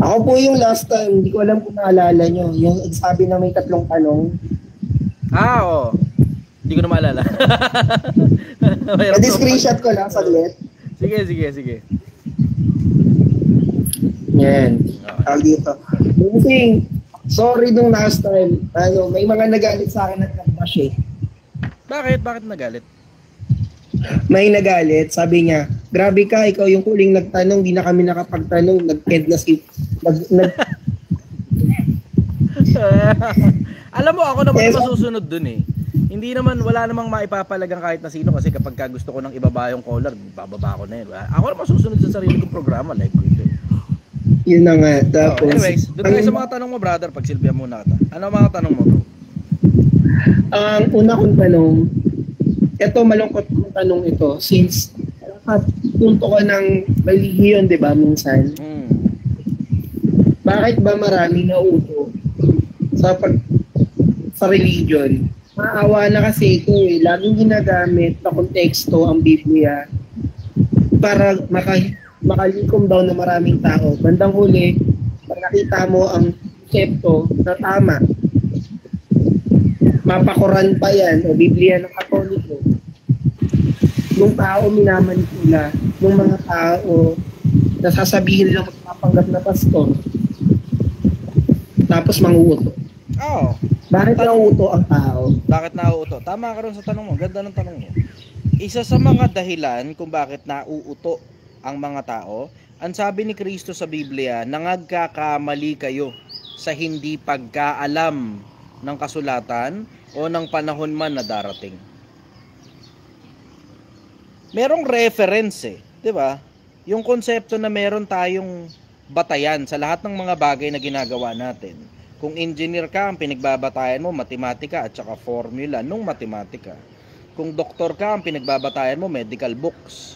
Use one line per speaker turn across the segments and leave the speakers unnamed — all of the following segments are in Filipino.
Ako po yung last time, hindi ko alam kung naalala nyo, yung sabi na may 3 tanong.
Oo. Hindi ko na maalala.
Pwede screenshot ko lang saglit.
Sige.
Yan. Dito. Moving. Sorry nung last time. May mga nagalit sa akin at nag-bash eh.
Bakit? Bakit nagalit?
May nagalit, sabi niya, grabe ka, ikaw yung huling nagtanong, di na kami nakapagtanong, nag-end na si...
Alam mo, ako naman masusunod dun eh. Hindi naman, wala namang maipapalagang kahit na sino kasi kapag gusto ko nang ibaba yung collar, bababa ko na yun. Ako naman masusunod sa sarili kong programa, like ko ito.
Yun na nga. Tapos,
anyways, doon tayo sa mga tanong mo, brother, pagsilbihan muna kita. Ano ang mga tanong mo, bro?
Ang una kong tanong, ito malungkot kong tanong ito, since punto ka ng relihiyon, di ba, minsan? Bakit ba marami nauto sa religion? Maawa na kasi ito eh. Laging ginagamit na konteksto ang Biblia para makalikom daw na maraming tao. Bandang huli, pag nakita mo ang konsepto na tama, mapakuran pa yan o Biblia ng Katoliko, yung tao minamanipula, yung mga tao nasasabihin nilang magpapanggap na pastor, tapos manguuto.
Oo.
Bakit nauuto ang tao?
Bakit nauuto? Tama ka rin sa tanong mo. Ganda ng tanong mo. Isa sa mga dahilan kung bakit nauuto ang mga tao, ang sabi ni Kristo sa Biblia, nangagkakamali kayo sa hindi pagkaalam ng kasulatan o ng panahon man na darating. Merong reference eh, 'di ba? Yung konsepto na meron tayong batayan sa lahat ng mga bagay na ginagawa natin. Kung engineer ka, ang pinagbabatayan mo matematika at saka formula nung matematika. Kung doktor ka, ang pinagbabatayan mo medical books.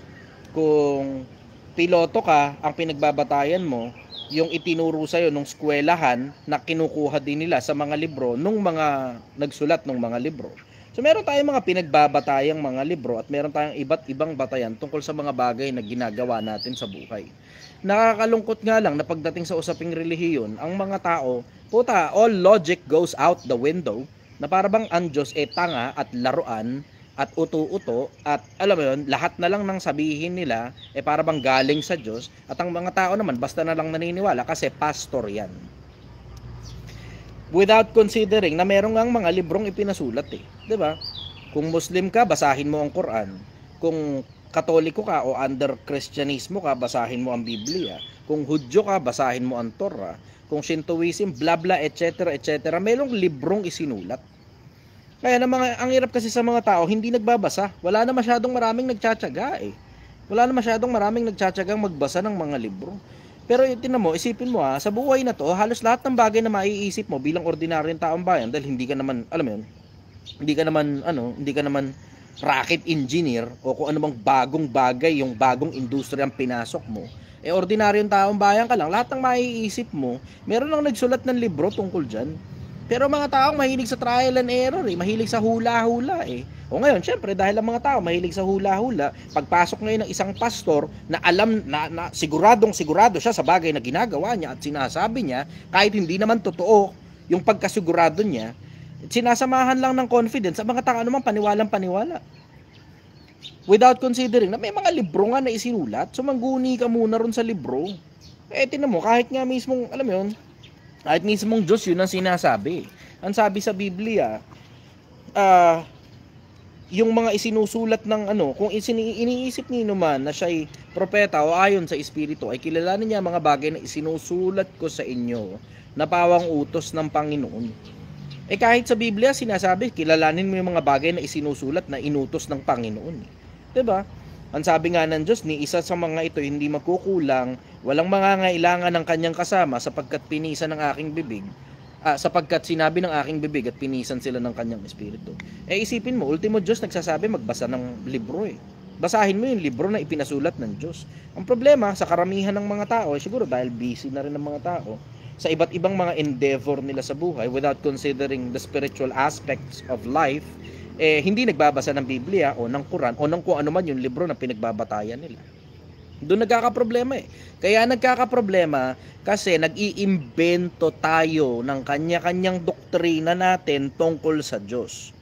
Kung piloto ka, ang pinagbabatayan mo yung itinuro sa'yo nung eskwelahan na kinukuha din nila sa mga libro nung mga nagsulat ng mga libro. So meron tayong mga pinagbabatayang mga libro at meron tayong iba't ibang batayan tungkol sa mga bagay na ginagawa natin sa buhay. Nakakalungkot nga lang na pagdating sa usaping relihiyon, ang mga tao, puta, all logic goes out the window, na para bang ang Diyos tanga at laruan at uto-uto at alam mo yun, lahat na lang ng sabihin nila para bang galing sa Diyos at ang mga tao naman basta na lang naniniwala kasi pastor yan. Without considering na meron ngang mga librong ipinasulat eh, 'di ba? Kung Muslim ka, basahin mo ang Quran. Kung Katoliko ka o under Kristyanismo ka, basahin mo ang Biblia. Kung Hudyo ka, basahin mo ang Torah. Kung Shintoism, bla bla, etc., etc., merong librong isinulat. Kaya ang hirap kasi sa mga tao, hindi nagbabasa. Wala na masyadong maraming nagtsatsaga eh. Wala na masyadong maraming nagtsatsagang magbasa ng mga libro. Pero tinan mo, isipin mo sa buhay na to, halos lahat ng bagay na maiisip mo bilang ordinaryong taong bayan, dahil hindi ka naman, alam mo yun, hindi ka naman rocket engineer o kung ano bang bagong bagay, yung bagong industriya ang pinasok mo, ordinaryong taong bayan ka lang, lahat ng maiisip mo, meron lang nagsulat ng libro tungkol dyan. Pero mga taong mahilig sa trial and error mahilig sa hula-hula O ngayon, syempre, dahil ang mga tao mahilig sa hula-hula, pagpasok ngayon ng isang pastor na alam na siguradong-sigurado siya sa bagay na ginagawa niya at sinasabi niya, kahit hindi naman totoo yung pagkasigurado niya, sinasamahan lang ng confidence sa mga tao naman paniwalang-paniwala. Without considering na may mga libro nga na isinulat, so mangguni ka muna ron sa libro. Tinan mo, kahit nga mismong, alam mo yun, kahit mismong Diyos yun ang sinasabi. Ang sabi sa Biblia, yung mga isinusulat ng kung iniisip niyo man na siya'y propeta o ayon sa Espiritu, ay kilalanin niya mga bagay na isinusulat ko sa inyo na pawang utos ng Panginoon. Kahit sa Biblia sinasabi, kilalanin mo yung mga bagay na isinusulat na inutos ng Panginoon. Diba? Ang sabi nga ng Diyos, ni isa sa mga ito hindi magkukulang, walang mangangailangan ng kanyang kasama sapagkat pinisan ng aking bibig, sapagkat sinabi ng aking bibig at pinisan sila ng kanyang espiritu. Isipin mo, ultimo Diyos nagsasabi magbasa ng libro Basahin mo yung libro na ipinasulat ng Diyos. Ang problema sa karamihan ng mga tao, siguro dahil busy na rin ng mga tao, sa iba't ibang mga endeavor nila sa buhay without considering the spiritual aspects of life, hindi nagbabasa ng Biblia o ng Quran o ng kung ano man yung libro na pinagbabatayan nila. Doon nagkakaproblema eh. Kaya nagkakaproblema kasi nag-iimbento tayo ng kanya-kanyang doktrina natin tungkol sa Diyos.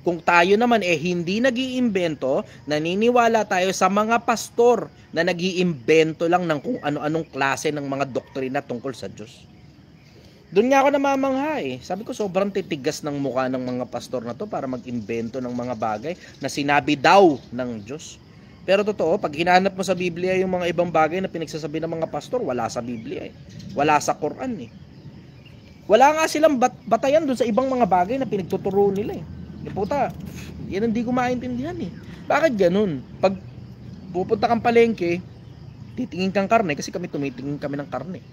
Kung tayo naman hindi nag-iimbento, naniniwala tayo sa mga pastor na nag-iimbento lang ng kung ano-anong klase ng mga doktrina tungkol sa Diyos. Doon nga ako namamangha eh. Sabi ko sobrang titigas ng mukha ng mga pastor na to para mag-imbento ng mga bagay na sinabi daw ng Diyos. Pero totoo, pag hinanap mo sa Biblia yung mga ibang bagay na pinagsasabi ng mga pastor, wala sa Biblia eh. Wala sa Quran eh. Wala nga silang batayan doon sa ibang mga bagay na pinagtuturo nila eh. Puta, yan hindi ko maintindihan eh. Bakit ganun? Pag pupunta kang palengke, titingin kang karne kasi kami tumitingin kami ng karne.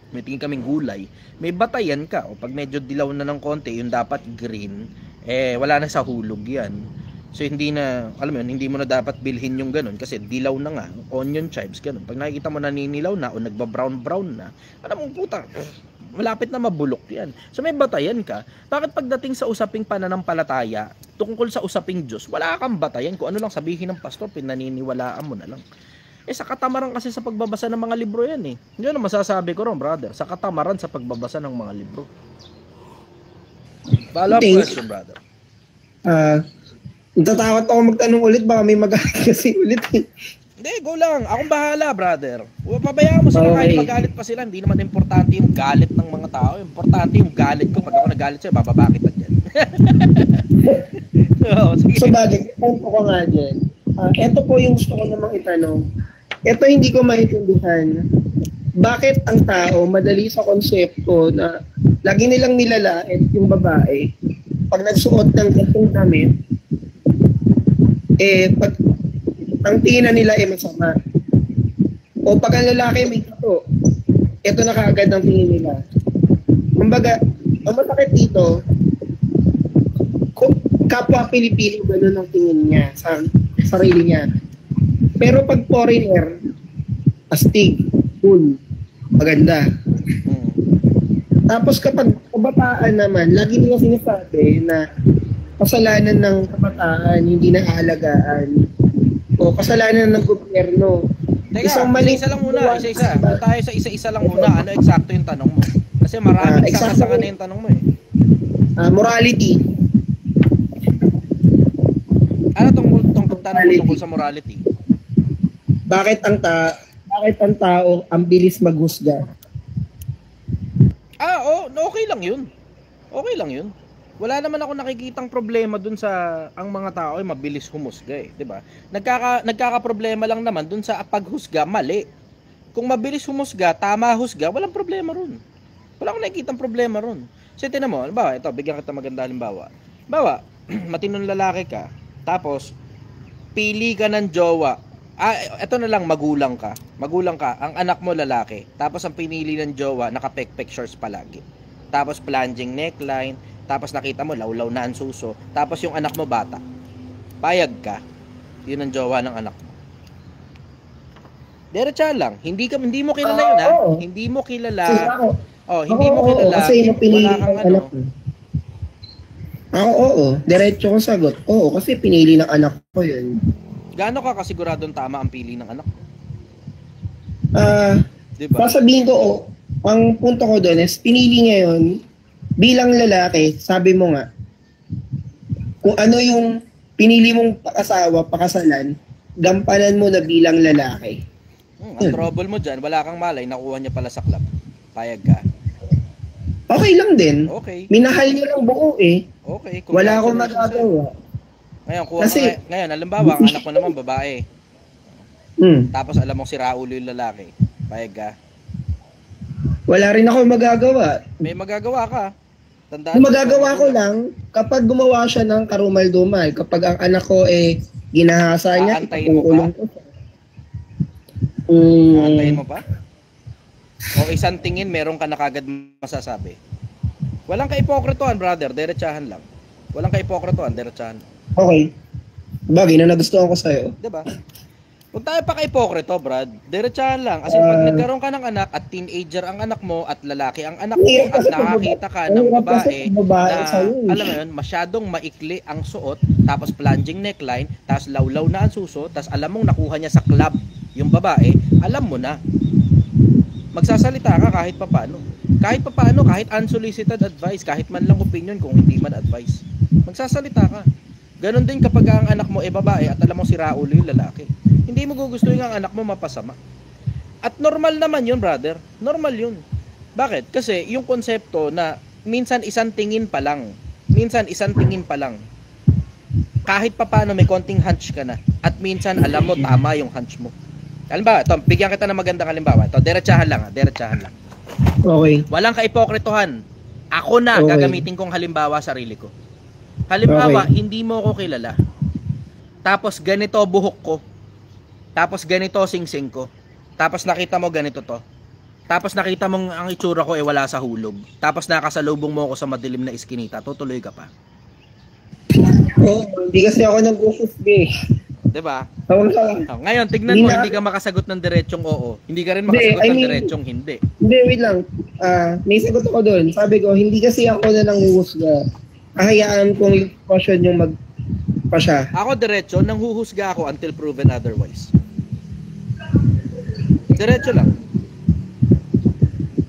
May tingin kaming gulay, may batayan ka. O pag medyo dilaw na ng konti, yung dapat green, wala na sa hulog yan. So hindi na, alam mo yun, hindi mo na dapat bilhin yung ganun kasi dilaw na nga, onion chives, ganun. Pag nakikita mo naninilaw na o nagba-brown na, alam mo puta, malapit na mabulok yan. So may batayan ka. Bakit pagdating sa usaping pananampalataya, tungkol sa usaping Diyos, wala kang batayan. Kung ano lang sabihin ng pastor, pinaniniwalaan mo na lang. Sa katamaran kasi sa pagbabasa ng mga libro yan eh. Yun ang masasabi ko ron, brother. Sa katamaran sa pagbabasa ng mga libro. Follow up question, brother.
Natatakot ako magtanong ulit. Baka may magalit kasi ulit eh.
Hindi, go lang. Akong bahala, brother. Pabayaan mo sila kahit magalit pa sila. Hindi naman importante yung galit ng mga tao. Importante yung galit ko. Pag ako nagalit sa'yo, bababa kita dyan. So, bagay, punto ko nga dyan. Ito po yung gusto ko namang itanong. Ito hindi ko maintindihan. Bakit ang tao madali sa konsepto na lagi nilang nilalait yung babae pag nagsuot ng ganitong damit, pag ang tingin na nila masama. O pag ang lalaki may tato, ito na kaagad ang tingin nila. Kumbaga, ang masakit dito, kapwa Pilipino gano'n ang tingin niya sa sarili niya. Pero pag foreigner, astig, cool, maganda. Tapos kapag kabataan naman, lagi nila sinasabi na kasalanan ng kabataan, hindi na aalagaan. O kasalanan ng gobyerno. Teka, isa lang muna, isa-isa. Kung tayo sa isa-isa lang muna, ano eksakto yung tanong mo? Kasi maraming saka na yung tanong mo eh.
Morality.
Ano tungkol tungkol sa morality?
Bakit ang tao ang bilis maghusga?
Okay lang 'yun. Okay lang 'yun. Wala naman ako nakikitang problema dun sa ang mga tao ay mabilis humusga eh, 'di ba? Nagkaka-problema lang naman dun sa paghusga mali. Kung mabilis humusga, tama husga, walang problema ron. Wala akong nakikitang problema ron. Kasi tinan mo, halimbawa, ito, bigyan kita maganda halimbawa. Halimbawa, matinong lalaki ka, tapos pili ka ng jowa. Ito na lang, magulang ka, ang anak mo lalaki, tapos ang pinili ng jowa, naka-pek-pek shorts palagi. Tapos plunging neckline, tapos nakita mo, lawlaw na ang suso, tapos yung anak mo bata. Payag ka, yun ang jowa ng anak mo. Diretsa lang, hindi mo kilala yun ha, hindi mo kilala. Hindi mo kilala,
kasi pinili
wala kang
anak mo. Diretso ko sagot. Kasi pinili ng anak ko yun.
Gaano ka kasiguradong tama ang pili ng anak?
Diba? Sasabihin ko, ang punto ko doon is, pinili niya yun, bilang lalaki, sabi mo nga, kung ano yung pinili mong pakasalan, gampanan mo na bilang lalaki.
Ang trouble mo dyan, wala kang malay, nakuha niya pala sa club. Payag ka.
Okay lang din.
Okay.
Minahal niya lang buo eh.
Okay.
Wala akong magagawa.
Ngayon, halimbawa, ang anak mo naman babae. Tapos alam mong sira ulo yung lalaki. Payag ka.
Wala rin ako magagawa.
May magagawa ka. Tandaan
magagawa ko lang kapag gumawa siya ng karumal-dumal. Kapag ang anak ko ginahasa niya,
ipakulong ko siya. Aantayin mo pa? O isang tingin, meron ka na kagad masasabi. Walang ka-ipokritohan, brother. Diretsahan lang. Walang ka-ipokritohan, diretsahan.
Okay. Bagay na nagustuhan ko sa'yo.
Diba? Huwag tayo pa ka-ipokrito, Brad. Diretsahan lang. Kasi pag nagkaroon ka ng anak at teenager ang anak mo at lalaki ang anak mo at nakakita ka ng babae na, alam mo yun, masyadong maikli ang suot, tapos plunging neckline, tapos lawlaw na ang suso, tapos alam mong nakuha niya sa club yung babae, alam mo na. Magsasalita ka kahit papaano. Kahit unsolicited advice, kahit man lang opinion kung hindi man advice. Magsasalita ka. Ganon din kapag ang anak mo babae at alam mo si Raulo yung lalaki. Hindi mo gugustuhin ang anak mo mapasama. At normal naman yun, brother. Normal yun. Bakit? Kasi yung konsepto na minsan isang tingin pa lang. Kahit papaano may konting hunch ka na. At minsan alam mo tama yung hunch mo. Halimbawa, ito, bigyan kita ng magandang halimbawa. Ito, diretsahan lang.
Okay.
Walang kaipokritohan. Ako na gagamitin kong halimbawa sarili ko. Halimbawa, hindi mo ako kilala. Tapos ganito buhok ko. Tapos ganito singsing ko. Tapos nakita mo ganito to. Tapos nakita mong ang itsura ko wala sa hulog. Tapos nakasalubong mo ako sa madilim na iskinita. Tutuloy ka pa.
Hindi kasi ako nag-usufbi.
Diba? Ngayon, tignan mo, hindi ka makasagot ng diretsong oo. Hindi ka rin makasagot ng diretsong hindi.
Hindi, wait lang. May sagot ako doon. Sabi ko, hindi kasi ako na nanghuhusga. Kahayaan kong yung question yung magpasya.
Ako diretso, nanghuhusga ako until proven otherwise. Diretso lang.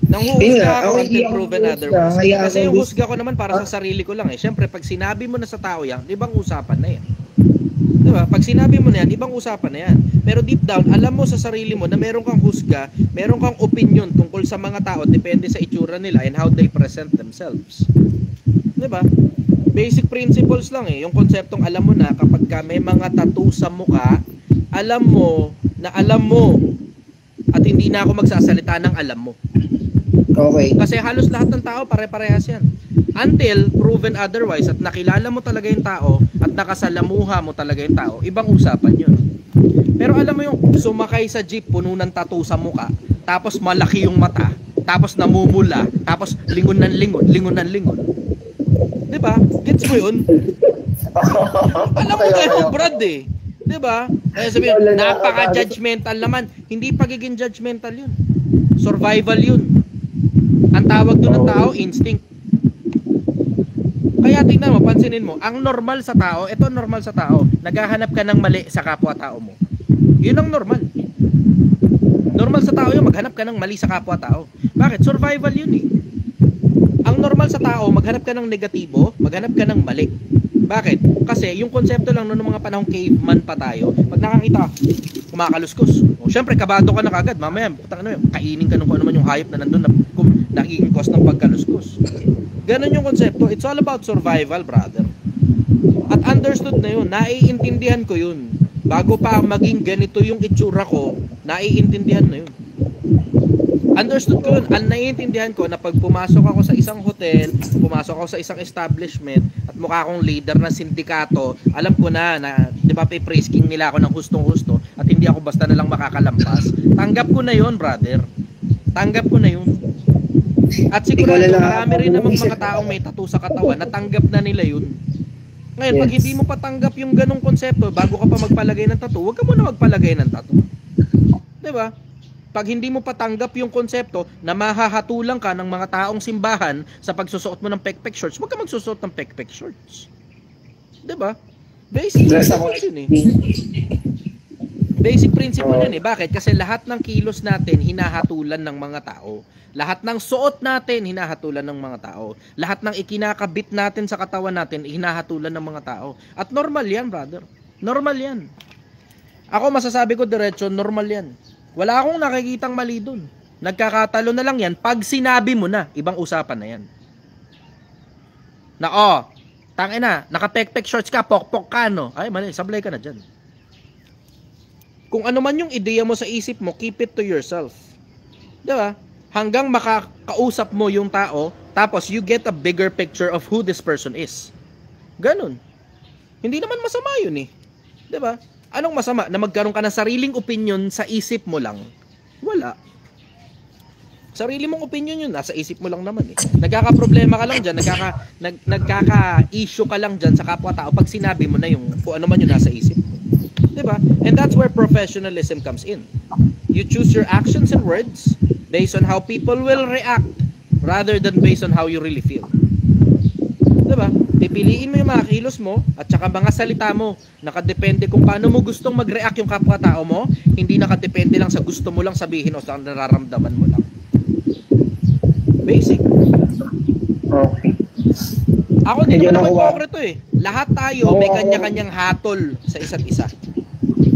Nanghuhusga ako until proven otherwise. Kasi yung husga ko naman para sa sarili ko lang eh. Siyempre, pag sinabi mo na sa tao yan, ibang usapan na yan. Diba? Pag sinabi mo na yan, ibang usapan na yan. Pero deep down, alam mo sa sarili mo na meron kang husga, meron kang opinion tungkol sa mga tao, depende sa itsura nila and how they present themselves. Diba? Basic principles lang eh. Yung konseptong alam mo na kapag ka may mga tattoo sa mukha, alam mo at hindi na ako magsasalita ng alam mo.
Okay.
Kasi halos lahat ng tao pare-parehas yan. Until proven otherwise at nakilala mo talaga yung tao at nakasalamuha mo talaga yung tao, ibang usapan yun. Pero alam mo yung sumakay sa jeep puno ng tattoo sa mukha, tapos malaki yung mata, tapos namumula, tapos lingon ng lingon. Diba? Gets mo yun? Alam mo kayo, Brad eh. Diba? Kaya sabihin, napaka-judgmental naman. Hindi pagiging judgmental yun. Survival yun. Ang tawag doon ng tao, instinct. Kaya tingnan mo, pansinin mo, ang normal sa tao, ito normal sa tao, naghahanap ka ng mali sa kapwa-tao mo. Yun ang normal. Normal sa tao yun, maghanap ka ng mali sa kapwa-tao. Bakit? Survival yun eh. Ang normal sa tao, maghanap ka ng negatibo, maghanap ka ng mali. Bakit? Kasi yung konsepto lang noong mga panahong caveman pa tayo, pag nakakita, kumakaluskos. O syempre, kabado ka na kagad. Mamaya, kainin ka nung kung ano man yung hayop na nandun na nagiging cause ng pagkaluskos. Ganon yung konsepto. It's all about survival, brother. At understood na yun. Naiintindihan ko yun. Bago pa maging ganito yung itsura ko, naiintindihan na yun. Understood ko yun. Ang naiintindihan ko na pag pumasok ako sa isang hotel, pumasok ako sa isang establishment, at mukha akong leader ng sindikato, alam ko na di ba, pre-frisking nila ako ng hustong-husto, at hindi ako basta na lang makakalampas. Tanggap ko na yun, brother. Tanggap ko na yun. At sigurado, marami rin namang mga taong may tattoo sa katawan, natanggap na nila yun. Ngayon, pag hindi mo patanggap yung ganong konsepto, bago ka pa magpalagay ng tattoo, huwag ka muna magpalagay ng tattoo. Diba? Pag hindi mo patanggap yung konsepto na mahahatulang ka ng mga taong simbahan sa pagsusuot mo ng pekpek shorts, huwag ka magsusuot ng pekpek shorts. Diba? Basic principle yun eh. Basic principle yun eh. Bakit? Kasi lahat ng kilos natin hinahatulan ng mga tao. Lahat ng suot natin hinahatulan ng mga tao. Lahat ng ikinakabit natin sa katawan natin hinahatulan ng mga tao. At normal yan, brother. Normal yan. Ako masasabi ko diretso, normal yan. Wala akong nakikitang mali dun. Nagkakatalo na lang yan pag sinabi mo na. Ibang usapan na yan. Na tangina, naka-pek-pek shorts ka, pok-pok ka, no? Ay, mali, sablay ka na dyan. Kung ano man yung ideya mo sa isip mo, keep it to yourself. Diba? Hanggang makakausap mo yung tao, tapos you get a bigger picture of who this person is. Ganun. Hindi naman masama yun eh. Diba? Anong masama? Na magkaroon ka ng sariling opinion sa isip mo lang? Wala. Sarili mong opinion yun, nasa isip mo lang naman eh. Nagkaka-problema ka lang dyan, nagkaka-issue ka lang dyan sa kapwa-tao pag sinabi mo na yung kung ano man yun nasa isip mo. Diba? And that's where professionalism comes in. You choose your actions and words based on how people will react rather than based on how you really feel. Diba? pipiliin mo yung mga kilos mo at saka mga salita mo. Nakadepende kung paano mo gustong mag-react yung kapwa-tao mo, hindi nakadepende lang sa gusto mo lang sabihin o sa nararamdaman mo lang. Basic.
Okay.
Ako din naman ako hipokrito eh. Lahat tayo may kanya-kanyang hatol sa isa't isa.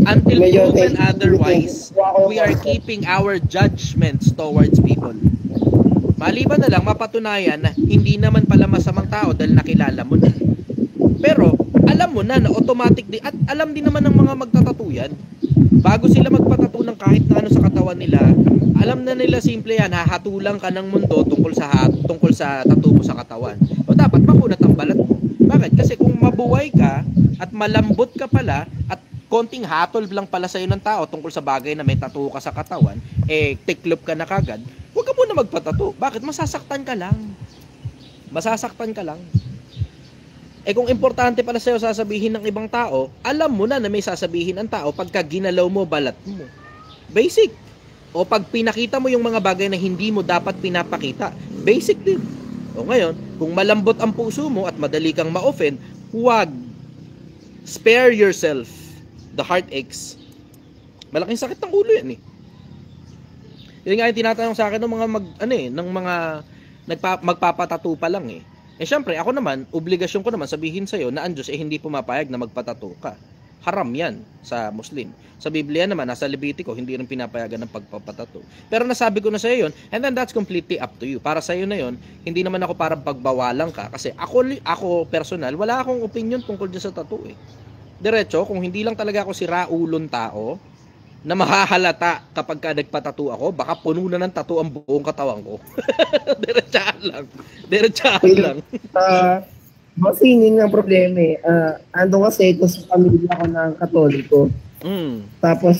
Until proven otherwise, we are keeping our judgments towards people. Maliban na lang mapatunayan na hindi naman pala masamang tao dahil nakilala mo na. Pero alam mo na automatic din at alam din naman ng mga magtatattoo yan. Bago sila magpatattoo ng kahit na ano sa katawan nila, alam na nila simple yan, hahatulang ka ng mundo tungkol sa tattoo mo sa katawan. O dapat makunat ang balat mo. Bakit? Kasi kung mabuhay ka at malambot ka pala at konting hatol lang pala sa'yo ng tao tungkol sa bagay na may tattoo ka sa katawan, tiklop ka na kagad, huwag ka muna magpatattoo. Bakit? Masasaktan ka lang. Masasaktan ka lang. Kung importante pala sa'yo sasabihin ng ibang tao, alam mo na may sasabihin ang tao pagka ginalaw mo balat mo. Basic. O pag pinakita mo yung mga bagay na hindi mo dapat pinapakita, basic din. O ngayon, kung malambot ang puso mo at madali kang ma-offend, huwag. Spare yourself the heartaches. Malaking sakit ng ulo yan eh. Yun nga yung tinatanong sa akin ng mga magpapatattoo pa lang eh. Syempre, ako naman, obligasyon ko naman sabihin sa'yo na ang Diyos hindi pumapayag na magpatattoo ka. Haram yan sa Muslim. Sa Biblia naman, nasa Levitico, hindi rin pinapayagan ng pagpapatattoo. Pero nasabi ko na sa'yo yun, and then that's completely up to you. Para sa'yo na yun, hindi naman ako para pagbawalan ka. Kasi ako personal, wala akong opinion tungkol dyan sa tattoo eh. Diretso, kung hindi lang talaga ako si raulon tao, na mahahalata kapag ka nagpatattoo ako, baka puno na ng tattoo ang buong katawan ko. Diretsahan lang. Diretsahan lang.
Kasi yun ang problema eh. Ando kasi ito sa pamilya ko ng Katoliko. Tapos,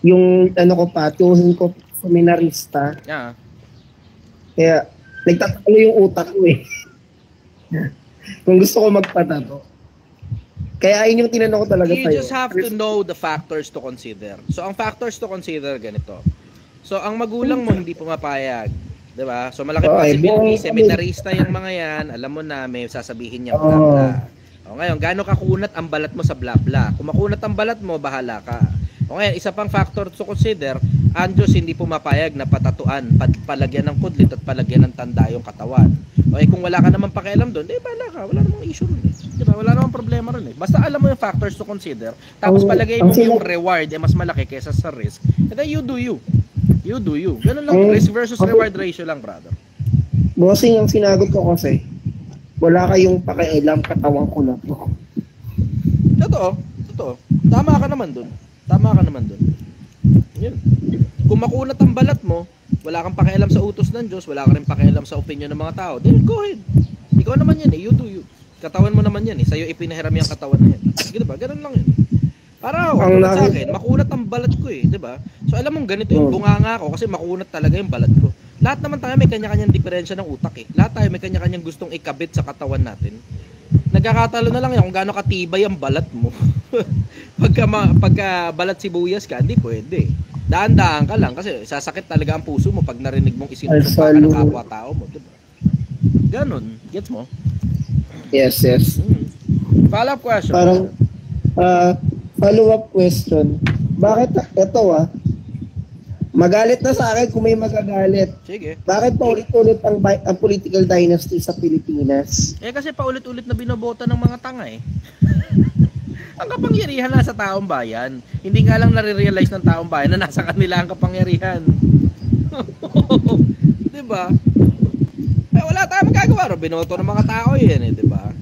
yung ko pa, tuhin ko seminarista.
Yeah.
Kaya, nagtatalo yung utak ko eh. Kung gusto ko magpatato. Kaya ayun yung tinanong ko talaga
You just have to know the factors to consider. So, ang factors to consider ganito. So, ang magulang mo hindi pumapayag. Diba? So, malaki possibility, seminarista yung mga yan, alam mo na, may sasabihin niya bla bla. O ngayon, gaano kakunat ang balat mo sa bla bla? Kung makunat ang balat mo, bahala ka. O ngayon, isa pang factor to consider, ang Diyos hindi pumapayag na patatuan, palagyan ng kudlit at palagyan ng tanda yung katawan. O kung wala ka naman pakialam doon, bahala ka, wala namang issue rin eh. Diba? Wala namang problema rin eh. Basta alam mo yung factors to consider, tapos palagay mo yung reward mas malaki kaysa sa risk, and then you do you. You do you. Ganun lang, risk versus reward ratio lang, brother.
Bossing, ang sinagot ko kasi, wala kayong pakialam, katawan ko na to.
Totoo. Tama ka naman dun. Yun. Kung makunat ang balat mo, wala kang pakialam sa utos ng Diyos, wala ka rin pakialam sa opinion ng mga tao, then go ahead. Ikaw naman yan eh, you do you. Katawan mo naman yan eh, sa'yo ipinahiram yung katawan na yan. Diba? Ganun lang yun. Para ako, sa akin, makunat ang balat ko eh, diba? So alam mong ganito yung bunganga ko kasi makunat talaga yung balat ko. Lahat naman tayo may kanya-kanyang diferensya ng utak eh. Lahat tayo may kanya-kanyang gustong ikabit sa katawan natin. Nagkakatalo na lang yan kung gaano katibay ang balat mo. pagka balat sibuyas ka, hindi pwede. Daan-daan ka lang kasi sasakit talaga ang puso mo pag narinig mong isinusumpa ka ng kapwa-tao mo, diba? Ganon, gets mo?
Yes.
Follow-up question.
Parang, follow-up question. Bakit, magalit na sa akin kung may magagalit.
Sige.
Bakit paulit-ulit ang political dynasty sa Pilipinas?
Kasi paulit-ulit na binobota ng mga tanga eh. Ang kapangyarihan nasa taong bayan. Hindi nga lang nare-realize ng taong bayan na nasa kanila ang kapangyarihan. Diba? Wala tayong magagawa. Binoto ng mga tao yan eh, diba?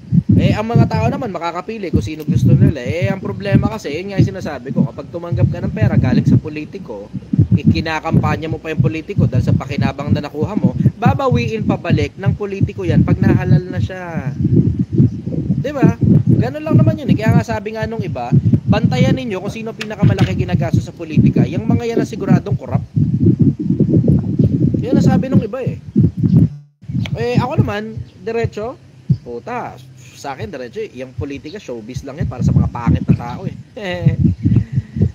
Ang mga tao naman makakapili kung sino gusto nila. Ang problema kasi, yun nga yung sinasabi ko, kapag tumanggap ka ng pera galing sa politiko, kinakampanya mo pa yung politiko dahil sa pakinabang na nakuha mo, babawiin pabalik ng politiko yan pag nahalal na siya. Diba? Ganun lang naman yun eh. Kaya nga sabi nga nung iba, bantayan ninyo kung sino pinakamalaki ginagastos sa politika. Yung mga yan na siguradong corrupt. Yan ang sabi nung iba eh. Ako naman, diretso, puta, sa akin diretso yung politika, showbiz lang yan para sa mga pangit na tao eh.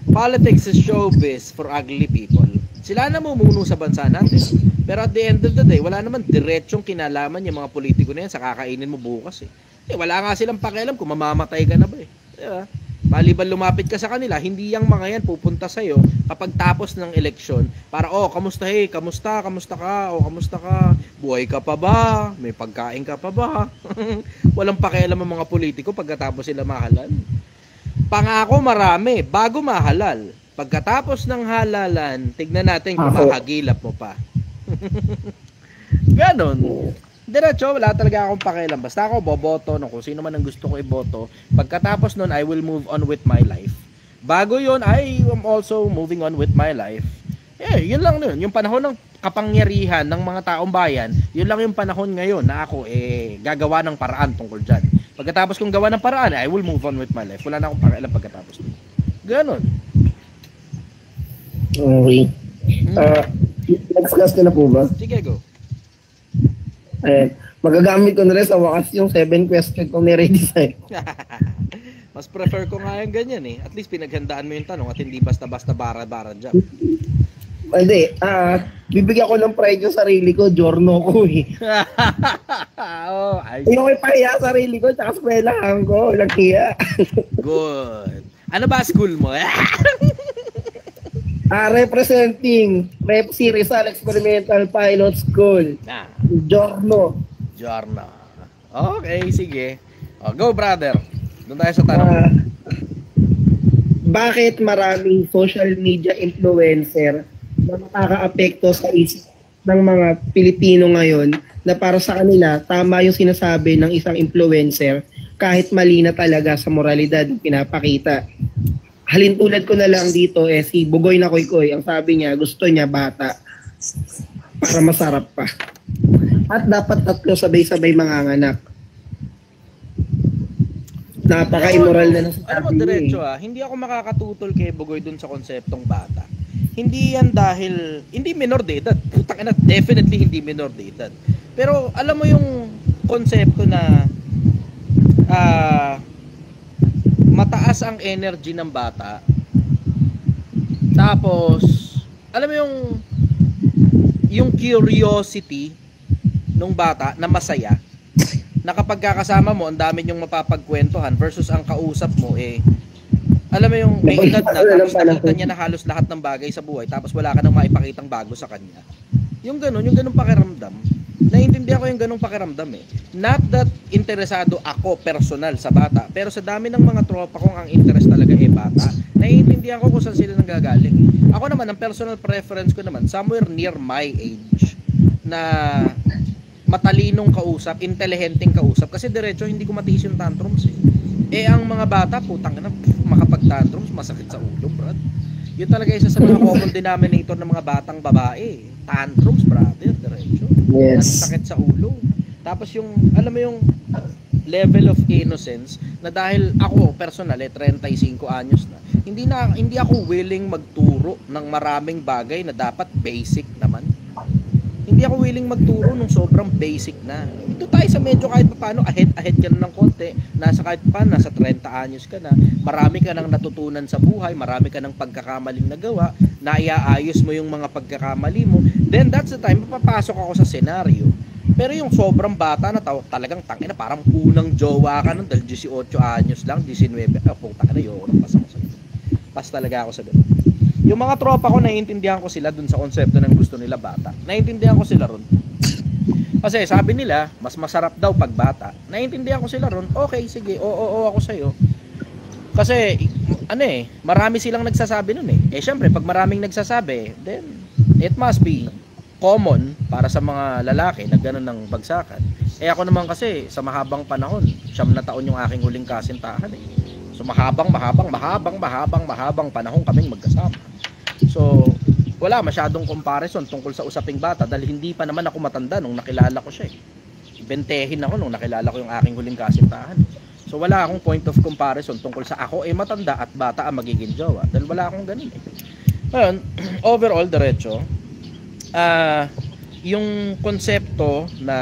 Politics is showbiz for ugly people. Sila na mumuno sa bansa natin. Pero at the end of the day, wala naman diretsong kinalaman yung mga politiko na yan sa kakainin mo bukas eh. Wala nga silang pakialam kung mamamatay ka na ba eh. Diba? Maliban lumapit ka sa kanila, hindi yang mga yan pupunta sa'yo kapag tapos ng eleksyon para, kamusta kamusta ka, kamusta ka, buhay ka pa ba, may pagkain ka pa ba. Walang pakialam ang mga politiko pagkatapos sila mahalal. Pangako marami, bago mahalal. Pagkatapos ng halalan, tignan natin kung makagilap mo pa. Ganon. Diretso, wala talaga akong pakialam. Basta ako boboto no, kung sino man ang gusto ko iboto. Pagkatapos nun, I will move on with my life. Bago yun, I am also moving on with my life. Yun lang nun. Yung panahon ng kapangyarihan ng mga taong bayan, yun lang yung panahon ngayon na ako gagawa ng paraan tungkol dyan. Pagkatapos kong gawa ng paraan, I will move on with my life. Wala na akong pakialam pagkatapos nun. Ganon.
Okay. Next class ka na po ba?
Sige, go.
Magagamit ko na rin sa wakas yung 7 question kong ni-ready sa'yo.
Mas prefer ko nga yung ganyan eh. At least pinaghandaan mo yung tanong at hindi basta-basta bara-bara dyan.
Hindi. Bibigyan ko ng pride yung sarili ko. Giorno ko eh. Hindi ko ipahiya sarili ko tsaka eskwelahan ko. Walang hiya.
Good. Ano ba school mo?
Representing Repsi Rizal Experimental Pilot School. Giorno.
Okay, sige. Go brother. Doon tayo sa tanong.
Bakit maraming social media influencer na makakaapekto sa isip ng mga Pilipino ngayon na para sa kanila tama yung sinasabi ng isang influencer kahit mali na talaga sa moralidad ng pinapakita? Halintulad ko na lang dito si Bugoy na Koy-Koy. Ang sabi niya, gusto niya bata para masarap pa. At dapat 3 sabay-sabay manganganak. Napaka-immoral na nasasabi
niya. Alam mo, diretso hindi ako makakatutol kay Bugoy dun sa konseptong bata. Hindi yan dahil, hindi minor de edad. Putang ina, definitely hindi minor de edad. Pero alam mo yung konsepto na mataas ang energy ng bata. Tapos, alam mo yung curiosity ng bata na masaya, na kapag kakasama mo, ang dami niyong mapapagkwentuhan versus ang kausap mo alam mo yung may edad na, tapos nakita niya na halos lahat ng bagay sa buhay, tapos wala ka nang maipakitang bago sa kanya. Yung ganun pakiramdam. Naiintindihan ko yung ganung pakiramdam Not that interesado ako personal sa bata, pero sa dami ng mga tropa kong ang interest talaga bata, naiintindihan ko kung saan sila nanggagaling. Ako naman, ang personal preference ko naman, somewhere near my age, na matalinong kausap, intelihenteng kausap, kasi diretso hindi ko matiis yung tantrums ang mga bata, putang ina, makapag-tantrums, masakit sa ulo, brad. Yun talaga isa sa mga common denominator ng mga batang babae. Tantrums, brother, diretso.
Yes.
Sakit sa ulo. Tapos yung, alam mo yung level of innocence na dahil ako personal 35 anyos na, hindi ako willing magturo ng maraming bagay na dapat basic naman. Hindi ako willing magturo nung sobrang basic na. Ito tayo sa medyo kahit paano ahead ka na ng konti. Nasa kahit paano, nasa 30 anyos ka na. Marami ka nang natutunan sa buhay. Marami ka nang pagkakamaling nagawa. Naiaayos mo yung mga pagkakamali mo. Then that's the time, papasok ako sa senaryo. Pero yung sobrang bata na talagang tangina, parang unang jowa ka nun dahil 18 anyos lang, 19. Putang ina, yun. Pas talaga ako sa ganun. Yung mga tropa ko, naiintindihan ko sila dun sa konsepto ng gusto nila bata. Naiintindihan ko sila ron. Kasi sabi nila, mas masarap daw pag bata. Naiintindihan ko sila ron. Okay, sige, oo ako sa'yo. Kasi, marami silang nagsasabi nun syempre, pag maraming nagsasabi, then, it must be common para sa mga lalaki na gano'n ng bagsakan. Ako naman kasi, sa mahabang panahon, 9 na taon yung aking huling kasintahan So, mahabang panahon kaming magkasama. So, wala masyadong comparison tungkol sa usaping bata dahil hindi pa naman ako matanda nung nakilala ko siya 20 ako nung nakilala ko yung aking huling kasintahan. So, wala akong point of comparison tungkol sa ako matanda at bata ang magiging jowa dahil wala akong ganun Ngayon, overall, diretso, yung konsepto na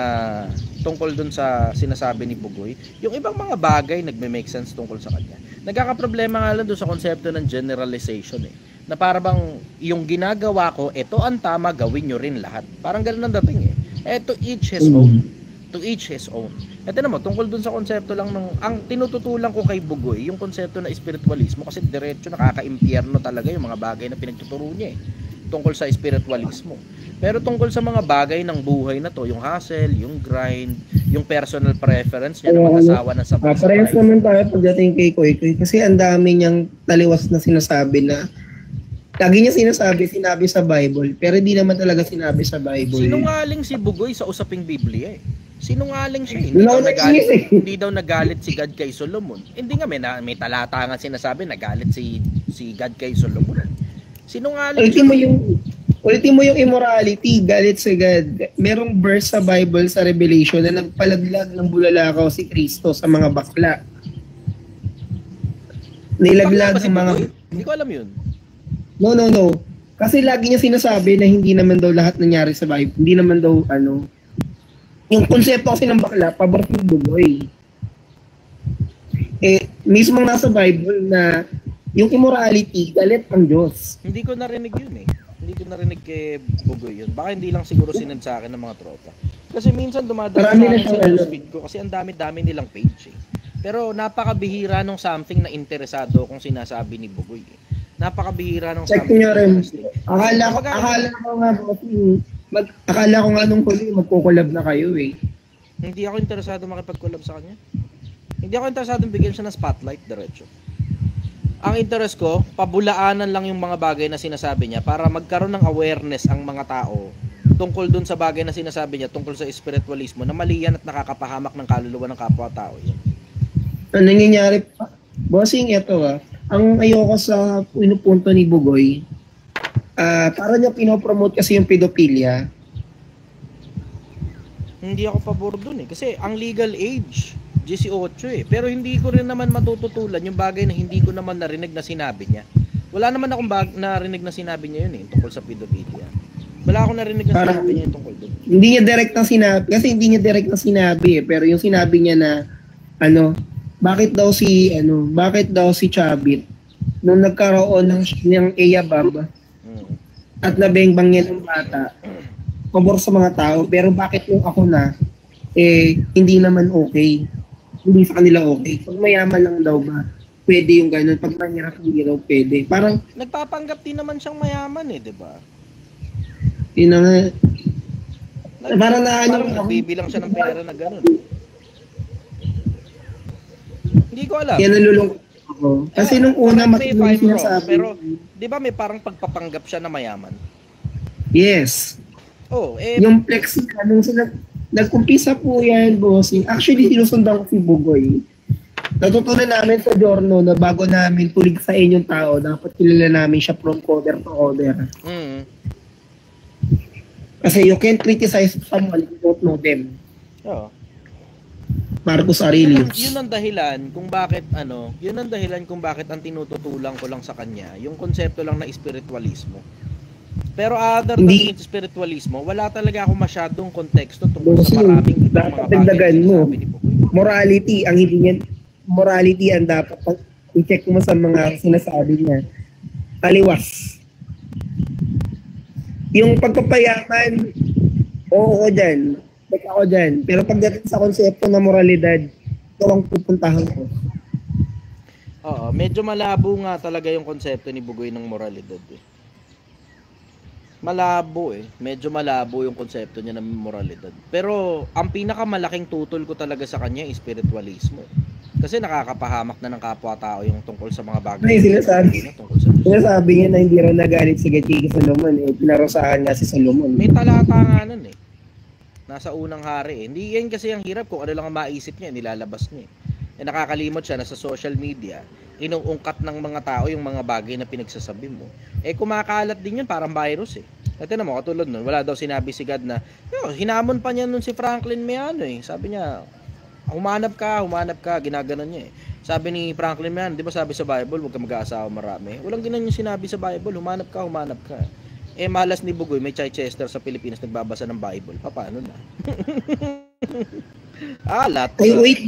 tungkol dun sa sinasabi ni Bugoy, yung ibang mga bagay nagme-make sense tungkol sa kanya. Nagkakaproblema nga lang dun sa konsepto ng generalization Na para bang yung ginagawa ko, ito ang tama, gawin nyo rin lahat. Parang ganun ang dating eh. To each his own. To each his own. Ito naman, tungkol dun sa konsepto lang ang tinututulan ko kay Bugoy, yung konsepto na espiritualismo, kasi diretso nakaka-impyerno talaga yung mga bagay na pinagtuturo niya eh. Tungkol sa espiritualismo. Pero tungkol sa mga bagay ng buhay na to, yung hustle, yung grind, yung personal preference niya ng mag-asawa ng sabay-sabay.
Parehas naman tayo pagdating kay Koy kasi ang dami niyang taliwas na sinasabi na lagi niya sinabi sa Bible, pero hindi naman talaga sinabi sa Bible.
Sinungaling si Bugoy sa usaping Biblia eh. Sinungaling siya. Hindi daw nagalit si God kay Solomon. Hindi nga may talata nga sinasabi nagalit si God kay Solomon. Sinungaling.
Ultimo yung immorality, galit si God. Merong verse sa Bible sa Revelation na nagpalaglag ng bulalakaw si Kristo sa mga bakla. Nilaglag sa mga...
Hindi ko alam yun.
No. Kasi lagi niya sinasabi na hindi naman daw lahat nangyari sa Bible. Hindi naman daw yung konsepto kasi ng bakla, pabor si Bugoy. Mismo nasa Bible na yung immorality, galit ang Diyos.
Hindi ko narinig yun eh. Hindi ko narinig kay Bugoy yun. Baka hindi lang siguro sinend sa akin ng mga tropa. Kasi minsan dumadaan sa newsfeed ko kasi ang dami-dami nilang page eh. Pero napakabihira nung something na interesado kung sinasabi ni Bugoy eh. Napakabihira nung
check nyo rin. Akala ko nga nung huli magko-collab na kayo eh.
Hindi ako interesado makipag-collab sa kanya. Hindi ako interesado bigyan siya ng spotlight diretso. Ang interest ko, pabulaanan lang yung mga bagay na sinasabi niya para magkaroon ng awareness ang mga tao tungkol dun sa bagay na sinasabi niya tungkol sa spiritualismo na mali yan at nakakapahamak ng kaluluwa ng kapwa-tao.
Ang nangyayari pa, bossing ito ang ayoko sa pinupunto ni Bugoy, para niya pinopromote kasi yung pedophilia.
Hindi ako pabor dun eh. Kasi ang legal age, 18 eh. Pero hindi ko rin naman matututulan yung bagay na hindi ko naman narinig na sinabi niya. Wala naman akong narinig na sinabi niya yun eh, tungkol sa pedophilia. Wala akong narinig na sinabi niya yun tungkol dun.
Hindi niya direct na sinabi, kasi hindi niya direct na sinabi eh. Pero yung sinabi niya na, bakit daw si Chabit nung nagkaroon ng Eyabab at nabengbang niya ng bata pabor sa mga tao, pero bakit yung ako na hindi naman okay, hindi sa kanila okay. Pag mayaman lang daw ba pwede yung ganun, pag mahirap hindi daw pwede. Parang
nagpapanggap din naman siyang mayaman eh, di ba?
Yun na nga. Parang
nagbibilang siya ng pera na ganun. Hindi ko alam.
Yan nalulungkot ako. Kasi nung una matulong sinasabi.
Pero, di ba may parang pagpapanggap siya na mayaman?
Yes. Yung flex nung nag-umpisa po yan, bossing. Actually, sinusundan ko si Bugoy. Natutunan namin sa Giorno na bago namin tulig sa inyong tao, dapat kilala namin siya from coder to coder. Kasi you can't criticize someone if you don't know them.
Oo.
Marcus Aurelius.
Yun ang dahilan kung bakit ang tinututulan ko lang sa kanya, yung konsepto lang na espiritualismo. Pero other than spiritualismo, wala talaga ako masyadong konteksto tungkol sa maraming ibang mga bagay na sinasabi ni Bugoy.
Morality ang dapat i-check mo sa mga sinasabi niya. Taliwas. Yung pagpapayaman, oo dyan. Ako dyan. Pero pagdating sa konsepto na moralidad, ito ang pupuntahan ko.
Oo, medyo malabo nga talaga yung konsepto ni Bugoy ng moralidad eh. Malabo eh. Medyo malabo yung konsepto niya ng moralidad. Pero ang pinakamalaking tutol ko talaga sa kanya is spiritualismo. Kasi nakakapahamak na ng kapwa-tao yung tungkol sa mga bagay.
Ay, sinasabi niya na hindi raw nagalit si Gachiki Solomon eh. Pinarosahan nga si Solomon.
May talata nga nun eh. Nasa unang hari eh. Hindi yan kasi ang hirap kung ano lang ang maisip niya, nilalabas niya eh. Nakakalimot siya na sa social media, inuungkat ng mga tao yung mga bagay na pinagsasabi mo. Kumakalat din yun, parang virus eh. At yun mo, katulad nun, wala daw sinabi si God na, hinamon pa niya nun si Franklin Mayano eh. Sabi niya, humanap ka, ginaganon niya eh. Sabi ni Franklin Mayano, di ba sabi sa Bible, huwag ka mag-aasawa marami. Walang ganun yung sinabi sa Bible, humanap ka. Malas ni Bugoy, may Chichester sa Pilipinas nagbabasa ng Bible. Paano na?
Wait,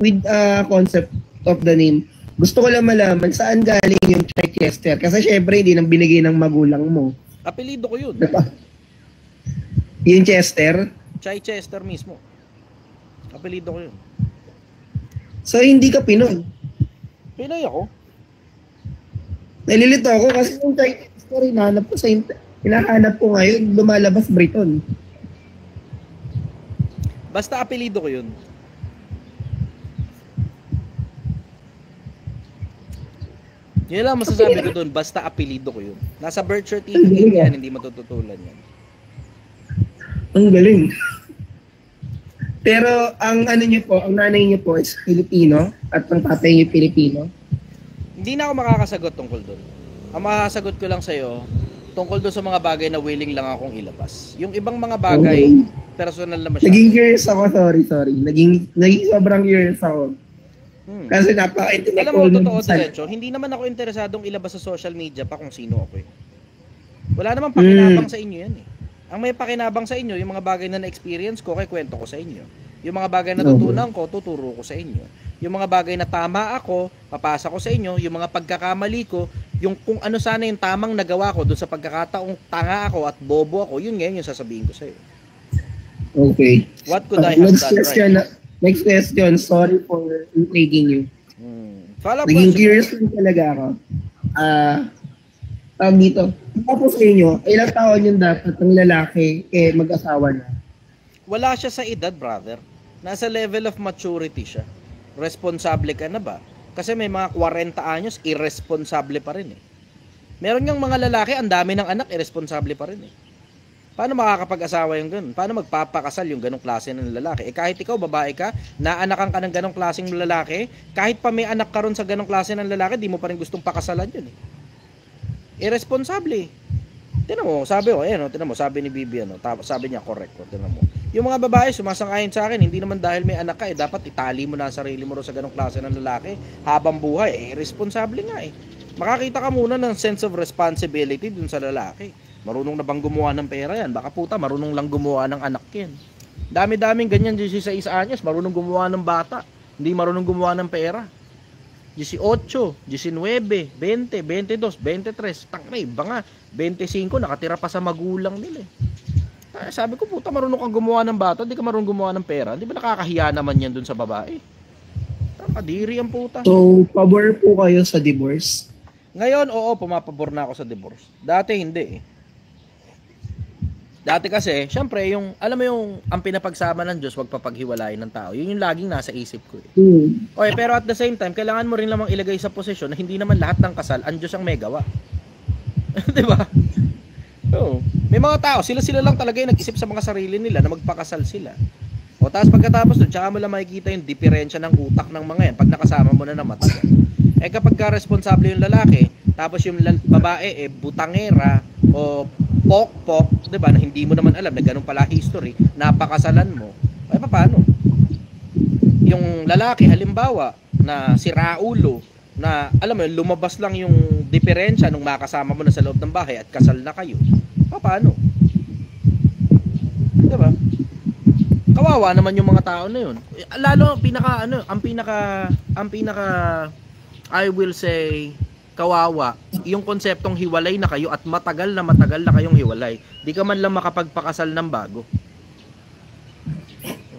with concept of the name. Gusto ko lang malaman saan galing yung Chichester. Kasi syempre, hindi nang binigay ng magulang mo.
Apelido ko yun.
Diba? Yung Chester.
Chichester mismo. Apelido ko yun.
So, hindi ka Pinoy.
Pinoy ako.
Nalilito ako kasi yung Chichester, hinahanap ko ngayon, lumalabas Briton.
Basta apelido ko yun. Yun lang masasabi ko doon, basta apelido ko yun. Nasa birth certificate yan, hindi matututulan yan.
Ang galing. Pero ang ano niyo po, ang nanay niyo po is Filipino at ang tatay niyo Pilipino.
Hindi na ako makakasagot tungkol doon. Ang makakasagot ko lang sa'yo, tungkol doon sa mga bagay na willing lang akong ilabas. Yung ibang mga bagay, personal na masyado.
Naging curious ako, sorry. Naging sobrang curious ako. Kasi napaka-intellectual.
Alam mo, totoo diretso, hindi naman ako interesadong ilabas sa social media pa kung sino ako eh. Wala namang pakinabang sa inyo yan eh. Ang may pakinabang sa inyo, yung mga bagay na na-experience ko, kay kwento ko sa inyo. Yung mga bagay na natutunan ko, tuturo ko sa inyo. Yung mga bagay na tama ako, papasa ko sa inyo. Yung mga pagkakamali ko, yung kung ano sana yung tamang nagawa ko doon sa pagkakataong tanga ako at bobo ako, yun ngayon yung sasabihin ko sa iyo.
Okay.
What could I have done right?
Next question, sorry for intriguing you.
Follow-up
Naging
question.
curious din talaga ako. Tawag dito, tapos sa inyo, ilang taon yung dapat ng lalaki mag-asawa na?
Wala siya sa edad, brother. Nasa level of maturity siya. Responsable ka na ba? Kasi may mga 40 anyos, irresponsable pa rin eh. Meron ngang mga lalaki, ang dami ng anak, irresponsable pa rin eh. Paano makakapag-asawa yung ganun? Paano magpapakasal yung ganong klase ng lalaki? Kahit ikaw, babae ka, naanakan ka ng ganong klaseng lalaki, kahit pa may anak ka ron sa ganong klase ng lalaki, di mo pa rin gustong pakasalan yun eh. Irresponsable. Tinan mo, sabi tinan mo, sabi ni Bibi, sabi niya, correct. Tinan mo. Yung mga babae, sumasang-ayon sa akin, hindi naman dahil may anak ka, dapat itali mo na ang sarili mo rin sa ganong klase ng lalaki habang buhay. Irresponsable nga eh. Makakita ka muna ng sense of responsibility dun sa lalaki. Marunong na bang gumawa ng pera yan? Baka puta, marunong lang gumawa ng anak yan. Dami-daming ganyan, 16 anyos, marunong gumawa ng bata. Hindi marunong gumawa ng pera. 18, 19, 20, 22, 23, tangay, banga, 25, nakatira pa sa magulang nila eh. Sabi ko, puta, marunong kang gumawa ng bata, di ka marunong gumawa ng pera. Di ba nakakahiya naman yan dun sa babae? Kadiri ang puta.
So, pabor po kayo sa divorce?
Ngayon, oo, pumapabor na ako sa divorce. Dati hindi eh. Dati kasi, syempre, alam mo yung, ang pinapagsama ng Diyos, wag papaghiwalayin ng tao. Yun yung laging nasa isip ko eh. Okay, pero at the same time, kailangan mo rin lamang ilagay sa posisyon na hindi naman lahat ng kasal, ang Diyos ang may gawa. Diba? Oo. May mga tao, sila lang talaga yung nag-isip sa mga sarili nila na magpakasal sila. O tapos pagkatapos doon, tsaka mo lang makikita yung diferensya ng utak ng mga yan pag nakasama mo na ng matagal. Kapag ka-responsable yung lalaki, tapos yung babae butangera o pok-pok, 'di ba, na hindi mo naman alam na ganun pala history, napakasalan mo. Paano? Yung lalaki halimbawa na si Raulo na alam mo lumabas lang yung diferensya nung makasama mo na sa loob ng bahay at kasal na kayo. Paano? 'Di ba? Kawawa naman yung mga tao na yun. Lalo ang pinaka I will say kawawa, yung konseptong hiwalay na kayo at matagal na kayong hiwalay. Di ka man lang makapagpakasal ng bago.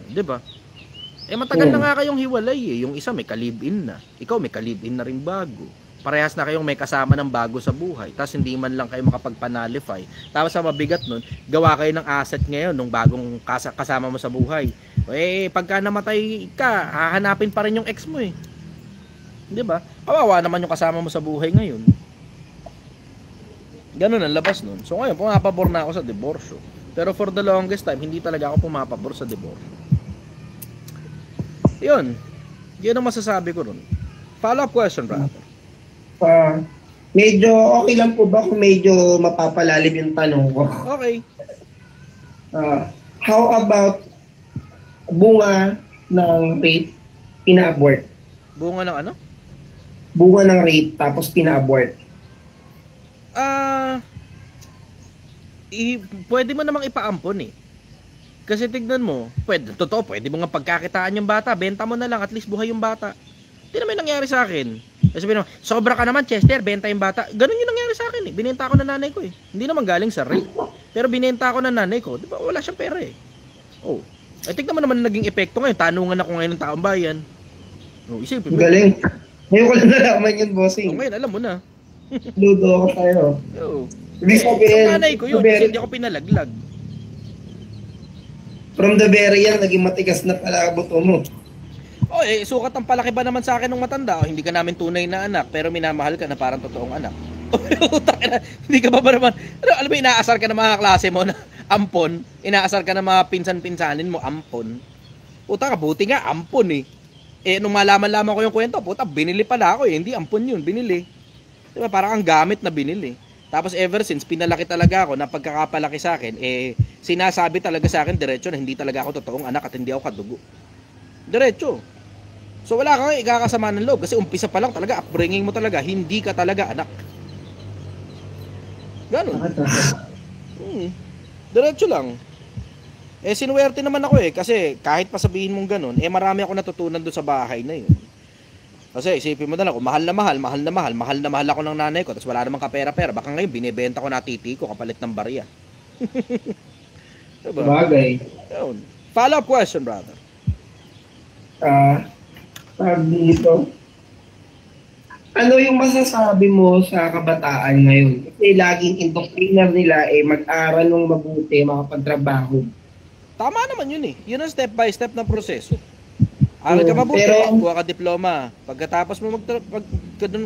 'Di ba? Matagal na nga kayong hiwalay eh. Yung isa may ka-live-in na. Ikaw may ka-live-in na rin bago. Parehas na kayong may kasama ng bago sa buhay. Tapos hindi man lang kayo makapagpanalify. Tapos sa mabigat nun, gawa kayo ng asset ngayon nung bagong kasama mo sa buhay. Pagka namatay ka, hahanapin pa rin yung ex mo eh. 'Di ba? Kawawa naman yung kasama mo sa buhay ngayon. Ganun ang labas nun. So ngayon, pumapabor na ako sa diborsyo. Pero for the longest time, hindi talaga ako pumapabor sa diborsyo. Yun ang masasabi ko nun. Follow-up question, brother.
Medyo okay lang po ba kung medyo mapapalalim yung tanong ko?
Okay.
How about bunga ng rape, pina-abort?
Bunga ng ano?
Bunga ng rape, tapos pina-abort.
Pwede mo namang ipaampon eh. Kasi tignan mo, pwede mo nga pagkakitaan yung bata, benta mo na lang, at least buhay yung bata. Hindi naman nangyari sa akin. Sabi naman, sobra ka naman, Chester, benta yung bata. Ganun yung nangyari sa akin eh. Binenta ko na nanay ko eh. Hindi naman galing sa rape. Pero binenta ko na nanay ko. Di ba, wala siyang pera eh. Oh. Ay, tignan mo naman naging epekto ngayon. Tanungan ako ngayon ng taong bayan. Oh, isipin mo.
Galing. Ngayon ko lang nalaman yun, bossing.
Oh, ngayon, alam mo na.
Ludo ako tayo.
Oo.
Ibig sabihin,
Sa nanay ko yun, kasi hindi ako pinalaglag.
From the very young, naging matigas na pala buto mo.
Oh, sukat ang palaki ba naman sa akin ng matanda? Hindi ka namin tunay na anak, pero minamahal ka na parang totoong anak. Hindi ka ba naman, alam mo, inaasar ka ng mga klase mo na ampon, inaasar ka ng mga pinsan-pinsanin mo, ampon. Puta ka, buti nga, ampon eh. Nung malaman-laman ko yung kwento, puta, binili pala ako eh, hindi ampon yun, binili. Diba, parang ang gamit na binili. Tapos ever since, pinalaki talaga ako na pagkakapalaki sa akin, sinasabi talaga sa akin diretso na hindi talaga ako totoong anak at hindi ako kadugo. Diretso. So wala kang ikakasama ng loob kasi umpisa pa lang talaga, upbringing mo talaga, hindi ka talaga anak. Ganun. Diretso lang. Sinuwerte naman ako kasi kahit pa sabihin mong ganun, marami ako natutunan doon sa bahay na yun. Kasi isipin mo na lang, mahal na mahal ako ng nanay ko, tapos wala namang kapera-pera. Baka ngayon, binibenta ko na titi ko kapalit ng barya. Diba?
Bagay.
Follow-up question, brother.
Dito, ano yung masasabi mo sa kabataan ngayon? Kasi laging indoctriner nila mag-aral ng mabuti, makapagtrabaho.
Tama naman yun eh. Yun ang step by step na proseso. Aral ka mabuti, kuha ka diploma. Pagkatapos mo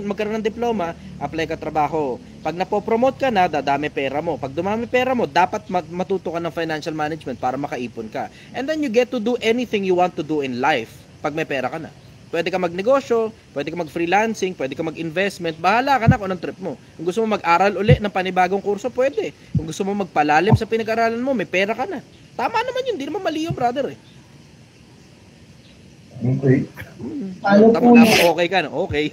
magkaroon ng diploma, apply ka trabaho. Pag napopromote ka na, dadami pera mo. Pag dumami pera mo, dapat matuto ka ng financial management para makaipon ka. And then you get to do anything you want to do in life pag may pera ka na. Pwede ka magnegosyo, pwede ka mag-freelancing, pwede ka mag-investment, bahala ka na kung anong trip mo. Kung gusto mo mag-aral uli ng panibagong kurso, pwede. Kung gusto mo magpalalim sa pinag-aralan mo, may pera ka na. Tama naman yun, hindi naman mali yun, brother eh.
Okay.
Okay ka na, okay.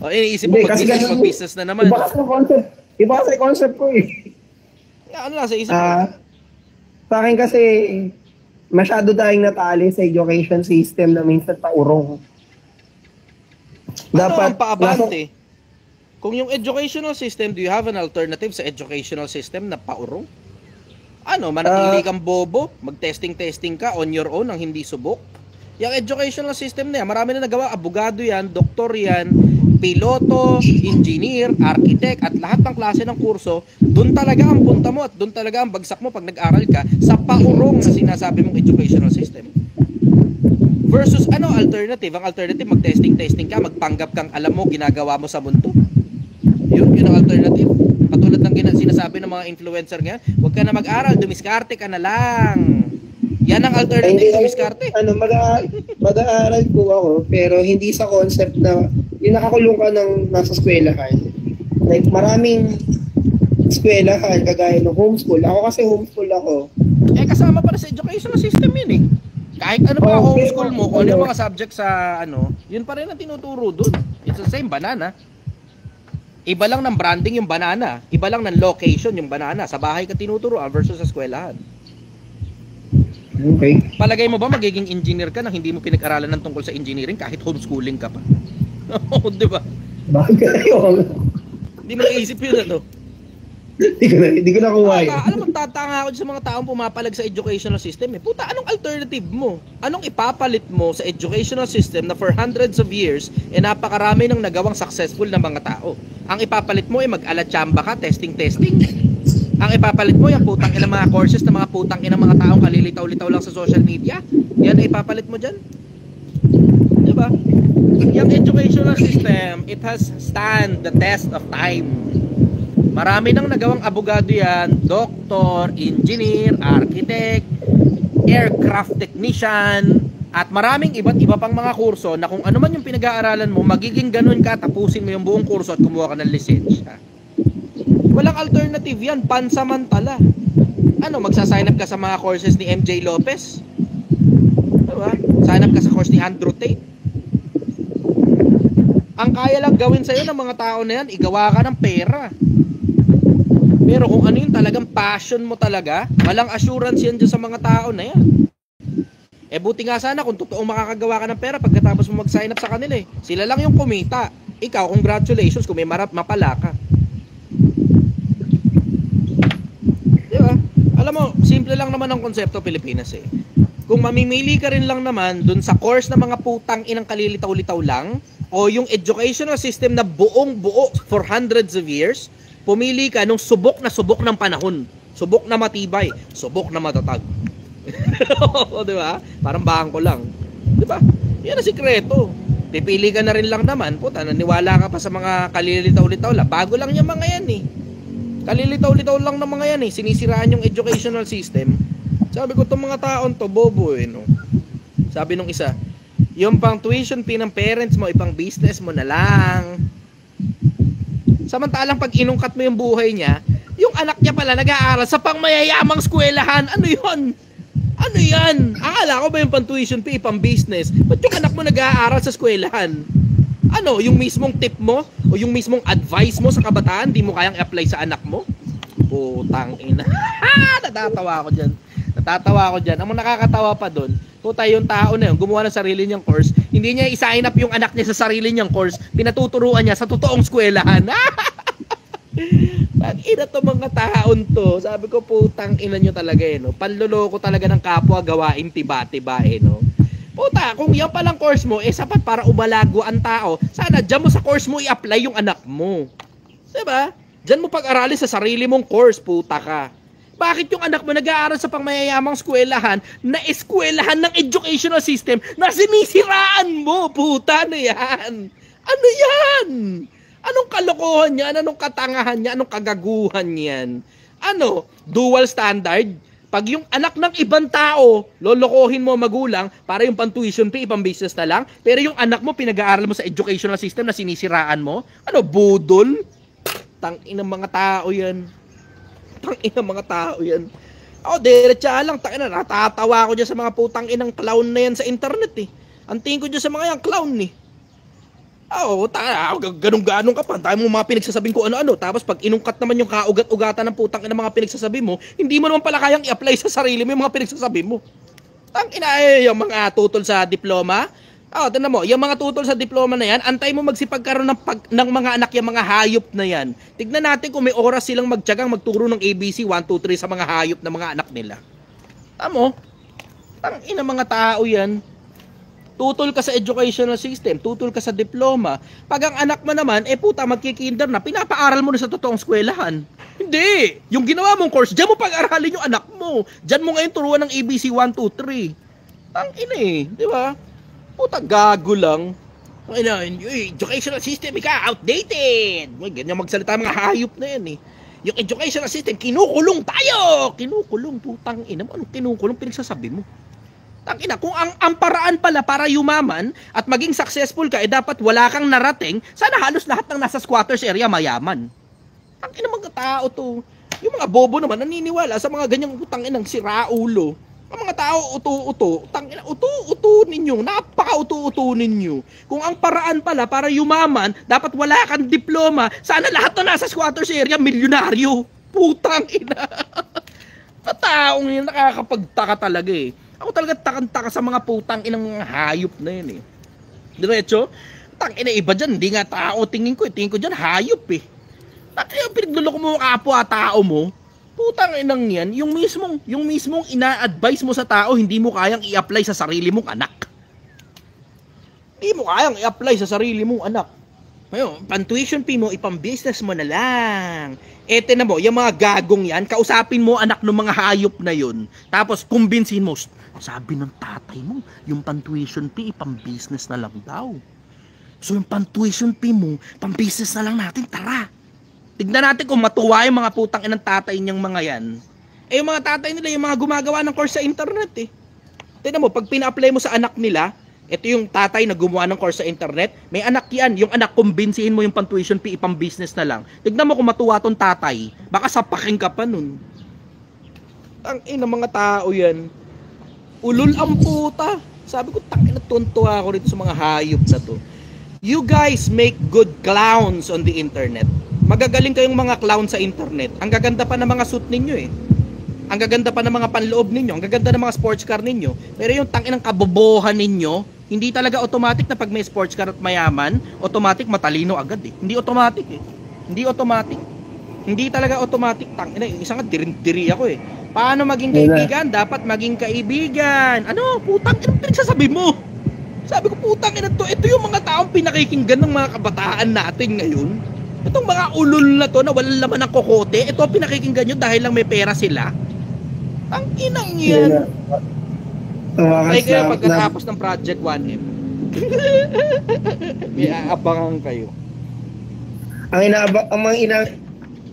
O, iniisip mo, mag-business na naman.
Iba kasi concept ko eh.
Ano lang sa isip mo?
Sa akin kasi, masyado tayong natali sa education system na minsan paurong.
Dapat paabante. Kung yung educational system, do you have an alternative sa educational system na paurong? Manatili kang bobo, mag-testing ka on your own ang hindi subok? Yung educational system na yan, marami na nagawa, abogado yan, doktor yan, piloto, engineer, architect, at lahat ng klase ng kurso, doon talaga ang punta mo at doon talaga ang bagsak mo pag nag-aral ka sa paurong na sinasabi mong educational system. Versus alternative? Ang alternative, mag-testing ka, magpanggap kang alam mo, ginagawa mo sa mundo. Yun ang alternative. Katulad ng sinasabi ng mga influencer ngayon, huwag ka na mag-aral, dumiskarte ka na lang. Yan ang alternative, dumiskarte.
Mag-aaral po ako, pero hindi sa concept na yung nakakulong ka ng nasa eskwelahan. Like, maraming eskwelahan, kagaya ng homeschool. Ako kasi homeschool ako.
Kasama pa na sa educational system yun eh. Kahit ano pa homeschool mo, kung ano yung mga subject sa yun pa rin ang tinuturo dun. It's the same banana. Iba lang ng branding yung banana. Iba lang ng location yung banana. Sa bahay ka tinuturo versus sa eskwelahan.
Okay.
Palagay mo ba magiging engineer ka nang hindi mo pinag-aralan ng tungkol sa engineering kahit homeschooling ka pa? Oo, di ba?
Bakit yun?
Hindi mo naisip yun
Hindi ko nakuha yun.
Alam mo, tatanga ako sa mga taong pumapalag sa educational system. Puta, anong alternative mo? Anong ipapalit mo sa educational system na for hundreds of years, napakarami ng nagawang successful na mga tao? Ang ipapalit mo mag-alatsamba ka, testing. Ang ipapalit mo yung putang inang mga courses na mga putang inang mga taong kalilitaw-litaw lang sa social media. Yan ang ipapalit mo dyan. Diba? Yung educational system, it has stand the test of time. Marami nang nagawang abogado yan, doktor, engineer, architect, aircraft technician, at maraming iba't iba pang mga kurso na kung ano man yung pinag-aaralan mo, magiging ganun ka, tapusin mo yung buong kurso at kumuha ka ng lisensya. Walang alternative yan, pansamantala. Magsasign up ka sa mga courses ni MJ Lopez? Diba? Sign up ka sa course ni Andrew Tate? Ang kaya lang gawin sa'yo ng mga tao na yan, igawa ka ng pera. Pero kung ano yung talagang passion mo talaga, walang assurance yan dyan sa mga tao na yan. Eh buti nga sana kung totoong makakagawa ka ng pera pagkatapos mo mag-sign up sa kanila eh. Sila lang yung kumita. Ikaw, congratulations kung may mapala ka. Di ba? Alam mo, simple lang naman ang konsepto Pilipinas eh. Kung mamimili ka rin lang naman dun sa course na mga putang inang kalilitaw-litaw lang, o yung educational system na buong buo for hundreds of years, pumili ka nung subok ng panahon. Subok na matibay, subok na matatag. Di ba? Parang bangko lang. Di ba? Yan ang sikreto. Pipili ka na rin lang naman, puta, naniwala ka pa sa mga kalilitaw-litaw lang. Bago lang yung mga yan eh. Kalilitaw-litaw lang ng mga yan eh. Sinisiraan yung educational system. Sabi ko, itong mga taon to, bobo eh, no? Sabi nung isa, yung pang tuition fee ng parents mo, ipang business mo na lang. Samantalang pag inungkat mo yung buhay niya, yung anak niya pala nag-aaral sa pang mayayamang eskwelahan. Ano yun? Ano yan? Akala ko ba yung pang tuition fee, pang business? Ba't yung anak mo nag-aaral sa eskwelahan? Ano, yung mismong tip mo o yung mismong advice mo sa kabataan, di mo kayang apply sa anak mo? Putang ina. Natatawa ako dyan. Ang nakakatawa pa doon, puta yung tao na yun, gumawa ng sarili niyang course, hindi niya i-sign up yung anak niya sa sarili niyang course, pinatuturuan niya sa totoong eskwelahan. Ina to mga taon to. Sabi ko, putang ina nyo talaga eh, no? Panloloko talaga ng kapwa gawain tiba-tiba eh, no? Puta, kung yan palang course mo, sapat para umalago ang tao, sana dyan mo sa course mo i-apply yung anak mo. Diba? Dyan mo pag-aralin sa sarili mong course, puta ka. Bakit yung anak mo nag-aaral sa pangmayayamang eskwelahan na eskwelahan ng educational system na sinisiraan mo? Puta, ano yan? Ano yan? Anong kalokohan yan? Anong katangahan yan? Anong kagaguhan yan? Ano? Dual standard? Pag yung anak ng ibang tao, lolokohin mo magulang para yung pang-tuition fee, ibang business na lang. Pero yung anak mo, pinag-aaral mo sa educational system na sinisiraan mo? Ano? Budol? Tangin ng mga tao yan. Ako, diretsa lang. Tangina, natatawa ko dyan sa mga putang inang clown na yan sa internet eh. Ang tingin ko dyan sa mga yan, clown eh. Oo, ganun-ganun ka pa. Tayo mo mga pinagsasabing ko ano-ano. Tapos pag inungkat naman yung kaugat-ugatan ng putang inang mga pinagsasabi mo, hindi mo naman pala kayang i-apply sa sarili mo yung mga pinagsasabi mo. Tangina yung mga tutol sa diploma. Tignan mo, yung mga tutol sa diploma na yan, antay mo magsipagkaroon ng mga anak yung mga hayop na yan. Tignan natin kung may oras silang magtiyagang magturo ng ABC 1, 2, 3 sa mga hayop na mga anak nila. Tamo, tangina mga tao yan. Tutol ka sa educational system, tutol ka sa diploma. Pag ang anak mo naman, puta, magkikinder na, pinapaaral mo na sa totoong eskwelahan. Hindi! Yung ginawa mong course, dyan mo pag-aralin yung anak mo. Dyan mo ngayon turuan ng ABC 1, 2, 3. Tangina eh, di ba? Puta, gago lang. Educational system, outdated. Ganyan magsalita mga hayop na yan eh. Yung educational system, kinukulong tayo. Kinukulong, putang ina mo. Anong kinukulong pinagsasabi mo? Tangina, kung ang paraan pala para yumaman at maging successful ka, dapat wala kang narating, sana halos lahat ng nasa squatters area mayaman. Tangina mga tao to. Yung mga bobo naman, naniniwala sa mga ganyang putang inang siraulo. Ang mga tao, uto-uto, tangina, uto-uto ninyo, napaka-uto-uto ninyo. Kung ang paraan pala para yumaman, dapat wala kang diploma, sana lahat na nasa squatters area, milyonaryo. Putang ina. Taong yun, nakakapagtaka talaga eh. Ako talaga takang-taka sa mga putang inang mga hayop na yun eh. Diretso, tangina iba dyan, hindi nga tao, tingin ko dyan hayop eh. Tangina, pinagluloko mo kapwa tao mo. Putang inang yan, yung mismong ina-advise mo sa tao, hindi mo kayang i-apply sa sarili mong anak. Hindi mo kayang i-apply sa sarili mong anak. Ngayon, pang-tuition fee mo, ipang-business mo na lang. Ete na mo, yung mga gagong yan, kausapin mo anak ng mga hayop na yun. Tapos, kumbinsin mo, sabi ng tatay mo, yung pang-tuition fee, ipang-business na lang daw. So, yung pang-tuition fee mo, pang-business na lang natin, tara. Tignan natin kung matuwa yung mga putang inang tatay niyang mga yan. Yung mga tatay nila, yung mga gumagawa ng course sa internet eh. Tignan mo, pag pina-apply mo sa anak nila, ito yung tatay na gumawa ng course sa internet, may anak yan, yung anak kumbinsihin mo yung pang-tuition fee, ipang business na lang. Tignan mo kung matuwa tong tatay, baka sapakin ka pa nun. Tangina mga tao yan. Ulol ang puta. Sabi ko, tangina, tuntua ako rito sa mga hayop na to. You guys make good clowns on the internet. Magagaling kayong mga clown sa internet. Ang gaganda pa ng mga suit ninyo eh. ang gaganda pa ng mga panloob ninyo, ang gaganda ng mga sports car ninyo, pero yung tangin ng kabobohan ninyo, hindi talaga automatic na pag may sports car at mayaman, automatic matalino agad eh. Hindi automatic eh. Hindi automatic. Hindi talaga automatic. Tangina, isang diri ako eh. Paano maging kaibigan? Dapat maging kaibigan. Ano? Putang ina, pinagsasabi mo. Sabi ko, putang ina to. Ito yung mga taong pinakikinggan ng mga kabataan natin ngayon. Itong mga ulol na to na walang laman ng kokote, ito pinakikinggan nyo dahil lang may pera sila. Ang inang yan. Kaya kayo pagkatapos ng Project 1M. May aabangan kayo.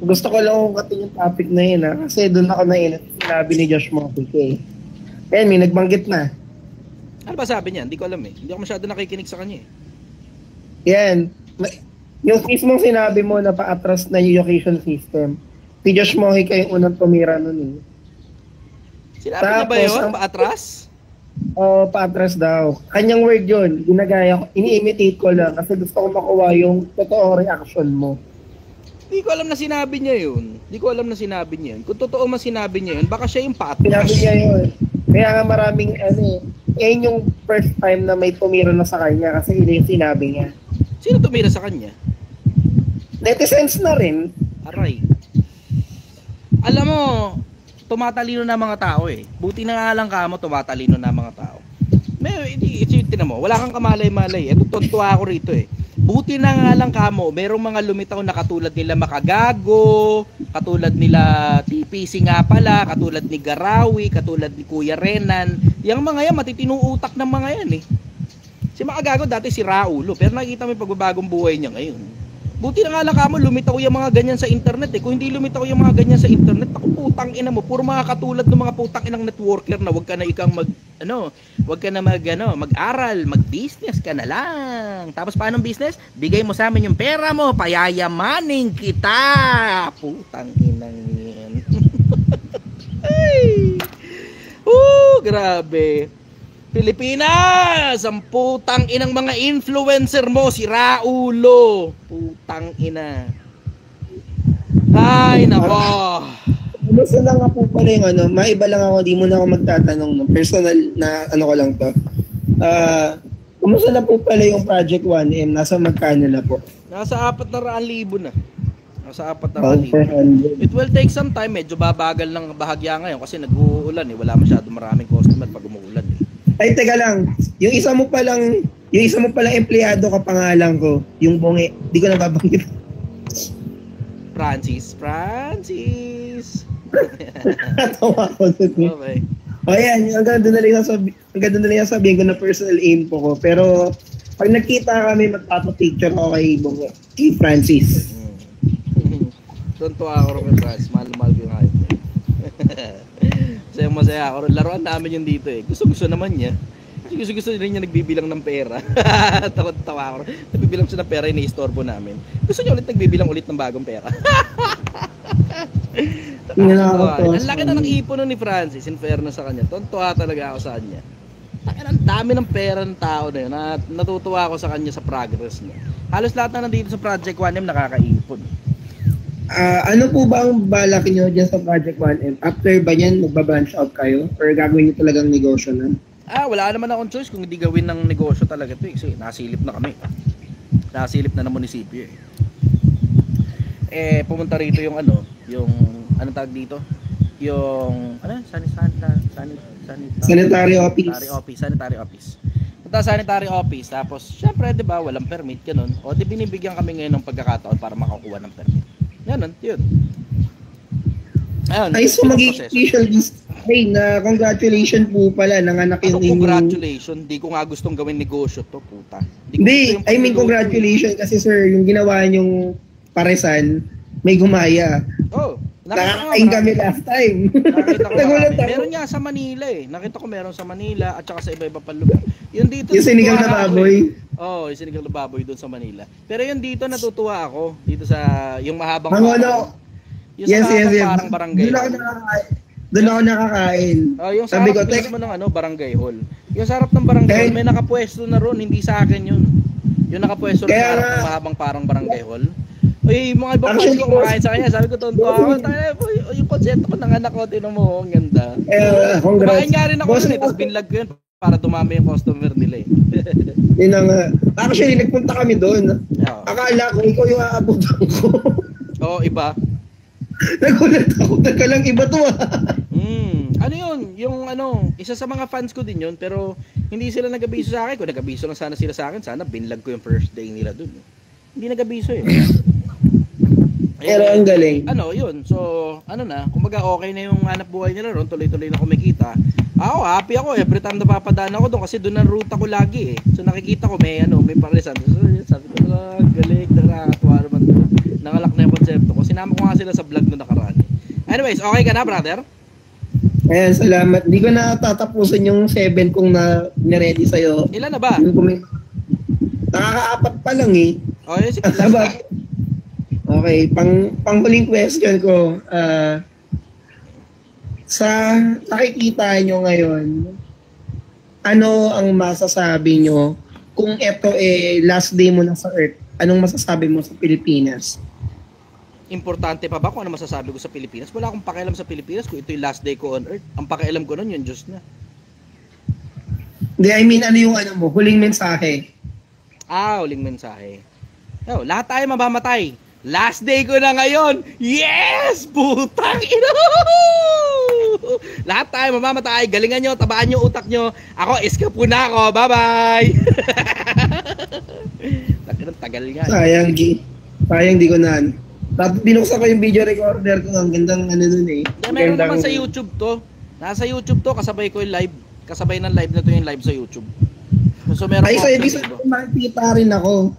Gusto ko lang kung kating yung topic na yun ha. Kasi doon ako na sinabi ni Josh Mokic eh. Ayan, may nagbanggit na.
Ano ba sabi niya? Hindi ko alam eh. Hindi ako masyado nakikinig sa kanya eh.
Yan. Yung mismong sinabi mo na pa-atras na yung education system. Si Josh Mokic ay yung unang tumira nun eh.
Sinabi niya ba yun? Pa-atras?
Oo, pa-atras daw. Kanyang word yun. Ginagaya ko. Ini-imitate ko lang kasi gusto ko makuha yung totoong reaction mo.
Hindi ko alam na sinabi niya yun. Kung totoo man sinabi niya yun, baka siya yung pa-atras.
Sinabi niya yun. Kaya nga maraming yan yung first time na may tumira na sa kanya kasi yun yung sinabi niya.
Sino tumira sa kanya?
Netizens na rin.
Aray. Alam mo, tumatalino na mga tao eh. Buti na nga lang kamo tumatalino na mga tao. May ititin mo, wala kang kamalay-malay. Ito tuntua ako rito eh. Buti na nga lang kamo, merong mga lumitaw na katulad nila Makagago, katulad nila TPC nga pala, katulad ni Garawi, katulad ni Kuya Renan. Yang mga yan, matitinong utak ng mga yan eh. Si Makagago dati si Raulo, pero nakikita mo yung pagbabagong buhay niya ngayon. Buti na nga lang kamo, lumitaw yung mga ganyan sa internet eh. Kung hindi lumitaw yung mga ganyan sa internet, ako putang ina mo, puro mga katulad ng mga putang inang networker na wag ka na ikang mag-aral, mag-business ka na lang. Tapos paano business? Bigay mo sa amin yung pera mo, payayamanin kita. Putang inang yan. Ay. Grabe. Pilipinas, ang putang inang mga influencer mo, si Raulo. Putang ina. Ay, nako.
Gusto lang nga po pala yung maiba lang ako, di mo na ako magtatanong no? Personal na ko lang to. Kumusta na po pala yung Project 1M? Nasa magkano na po?
Nasa 400,000 na. Nasa 400,000. It will take some time, medyo babagal ng bahagya ngayon kasi nag-uulan eh. Wala masyado maraming customer pag umuulan eh.
Ay, teka lang. Yung isa mo palang empleyado kapangalan ko, yung Bonge, di ko na babanggit.
Francis.
Natawa ko dun.
Okay.
O yan, hanggang doon na lang sabihin ko na personal info ko. Pero, pag nakita kami, magpapapicture ako kay Francis.
Tuntua ako rin kay Francis. Mahal ko yung hayop niya. Masaya ako rin. Laruan namin yun dito eh. Gusto naman niya. Gusto rin niya nagbibilang ng pera. Tawa ako rin. Nagbibilang siya ng pera, iniistorbo namin. Gusto niya ulit nagbibilang ulit ng bagong pera. Ang laki na ng ipon nun ni Francis, in fairness sa kanya. Tuntua talaga ako sa kanya. Ang dami ng pera ng tao na yun. Natutuwa ako sa kanya sa progress niya. Halos lahat na nandito sa Project 1M nakakaipon.
Ano po ba ang balak niyo dyan sa Project 1M? After ba yan, magbabranch out kayo? Or gagawin niyo talagang negosyo na?
Wala naman akong choice kung hindi gawin ng negosyo talaga ito eh. Kasi nasilip na kami. Nasilip na ng munisipyo eh. Pumunta rito yung anong tawag dito? Yung
sanitary office.
Sanitary office. Punta sanitary office, tapos syempre 'di ba, walang permit ganun. O di binibigyan kami ngayon ng pagkakataon para makakuha ng permit. Ganun, yun. Ayun.
Ay, so mag-official display na congratulations po pala nanganak yung
congratulations, di ko nga gustong gawin negosyo to, puta.
Hindi, I mean congratulations kasi sir, yung ginawa nyong paresan, may gumaya. Nakakain kami last time.
Nakita ko meron nga sa Manila eh. Nakita ko meron sa Manila at saka sa iba-iba pang lugar. Yung dito
yung sinigang na baboy.
Yung sinigang na baboy doon sa Manila. Pero yung dito natutuwa ako. Dito sa yung mahabang yung yes. Parang barangay.
Doon ako nakakain.
Yung sa harap mismo ng barangay hall. Yung sa harap ng barangay hall, may nakapwesto na ron, hindi sa akin yun. Yung nakapwesto ron sa harap ng mahabang parang barangay hall. Uy, mga ibang
Actually,
ko kumakain sa kanya. Sabi ko, tonto ako. Yung konsepto ko ng anak ko, tinan mo, ang ganda.
Congrats.
Kumain nga rin ako
Boss,
nun eh, tapos binlag ko yun para dumami yung customer nila eh.
yun na nga. Actually, nagpunta kami doon.
Oo.
Akala ko, ikaw yung aabutan ko.
Oo, iba.
Nagulat ako, teka lang, iba to
Ano yun? Yung ano, isa sa mga fans ko din yun, pero hindi sila nag-abiso sa akin. Kung nag-abiso lang sana sila sa akin, sana binlag ko yung first day nila dun. Hindi nag-abiso eh.
Pero ang galing.
Ano, yun. So, ano na, kumbaga okay na yung hanap buhay nila ron, tuloy-tuloy na kumikita. Ako, happy ako every time napapadaan ako doon kasi doon ang ruta ko lagi eh. So nakikita ko may parisan. So, sabi ko, galing, nakakatuwa naman doon. Nangalak na yung konsepto ko. Sinama ko nga sila sa vlog noong nakaraan. Anyways, okay ka na, brother?
Ayan, salamat. Hindi ko na tatapusin yung 7 kung na-ready sa'yo.
Ilan na ba?
Nakaka-4 pa lang eh.
Okay, sige.
Okay, panghuling question ko. Sa nakikita nyo ngayon, ano ang masasabi nyo kung ito last day mo na sa Earth? Anong masasabi mo sa Pilipinas?
Importante pa ba kung ano masasabi ko sa Pilipinas? Wala akong pakialam sa Pilipinas kung ito yung last day ko on Earth. Ang pakialam ko nun, yung Diyos na.
Hindi, I mean, ano yung huling mensahe?
Huling mensahe. Lahat tayo mamamatay. Last day ko na ngayon. Yes! Putang ina! Lahat tayo mamamatay. Galingan nyo, tabaan nyo utak nyo. Ako, escape na ako. Bye-bye! Tagal nga.
Sayang di ko na. Binuksan ko yung video recorder ko. Ang gandang nun eh.
Meron naman sa YouTube to. Nasa YouTube to. Kasabay ko yung live. Kasabay ng live na to yung live sa YouTube. So meron
ibig sabihin makikita rin ako.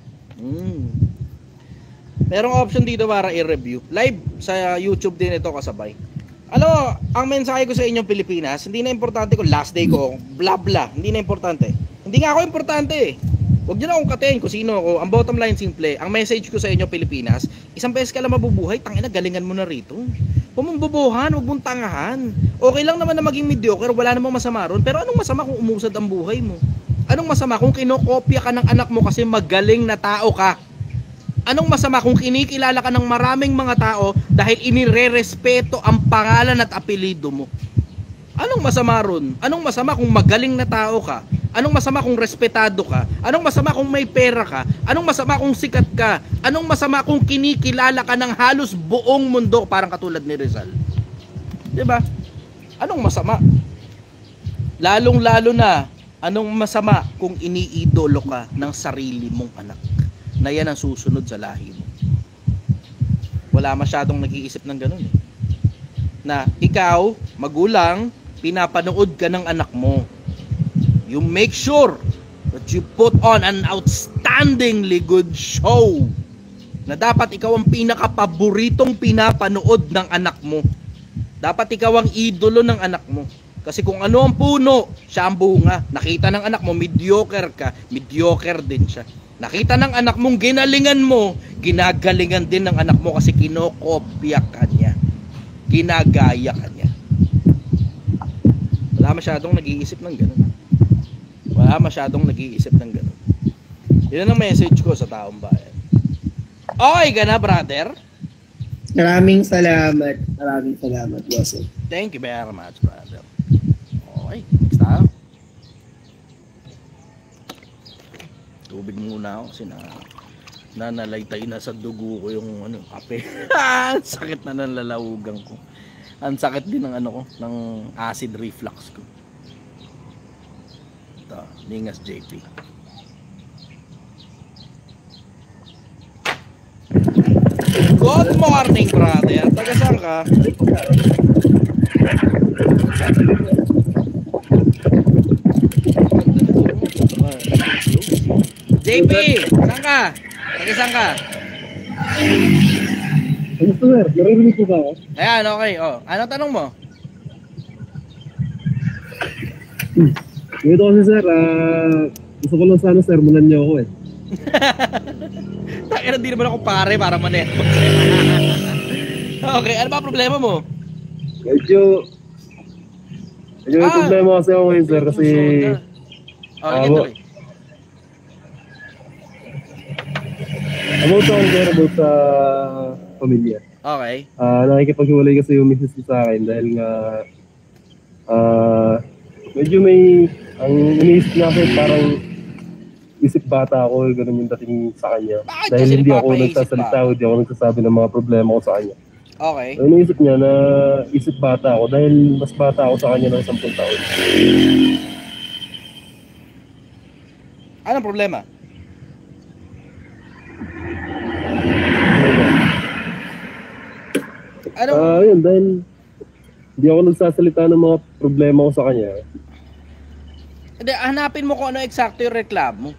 Merong option dito para i-review. Live sa YouTube din ito kasabay. Ano, ang mensahe ko sa inyong Pilipinas, hindi na importante kung last day ko, bla bla, hindi na importante. Hindi nga ako importante eh. Huwag nyo na akong katain kung sino ako. Ang bottom line simple, ang message ko sa inyo Pilipinas, isang beses ka lang mabubuhay, tangina, galingan mo na rito. Huwag mong bubuhan, huwag mong tangahan. Okay lang naman na maging mediocre, wala namang masama ron, pero anong masama kung umusad ang buhay mo? Anong masama kung kinokopya ka ng anak mo kasi magaling na tao ka? Anong masama kung kinikilala ka ng maraming mga tao dahil inire-respeto ang pangalan at apelido mo? Anong masama ron? Anong masama kung magaling na tao ka? Anong masama kung respetado ka? Anong masama kung may pera ka? Anong masama kung sikat ka? Anong masama kung kinikilala ka ng halos buong mundo parang katulad ni Rizal? 'Di ba? Anong masama? Lalong-lalo na, anong masama kung iniidolo ka ng sarili mong anak? Na yan ang susunod sa lahi mo. Wala masyadong nag-iisip ng ganun eh. Na ikaw, magulang, pinapanood ka ng anak mo. You make sure that you put on an outstandingly good show. Na dapat ikaw ang pinakapaboritong pinapanood ng anak mo. Dapat ikaw ang idolo ng anak mo. Kasi kung ano ang puno, siya ang bunga. Nakita ng anak mo, mediocre ka, mediocre din siya. Nakita ng anak mong ginalingan mo, ginagalingan din ng anak mo kasi kinokopya ka niya. Ginagaya ka niya. Wala masyadong nag-iisip ng ganun. Wala masyadong nag-iisip ng ganun. Yun ang message ko sa taong bayan. Okay ka na, brother?
Maraming salamat. Maraming salamat, boss.
Thank you very much, brother. Okay, next tayo. Tubig muna ako kasi nanalaytay na sa dugo ko yung kape. Sakit na ng lalahugan ko. Ang sakit din ng ko, ng acid reflux ko. Ito, Lingas JP. Good morning, brother. Taga saan ka? JP, saan ka? Taga saan ka?
Gusto sir, narinig ko ba?
Ayan, okay. Anong tanong mo?
Ito kasi sir, gusto ko lang sana sermonan niyo ako eh.
Takira, di naman ako pare para maneto. Okay, ano ba problema mo?
Medyo may problema kasi ako ngayon sir kasi
About sa sir, about sa pamilya.
Okay.
Nakikipaghiwalay kasi yung misis ko sa akin dahil nga medyo may ang iniisip niya ako parang isip bata ako, ganun yung dating sa kanya.
Bakit
Dahil
kasi
hindi ako
napapaisip
nagsasalita,
ba?
hindi ako nagsasabi ng mga problema ko sa kanya.
Okay.
So, iniisip niya na isip bata ako dahil mas bata ako sa kanya ng 10 taon.
Anong problema?
Yun, dahil hindi ako nagsasalita ng mga problema ko sa kanya.
Hindi, hanapin mo kung ano eksakto yung reklamo.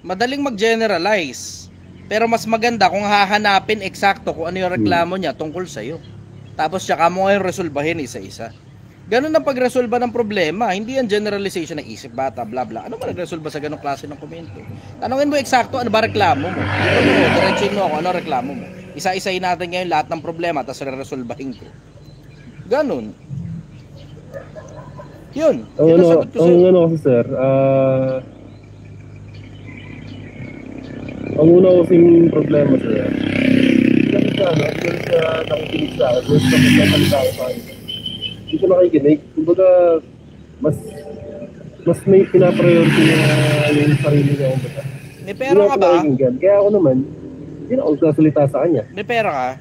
Madaling mag-generalize. Pero mas maganda kung hahanapin eksakto kung ano yung reklamo niya tungkol sa'yo. Tapos tsaka mo ngayon resolbahin isa-isa. Ganun ang pagresolba ng problema. Hindi yan generalization ng isip bata, bla bla. Ano ba nagresolba sa ganung klase ng komento? Tanungin mo eksakto ano ba reklamo mo. Ito mo, diretsuin mo ako ano reklamo mo. Isa-isahin natin ngayon lahat ng problema tapos re-resolbahin ko. Ganun. Yun. Yun ang sagot ko sa'yo.
Ang ano kasi sir, ang una kasing problema sir, hindi siya nakikinig sa akin, hindi siya nakikinig sa akin. Hindi siya nakikinig, kumbaga mas may pinapriority niya yung sarili niya.
May pera ka ba?
Kaya ako naman, hindi na ako nagsasalita sa kanya.
May pera ka?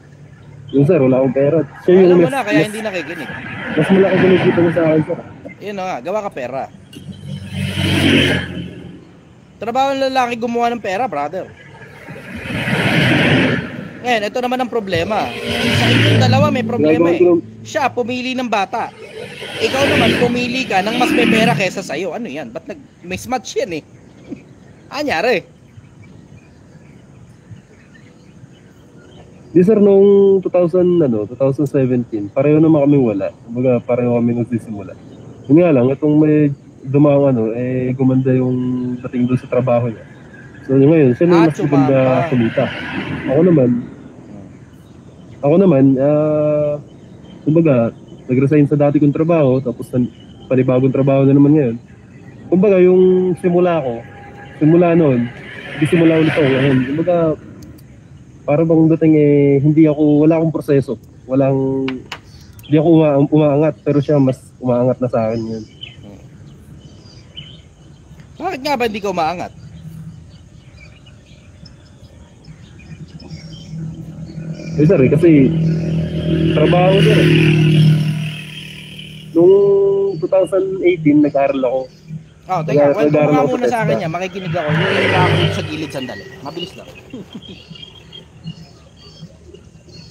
Yung sir, wala akong pera.
Alam mo na, kaya hindi nakikinig.
Mas malaki kinikita niya sa akin sir.
Yun na nga, gawa ka pera. Trabaho ng lalaki gumawa ng pera, brother. Ngayon, ito naman ang problema. Sa inyong dalawa may problema eh. Siya, pumili ng bata. Ikaw naman, pumili ka ng mas may pera kesa sa'yo. Ano yan? Ba't mismatch yan eh? Anyari?
Di sir, noong 2017, pareho naman kaming wala. Kumbaga, pareho kami nagsisimula. Yun nga lang, itong may dumaang gumanda yung dating doon sa trabaho niya. So ngayon, siya na mas maganda kumita. Ako naman, kumbaga, nag-resign sa dati kong trabaho, tapos panibagong trabaho na naman ngayon. Kumbaga, yung simula noon, hindi simula ulit ako ngayon. Kumbaga, para bang dating wala akong proseso. Hindi ako umaangat, pero siya mas umaangat na sa akin yun.
Bakit nga ba hindi ka umaangat?
Sir, kasi trabaho sir. Noong 2018, nag-aaral ako.
Teka, kwento mo nga muna sa akin yan. Makikinig ako. Hindi ako sa gilid sandali. Mabilis lang.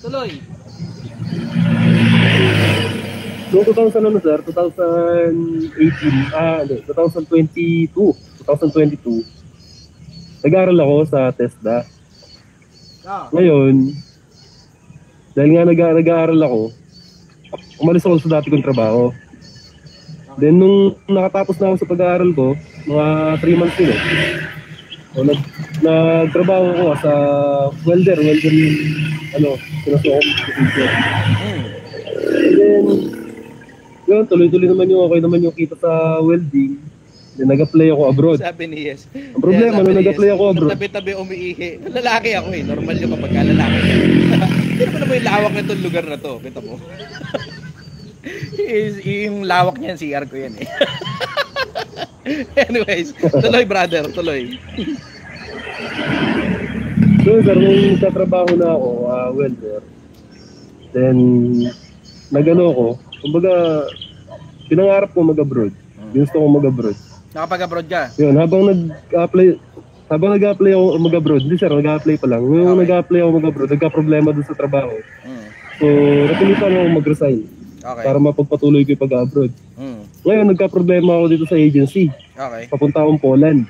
Tuloy.
Noong 2022, nag-aaral ako sa TESDA. Ngayon, dahil nga nag-aaral ako, umalis ako sa dati kong trabaho. Then nung nakatapos na ako sa pag-aaral ko, mga 3 months yun nagtrabaho ako sa welder yung pinasukom. And then, yun, tuloy-tuloy naman okay naman yung kita sa welding. Then nag-apply ako abroad.
Sabi ni Yes.
Ang problema, nung nag-apply ako abroad.
Tabi-tabi umiihi. Lalaki ako eh. Normal yung kapag lalaki. Hindi naman naman yung lawak na itong lugar na to. Kita mo. Yung lawak niyan, CR ko yan eh. Anyways, tuloy brother, tuloy.
So sir, nung nagtatrabaho na ako, welder. Then, nag-ano ako. Kumbaga, pinangarap ko mag-abroad. Gusto ko mag-abroad.
Nakapag-abroad ka?
Yun, habang nag-apply ako mag-abroad, hindi sir, nag-apply pa lang. Nung nag-apply ako mag-abroad, nagka-problema dun sa trabaho. So, napilitan ako mag-resign. Para mapagpatuloy ko yung pag-abroad. Ngayon, nagka-problema ako dito sa agency. Papunta akong Poland.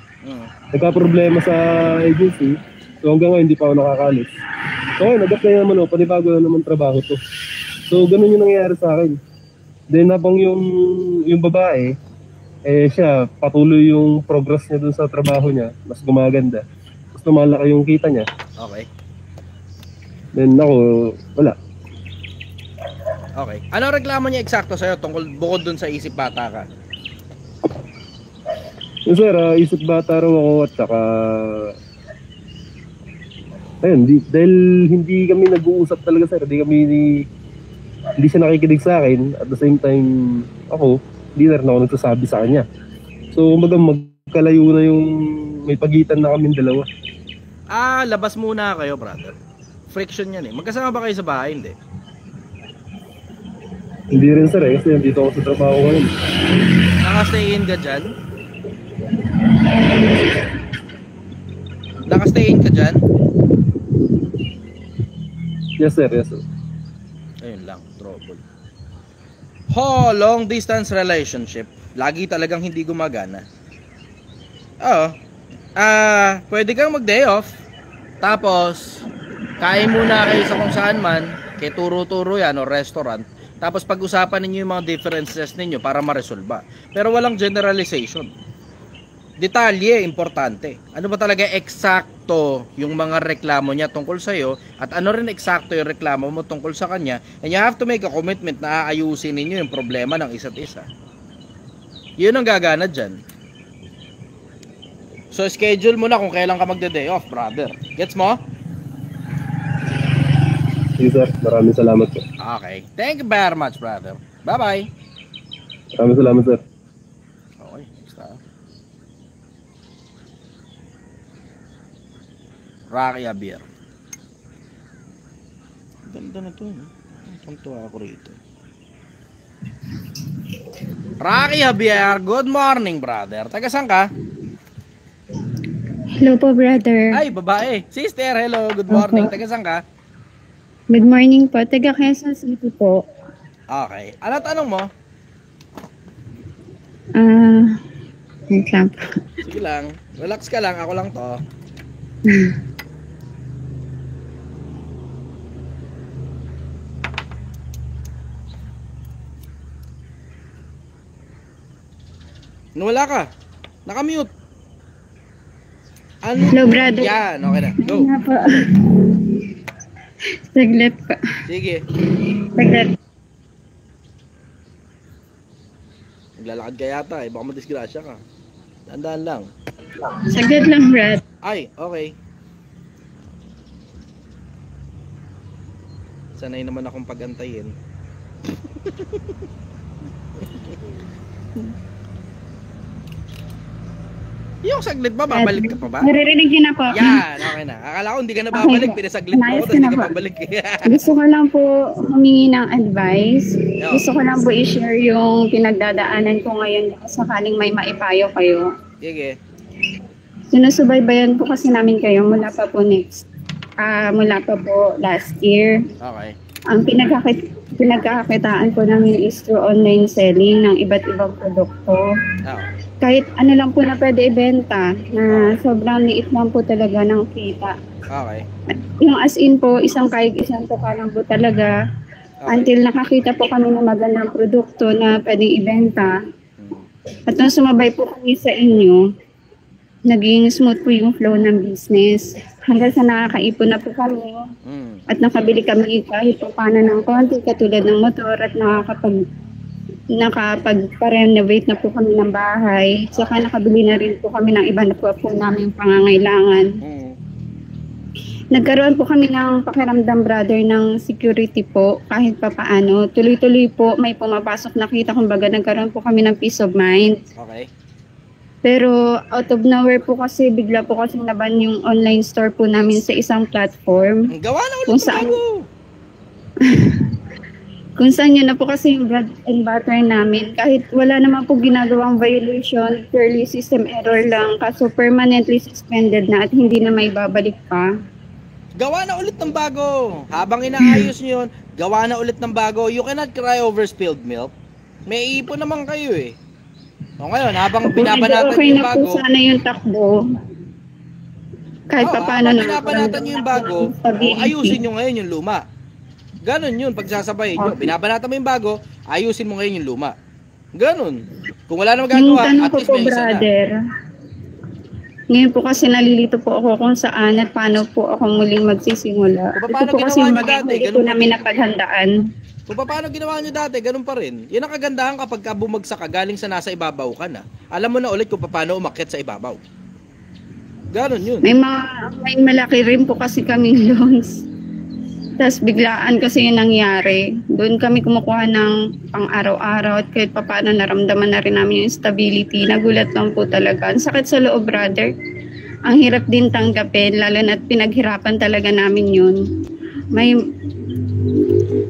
Nagka-problema sa agency. So, hanggang ngayon, hindi pa ako nakakalis. So, ngayon, nag-apply naman ako, panibago na naman trabaho to. So, ganun yung nangyayari sa akin. Then, habang yung babae, siya, patuloy yung progress niya dun sa trabaho niya, mas gumaganda, mas lumalaki yung kita niya. Then ako, wala.
Ano reklamo niya eksakto sa'yo tungkol bukod dun sa isip bata ka?
Sir, isip bata raw ako at saka ayun, dahil hindi kami nag-uusap talaga sir, hindi siya nakikinig sa akin. At the same time, hindi na rin ako nagsasabi sa kanya. So, magkalayo na yung may pagitan na kami dalawa.
Labas muna kayo, brother. Friction yan eh. Magkasama ba kayo sa bahay? Hindi.
Hindi rin sir kasi nandito ako sa trabaho ngayon.
Naka-stay in ka dyan? Naka-stay in ka dyan?
Yes sir, yes sir.
Ayun lang, trouble. Long distance relationship. Lagi talagang hindi gumagana. Pwede kang mag-day off. Tapos, kain muna kayo sa kung saan man. Kay turo-turo yan o restaurant. Tapos pag-usapan ninyo yung mga differences ninyo para ma-resolve. Pero walang generalization. Detalye, importante. Ano ba talaga eksakto yung mga reklamo niya tungkol sa'yo at ano rin eksakto yung reklamo mo tungkol sa kanya, and you have to make a commitment na aayusin ninyo yung problema ng isa't isa. Yun ang gagana dyan. So schedule mo na kung kailan ka magde-day off, brother. Gets mo?
Sige sir, maraming salamat sir.
Okay. Thank you very much, brother. Bye-bye.
Maraming salamat sir.
Okay, basta. Rocky Javier. Ganda na to, no? Tuntua ako rito. Rocky Javier, good morning, brother. Taga saan ka?
Hello po, brother.
Ay, babae. Sister, hello. Good morning.
Opo.
Taga saan ka?
Good morning po. Taga Quezon City po.
Okay. Ano tanong mo?
Wait lang po.
Sige lang. Relax ka lang. Ako lang to. Wala ka. Nakamute. Ano?
Hello, brother.
Yan. Okay na. Go.
Nga po. Saglit po.
Sige.
Saglit.
Naglalakad ka yata eh. Baka madisgrasya ka. Tandaan lang.
Saglit lang, brad.
Ay, okay. Sanay naman akong pag-antayin. Yung saglit ba, babalik ka pa ba?
Naririnig niyo na po.
Yan, okay na. Akala ko hindi ka na babalik,
Okay.
pinasaglit mo ako,
Nice
tapos hindi
na
ka
po.
babalik.
Gusto ko lang po humingi ng advice. Gusto ko lang po i-share yung pinagdadaanan ko ngayon sakaling may maipayo kayo.
Sige.
Sinusubaybayan po kasi namin kayo mula pa po mula pa po last year.
Okay.
Ang pinagkakakitaan po namin is through online selling ng iba't ibang produkto.
Oh.
Kahit ano lang po na pwede ibenta, na sobrang liit lang po talaga ng kita.
Okay.
Yung as in po, isang kahig isang tuka lang po talaga. Until nakakita po kami ng magandang produkto na pwedeng ibenta. At nung sumabay po kami sa inyo, naging smooth po yung flow ng business. Hanggang sa nakakaipon na po kami. At nakabili kami kahit po paano ng konti, katulad ng motor, at nakapag-renovate na po kami ng bahay. Saka nakabili na rin po kami ng iba na po namin pangangailangan. Nagkaroon po kami ng pakiramdam, brother, ng security po kahit pa paano. Tuloy-tuloy po may pumapasok na kita, kumbaga nagkaroon po kami ng peace of mind.
Okay.
Pero out of nowhere po kasi bigla po kasi naban yung online store po namin sa isang platform.
Gawa na ulit
Kung
ng
saan-
bago.
Kung saan yun na po kasi yung bread and butter namin. Kahit wala naman po ginagawang violation, purely system error lang. Kaso permanently suspended na at hindi na may babalik pa.
Gawa na ulit ng bago. Habang inaayos nyo yun, gawa na ulit ng bago. You cannot cry over spilled milk. May ipon naman kayo eh. O ngayon, habang binabanatan
Okay
yung
na
bago,
po sana yung takbo. Kahit pa paano
habang binabanatan nyo yung bago, ayusin nyo ngayon yung luma. Ganon yun, pagsasabayin nyo. Binabanatan mo yung bago, ayusin mo ngayon yung luma. Ganon. Kung wala na
Yung
magagawa,
tanong
at
ko
least
po,
may isa na.
brother, ngayon po kasi nalilito po ako kung saan at paano po ako muling magsisimula.
Kung paano
Ito po kasi
ginawa niyo
mga
dati,
hindi po
ganun pa
namin
rin.
napaghandaan.
Kung paano ginawa nyo dati, ganun pa rin. Yan ang kagandahan kapag ka bumagsak ka, galing sa nasa ibabaw ka na. Alam mo na ulit kung paano umakyat sa ibabaw. Ganon yun.
May malaki rin po kasi kaming loans. Tapos biglaan kasi yung nangyari. Doon kami kumukuha ng pang-araw-araw at kahit papaano naramdaman na rin namin yung stability. Nagulat lang po talaga. Ang sakit sa loob, brother. Ang hirap din tanggapin, lalo na't pinaghirapan talaga namin yun.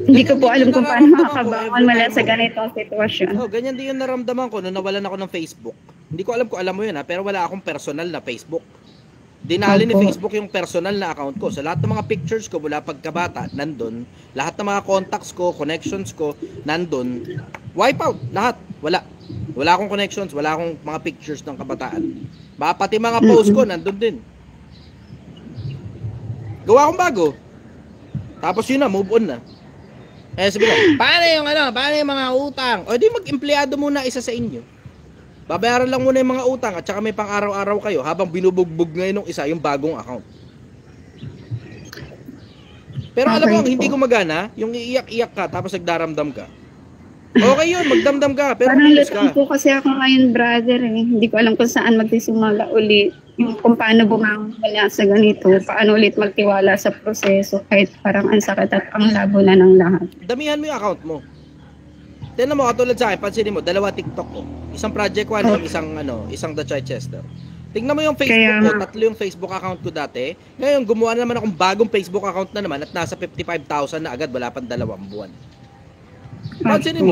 Hindi ko po alam kung paano makakabangon mula sa ganitong sitwasyon.
Ganyan din yung naramdaman ko nung nawalan ako ng Facebook. Hindi ko alam kung alam mo yun pero wala akong personal na Facebook. Dinali ni Facebook yung personal na account ko. Sa lahat ng mga pictures ko mula pagkabata, nandun. Lahat ng mga contacts ko, connections ko, nandun. Wipe out, lahat. Wala. Wala akong connections, wala akong mga pictures ng kabataan. Pati mga posts ko, nandun din. Gawa akong bago. Tapos yun na, move on na. Sabi ko, paano yung mga utang? O di mag-empleyado muna isa sa inyo. Babayaran lang muna yung mga utang at saka may pang-araw-araw kayo habang binubugbog ngayon ng isa yung bagong account. Pero alam mo, hindi gumagana, yung iiyak-iyak ka tapos nagdaramdam ka. Okay yun, magdamdam ka, pero
parang
umilis ka.
lutang po kasi ako ngayon, brother. Hindi ko alam kung saan magsisimula ulit. Kung paano bumangon sa ganito, paano ulit magtiwala sa proseso kahit parang ang sakit at ang labo na ng lahat.
Damihan mo yung account mo. Tignan mo, katulad sa akin, pansinin mo, 2 TikTok ko. Isang Project One, isang The Chichester. Tingnan mo yung Facebook ko, 3 yung Facebook account ko dati. Ngayon, gumawa na naman akong bagong Facebook account na naman at nasa 55,000 na agad, wala pang 2 buwan. Pansinin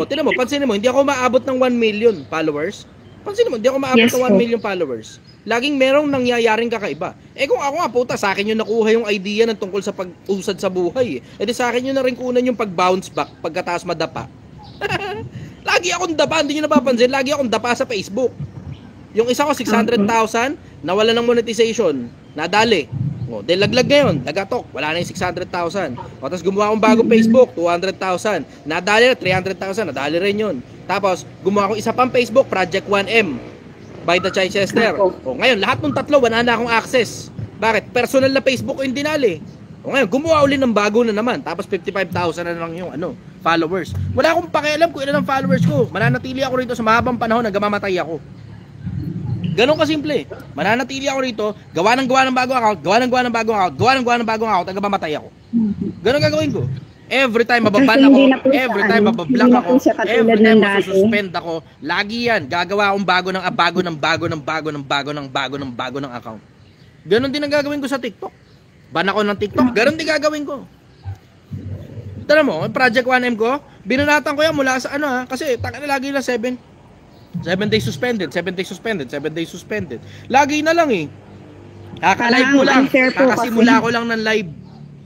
mo, hindi ako maabot ng 1 million followers. Pansinin mo, hindi ako maabot ng 1 million followers. Laging merong nangyayaring kakaiba. Kung ako nga, puta, sa akin yung nakuha yung idea ng tungkol sa pag-usad sa buhay. Di sa akin yun na rin kunan yung pag-bounce back, pagkataas madapa. Lagi akong dapa, hindi nyo napapansin, lagi akong dapa sa Facebook. Yung isa ko 600,000, nawala ng monetization, nadali. Laglag ngayon, lagatok, wala na yung 600,000. Tapos gumawa akong bagong Facebook, 200,000. Nadali na 300,000, nadali rin yun. Tapos gumawa akong isa pang Facebook, Project 1M by The Chichester. Ngayon, lahat ng 3 wala na akong access. Bakit? Personal na Facebook ko yung dinali. Ngayon, gumawa ulit ng bago na naman. Tapos 55,000 na lang yung followers. Wala akong pakialam kung ilan ang followers ko. Mananatili ako rito sa mahabang panahon hanggang mamatay ako. Ganon kasimple. Mananatili ako rito, gawa ng bagong account, gawa ng bagong account hanggang mamatay ako. Ganon gagawin ko. Every time mababan ako, every time mabablock ako, every time masususpend ako, lagi yan. Gagawa akong bago ng account. Ganon din ang gagawin ko sa TikTok. Ban ako ng TikTok, ganon din gagawin ko. Tara mo, Project 1M ko, binanatan ko yan mula sa kasi lagi na 7 days suspended, 7 days suspended, 7 days suspended. Lagi na lang eh. Kaka-live ko lang, kakasimula ko lang ng live,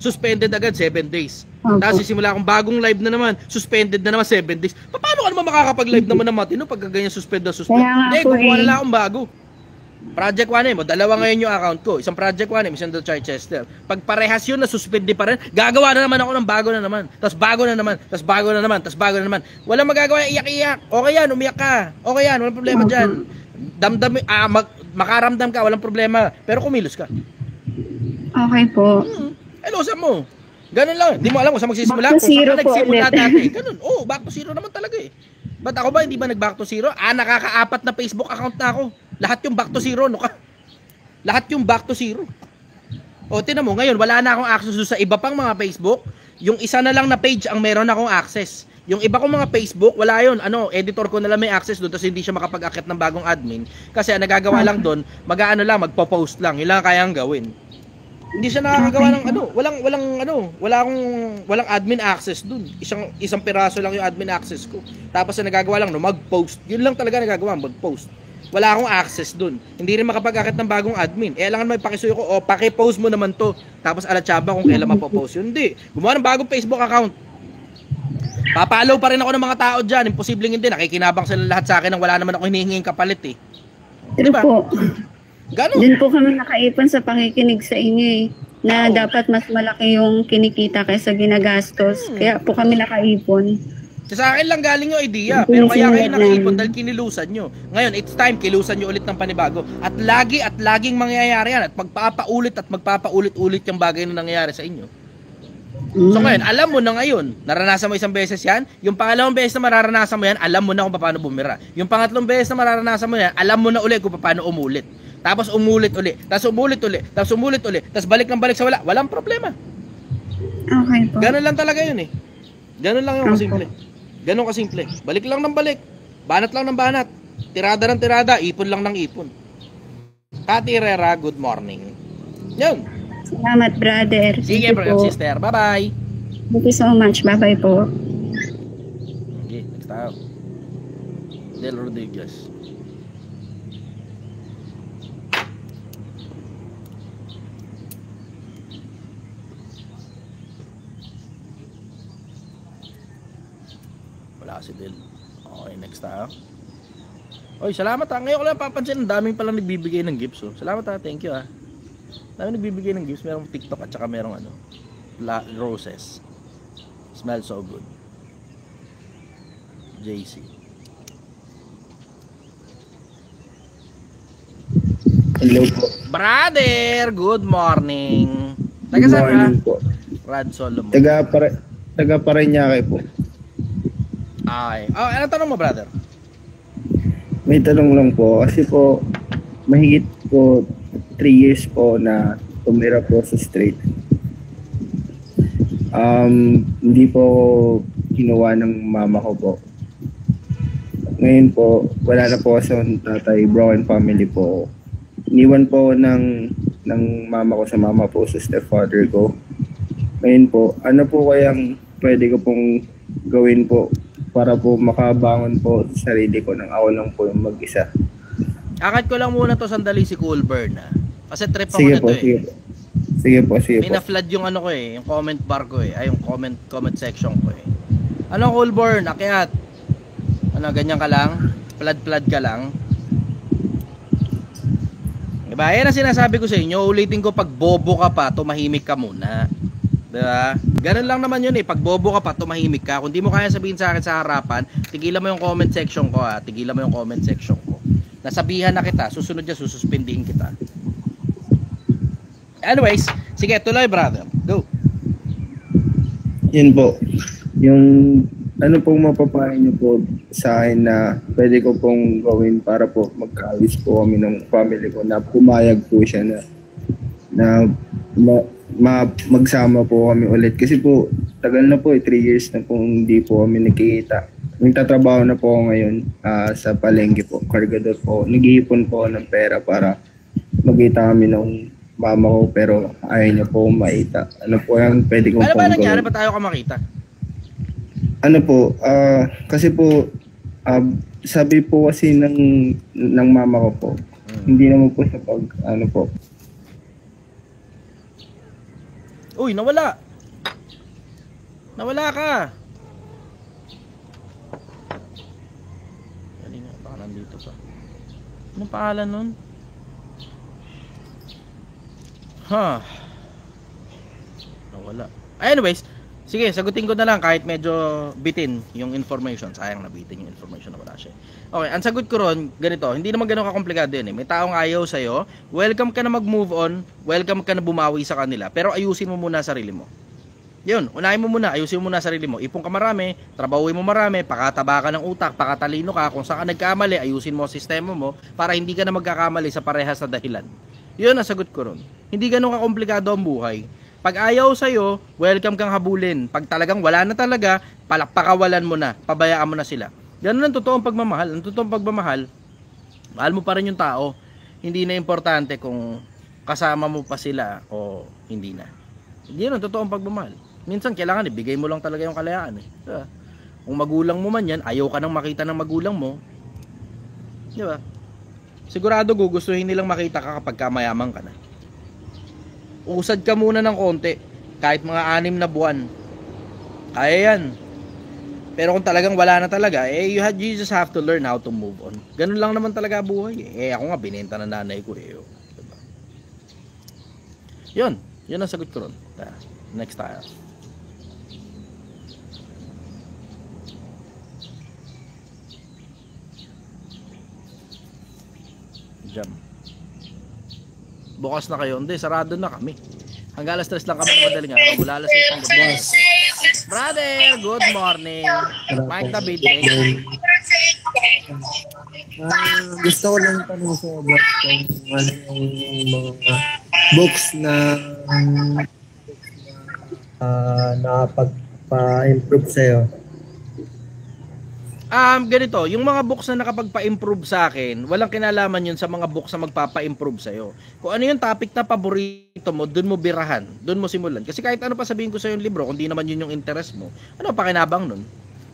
suspended agad 7 days. Tapos sisimula akong bagong live na naman, suspended na naman 7 days. Paano ka naman makakapag-live naman na matino pag ganyan suspend na suspend? Gumawa na lang akong bago. Project 1M, 2 ngayon yung account ko. Isang Project 1M, isang The Chichester. Pag parehas yun, nasuspindi pa rin, gagawa na naman ako ng bago na naman. Tapos bago na naman, tapos bago na naman, tapos bago na naman. Walang magagawa, iyak-iyak. Okay yan, umiyak ka. Okay yan, walang problema dyan. Makaramdam ka, walang problema. Pero kumilos ka.
Okay po.
Elosan mo. Ganun lang. Hindi mo alam kung saan magsisimula.
Back to zero po ulit.
Ganun. Back to zero naman talaga eh. Ba't ako ba, hindi ba nag-back to zero? Nakaka-4 na Facebook account na ako. Lahat yung back to zero, Lahat yung back to zero. Tinan mo, ngayon, wala na akong access sa iba pang mga Facebook. Yung isa na lang na page ang meron akong access. Yung iba kong mga Facebook, wala yun. Editor ko na lang may access doon, tapos hindi siya makapag-akit ng bagong admin. Kasi ang nagagawa lang doon, magpo-post lang. Yun lang kayang gawin. Hindi siya nakakagawa ng walang admin access doon. Isang piraso lang yung admin access ko. Tapos ang nagagawa lang, mag-post. Yun lang talaga nagagawa, mag-post. Wala akong access dun. Hindi rin makapag-akit ng bagong admin. Kailangan may pakisuyo ko, paki-post mo naman to. Tapos alatsaba kung kailan mapopost yun. Hindi. Gumawa ng bagong Facebook account. Papalaw pa rin ako ng mga tao dyan. Imposibleng hindi. Nakikinabang sila lahat sa akin nang wala naman ako hinihinging kapalit eh.
Diba? Po.
Gano'n?
Din po kami nakaipon sa pakikinig sa inyo eh. Na dapat mas malaki yung kinikita kaysa ginagastos. Kaya po kami nakaipon.
Sa akin lang galing yung idea, pero kaya kayo nakaipon dahil kinilusan nyo. Ngayon, it's time, kilusan nyo ulit ng panibago. At laging mangyayari yan. At magpapaulit-ulit yung bagay na nangyayari sa inyo. So ngayon, alam mo na ngayon, naranasan mo isang beses yan, yung pangalawang beses na mararanasan mo yan, alam mo na kung paano bumira. Yung pangatlong beses na mararanasan mo yan, alam mo na ulit kung paano umulit. tapos umulit uli, tapos umulit uli, tapos umulit uli, tapos balik ng balik sa wala, walang problema.
Okay po.
Ganun lang talaga yun eh. Ganun lang yung kasimple. Ganun kasimple. Balik lang ng balik. Banat lang ng banat. Tirada ng tirada. Ipon lang ng ipon. Kati Herrera, good morning. Yun.
Salamat, brother.
Sige, bro, sister. Bye-bye.
Thank you so much. Bye-bye po.
Okay, next tayo. Del Rodriguez. Wala si Del. Okay, next tayo. Oy, salamat ha. Ngayon ko lang papansin, ang daming palang nagbibigay ng gifts. Oh. Salamat ha, thank you ha. Daming nagbibigay ng gifts. Merong TikTok at saka merong roses. Smells so good. JC.
Hello po.
Brother, good morning. Taga
Good
saan ka?
morning po.
Rad Solomon.
Taga Parañaque po.
Okay. Oh, ano tanong mo, brother?
May tanong lang po kasi po mahigit po 3 years po na tumira po sa street. Hindi po kinuha ng mama ko po. Ngayon po, wala na po sa tatay, broken family po. Iniwan po ng mama ko sa mama po sa stepfather ko. Ngayon po, ano po kayang pwede ko pong gawin po para po makabangon po sa sarili ko nang ako lang po yung mag-isa.
Akad ko lang muna to sandali si Coolburn ha. Kasi trip ako
Sige
na
po,
to eh.
sige po. Sige po, sige
May
po.
na-flood yung ano ko eh, yung comment bar ko eh, ay yung comment section ko eh. Ano Coolburn, akyat? Ano, ganyan ka lang? Flood ka lang? Diba? Yan ang sinasabi ko sa inyo, ulitin ko, pag bobo ka pa, tumahimik ka muna. Diba? Ganun lang naman yun eh, pag bobo ka pa, tumahimik ka. Kung di mo kaya sabihin sa akin sa harapan, tigilan mo yung comment section ko ha, tigilan mo yung comment section ko. Nasabihan na kita, susunod niya, sususpindihin kita. Anyways, sige, tuloy brother. Go.
Yun po. Yung ano pong mapapayo niyo po sa akin na pwede ko pong gawin para po magkaayos po kami ng family ko na pumayag po siya na magsama po kami ulit. Kasi po, tagal na po 3 years na po hindi po kami nakikita. Nagtatrabaho na po ako ngayon sa palengke po, kargador po. Naghihipon po ng pera para magkita kami ng mama ko pero ayaw niya po maita. Ano po yung pwede kong
Ano ba
pong
nangyari?
gawin?
Ba't ayaw ka makita?
Ano po, kasi po, sabi po kasi ng mama ko po, hindi naman po sa ano po.
Uy, nawala. Nawala ka. Dali nga, baka nandito pa. Anong pangalan nun? Nawala. Anyways, sige, sagutin ko na lang kahit medyo bitin yung information. Sayang na bitin yung information na wala siya. Okay, ang sagot ko ron, ganito, hindi naman ganun kakomplikado yun eh. May taong ayaw sa'yo, welcome ka na mag-move on, welcome ka na bumawi sa kanila, pero ayusin mo muna sarili mo. Yun, unahin mo muna, ayusin mo muna sarili mo. Ipon ka marami, trabahuin mo marami, pakataba ka ng utak, pakatalino ka, kung saan ka nagkamali, ayusin mo ang sistema mo para hindi ka na magkakamali sa parehas na dahilan. Yun ang sagot ko ron. Hindi ganun kakomplikado ang buhay. Pag ayaw sa'yo, welcome kang habulin. Pag talagang wala na talaga, pakawalan mo na, pabayaan mo na sila. Ganun ang totoong pagmamahal. Ang totoong pagmamahal, mahal mo pa rin yung tao. Hindi na importante kung kasama mo pa sila o hindi na. Yun ang totoong pagmamahal. Minsan kailangan ibigay mo lang talaga yung kalayaan eh. Diba? Kung magulang mo man yan, ayaw ka nang makita ng magulang mo. Diba? Sigurado gugustuhin nilang makita ka kapag mayaman ka na. Usad ka muna ng konti, kahit mga 6 na buwan. Kaya yan. Pero kung talagang wala na talaga, you just have to learn how to move on. Ganun lang naman talaga buhay eh. Ako nga, binenta na nanay ko eh. Diba? Yun ang sagot ko ron. Next tayo. Jam. Bukas na kayo. Hindi, sarado na kami. Hanggang alas 3 lang kami na madaling araw. Mula alas 6 hanggang bukas. Brother, good morning. Mike David.
Gusto ko lang tanong sa about kung ano yung mga books na nakapagpa-improve sa'yo.
Ganito, yung mga books na nakapagpa-improve sa akin, walang kinalaman yun sa mga books na magpapa-improve sa'yo. Kung ano yung topic na paborito mo, dun mo birahan, dun mo simulan. Kasi kahit ano pa sabihin ko sa yung libro, kung di naman yun yung interest mo, ano pakinabang nun?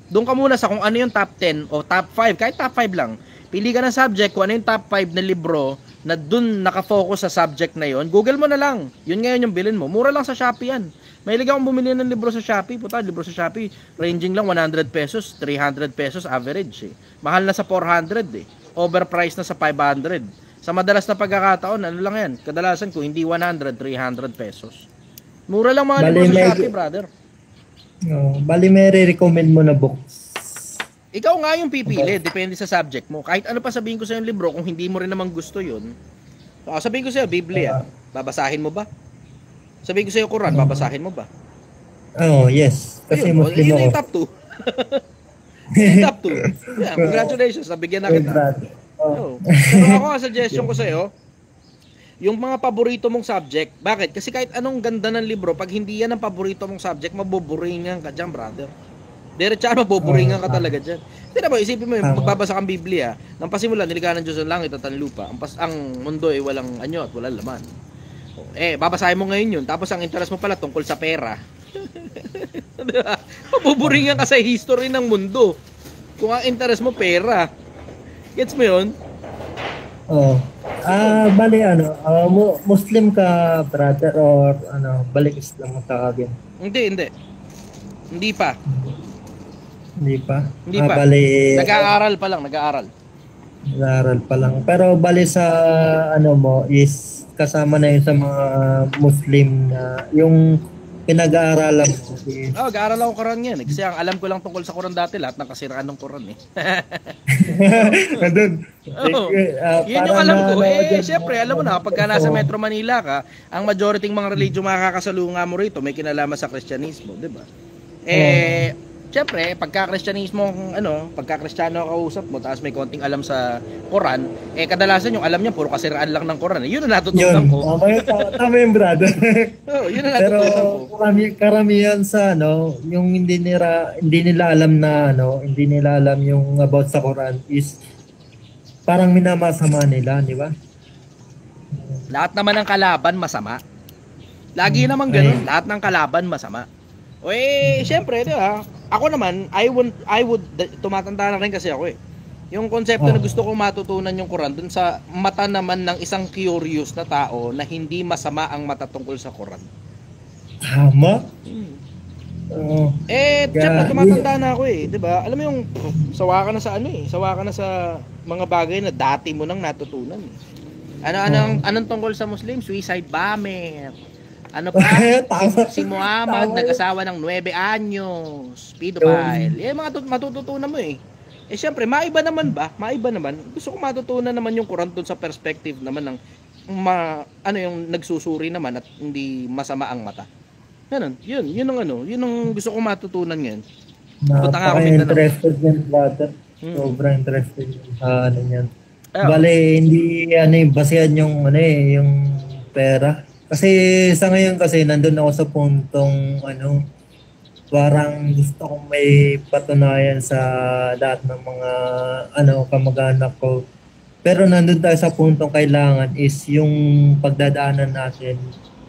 Doon ka muna sa kung ano yung top 10 o top 5, kahit top 5 lang. Pili ka ng subject, kung ano yung top 5 na libro na dun nakafocus sa subject na yun, Google mo na lang. Yun ngayon yung bilhin mo. Mura lang sa Shopee yan. Mahilig akong bumili ng libro sa Shopee. Puta, libro sa Shopee, ranging lang 100 pesos, 300 pesos average. Mahal na sa 400 eh. Overpriced na sa 500. Sa madalas na pagkakataon, ano lang yan? Kadalasan kung hindi 100, 300 pesos. Mura lang mga libro sa Shopee, brother.
Bali, may re-recommend mo na books.
Ikaw nga yung pipili, depende sa subject mo. Kahit ano pa sabihin ko sa yung libro, kung hindi mo rin naman gusto yun, sabihin ko sa'yo, Biblia, babasahin mo ba? Sabihin ko sa'yo, Quran, babasahin mo ba?
Yes. Kasi ayun, Muslim ako.
Yun yung top 2. Yung top 2. Yeah, congratulations, nabigyan na kita. Pero ako, suggestion ko sa'yo, yung mga paborito mong subject, bakit? Kasi kahit anong ganda ng libro, pag hindi yan ang paborito mong subject, mabuburingan ka dyan, brother. Diretsahan, mabuburingan ka talaga dyan. Hindi na ba, isipin mo, magbabasa kang Biblia, nang pasimula, nilikha ng Diyos ang langit at ang lupa, ang mundo ay walang anyo at walang laman. Babasahin mo ngayon yun, tapos ang interest mo pala tungkol sa pera. Diba? Mabuburingan ka sa history ng mundo. Kung ang interest mo, pera. Gets mo yun?
Bali, Muslim ka, brother, or balik Islam ka agad?
Hindi. Hindi pa.
Bali,
nag-aaral pa lang.
Nag-aaral pa lang. Pero bali sa mo is kasama na yun sa mga Muslim na yung pinag-aaralan mo.
Nag-aaral ako Quran yan. Kasi ang alam ko lang tungkol sa Quran dati, lahat ng kasiraan ng Quran eh. Yun yung alam ko. Siyempre, alam mo na, pagka nasa Metro Manila ka, ang majority ng mga religion makakasalunga mo rito, may kinalaman sa Kristyanismo, di ba? Siyempre, pagka-Kristyanismo, pagka-Kristiyano kausap mo, tapos may konting alam sa Quran, kadalasan yung alam niya, puro kasiraan lang ng Quran. Yun ang natutunan ko.
Tama yung brother.
Yun ang natutunan ko.
Pero karamihan sa, yung hindi nila alam yung about sa Quran is parang minamasama nila, di ba?
Lahat naman ng kalaban masama. Lagi naman ganun, lahat ng kalaban masama. Siyempre, di ba? Ako naman, I would tumatanda na rin kasi ako eh. Yung konsepto na gusto kong matutunan yung Quran dun sa mata naman ng isang curious na tao na hindi masama ang mata tungkol sa Quran.
Tama?
Siyempre tumatanda na ako eh, 'di ba? Alam mo yung sawa ka na sa sawa ka na sa mga bagay na dati mo nang natutunan eh. Anong tungkol sa Muslim? Suicide bomber. Ano pa? Si Muhammad, nag-asawa ng 9 anyos, pedophile. Mga matututunan mo eh. Siyempre, maiba naman. Gusto ko matutunan naman yung Quran doon sa perspective naman ng yung nagsusuri naman at hindi masama ang mata. Ganun. Yun ang gusto ko matutunan ngayon.
Napaka-interested yan, brother. Sobrang interested sa yan. Bale, hindi basehan yung pera. Kasi sa ngayon nandun ako sa puntong parang gusto kong may patunayan sa lahat ng mga kamag-anak ko. Pero nandun tayo sa puntong kailangan is yung pagdadaanan natin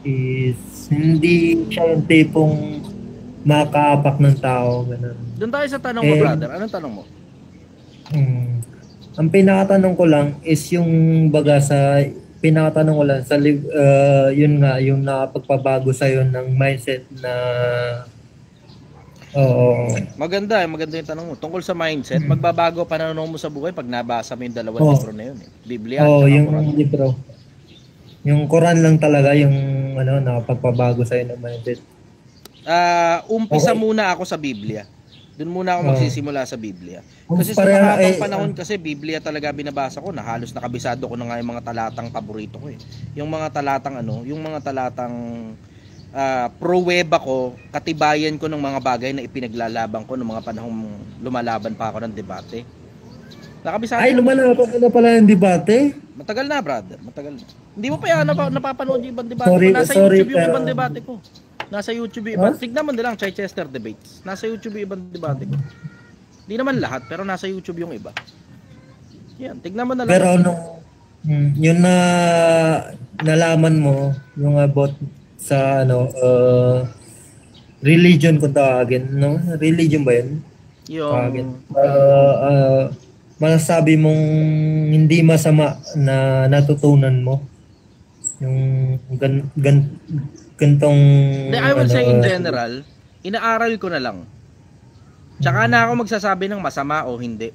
is hindi siya yung tipong makaapak ng tao. Ganun.
Doon tayo sa tanong mo, brother. Anong tanong mo?
Ang pinakatanong ko lang is yung pinakatanong ko lang sa yun nga, yung nakapagpabago sa'yo ng mindset na
Maganda yung tanong mo. Tungkol sa mindset, magbabago pananaw mo sa buhay pag nabasa mo yung dalawang libro na yun eh. Biblia at
yung
Quran.
libro. Yung Quran lang talaga yung nakapagpabago sa'yo ng mindset.
Umpisa muna ako sa Biblia. Doon muna ako magsisimula sa Biblia. Kasi sa mahabang panahon kasi Biblia talaga binabasa ko na halos nakabisado ko na nga yung mga talatang paborito ko eh. Yung mga talatang pruweba ko, katibayan ko ng mga bagay na ipinaglalaban ko ng mga panahong lumalaban pa ako ng debate. Nakabisado.
Ay, lumalabas na pala yung debate.
Matagal na, brother. Matagal na. Hindi mo pa yan napapanood yung ibang debate
Sorry,
ko. Nasa
sorry,
YouTube yung
pero-
ibang debate ko. Nasa YouTube yung ibang. Tignan mo nilang Chichester debates. Nasa YouTube yung ibang debate ko. Hindi naman lahat, pero nasa YouTube yung iba. Yan, tignan mo na lang.
Pero yun na nalaman mo, yung about sa religion kung tawagin, no? Religion ba yun?
Yung
masasabi mong hindi masama na natutunan mo yung gantong
I would say in general, inaaral ko na lang. Tsaka na ako magsasabi ng masama o hindi.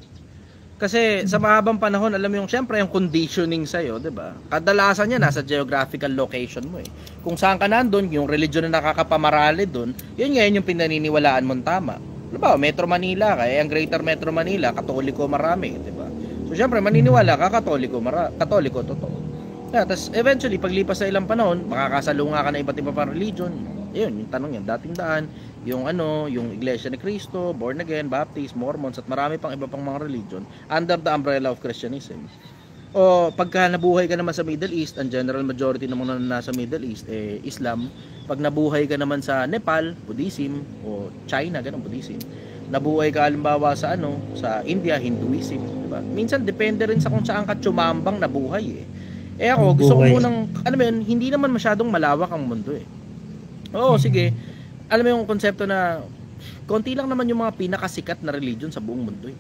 Kasi sa mahabang panahon, alam mo yung syempre yung conditioning sa'yo, di ba? Kadalasan niya nasa geographical location mo eh. Kung saan ka nandun, yung religion na nakakapamarali dun, yun ngayon yung pinaniniwalaan mong tama. Diba, Metro Manila ka, ang Greater Metro Manila, Katoliko marami, di ba? So syempre, maniniwala ka, Katoliko totoo. Yeah, tapos eventually, paglipas sa ilang panahon, makakasalunga ka na iba't iba pang religion. Yun, yung tanong yan, dating daan, yung yung Iglesia ni Cristo, Born Again, Baptist, Mormons, at marami pang iba pang mga religion under the umbrella of Christianism. O pagka nabuhay ka naman sa Middle East, ang general majority ng mga nasa Middle East, Islam. Pag nabuhay ka naman sa Nepal, Buddhism, o China, ganun, Buddhism. Nabuhay ka halimbawa sa sa India, Hinduism, diba? Minsan depende rin sa kung saan ka tsumambang nabuhay ako, gusto ko munang, hindi naman masyadong malawak ang mundo Oo, sige. Alam mo yung konsepto na konti lang naman yung mga pinakasikat na religion sa buong mundo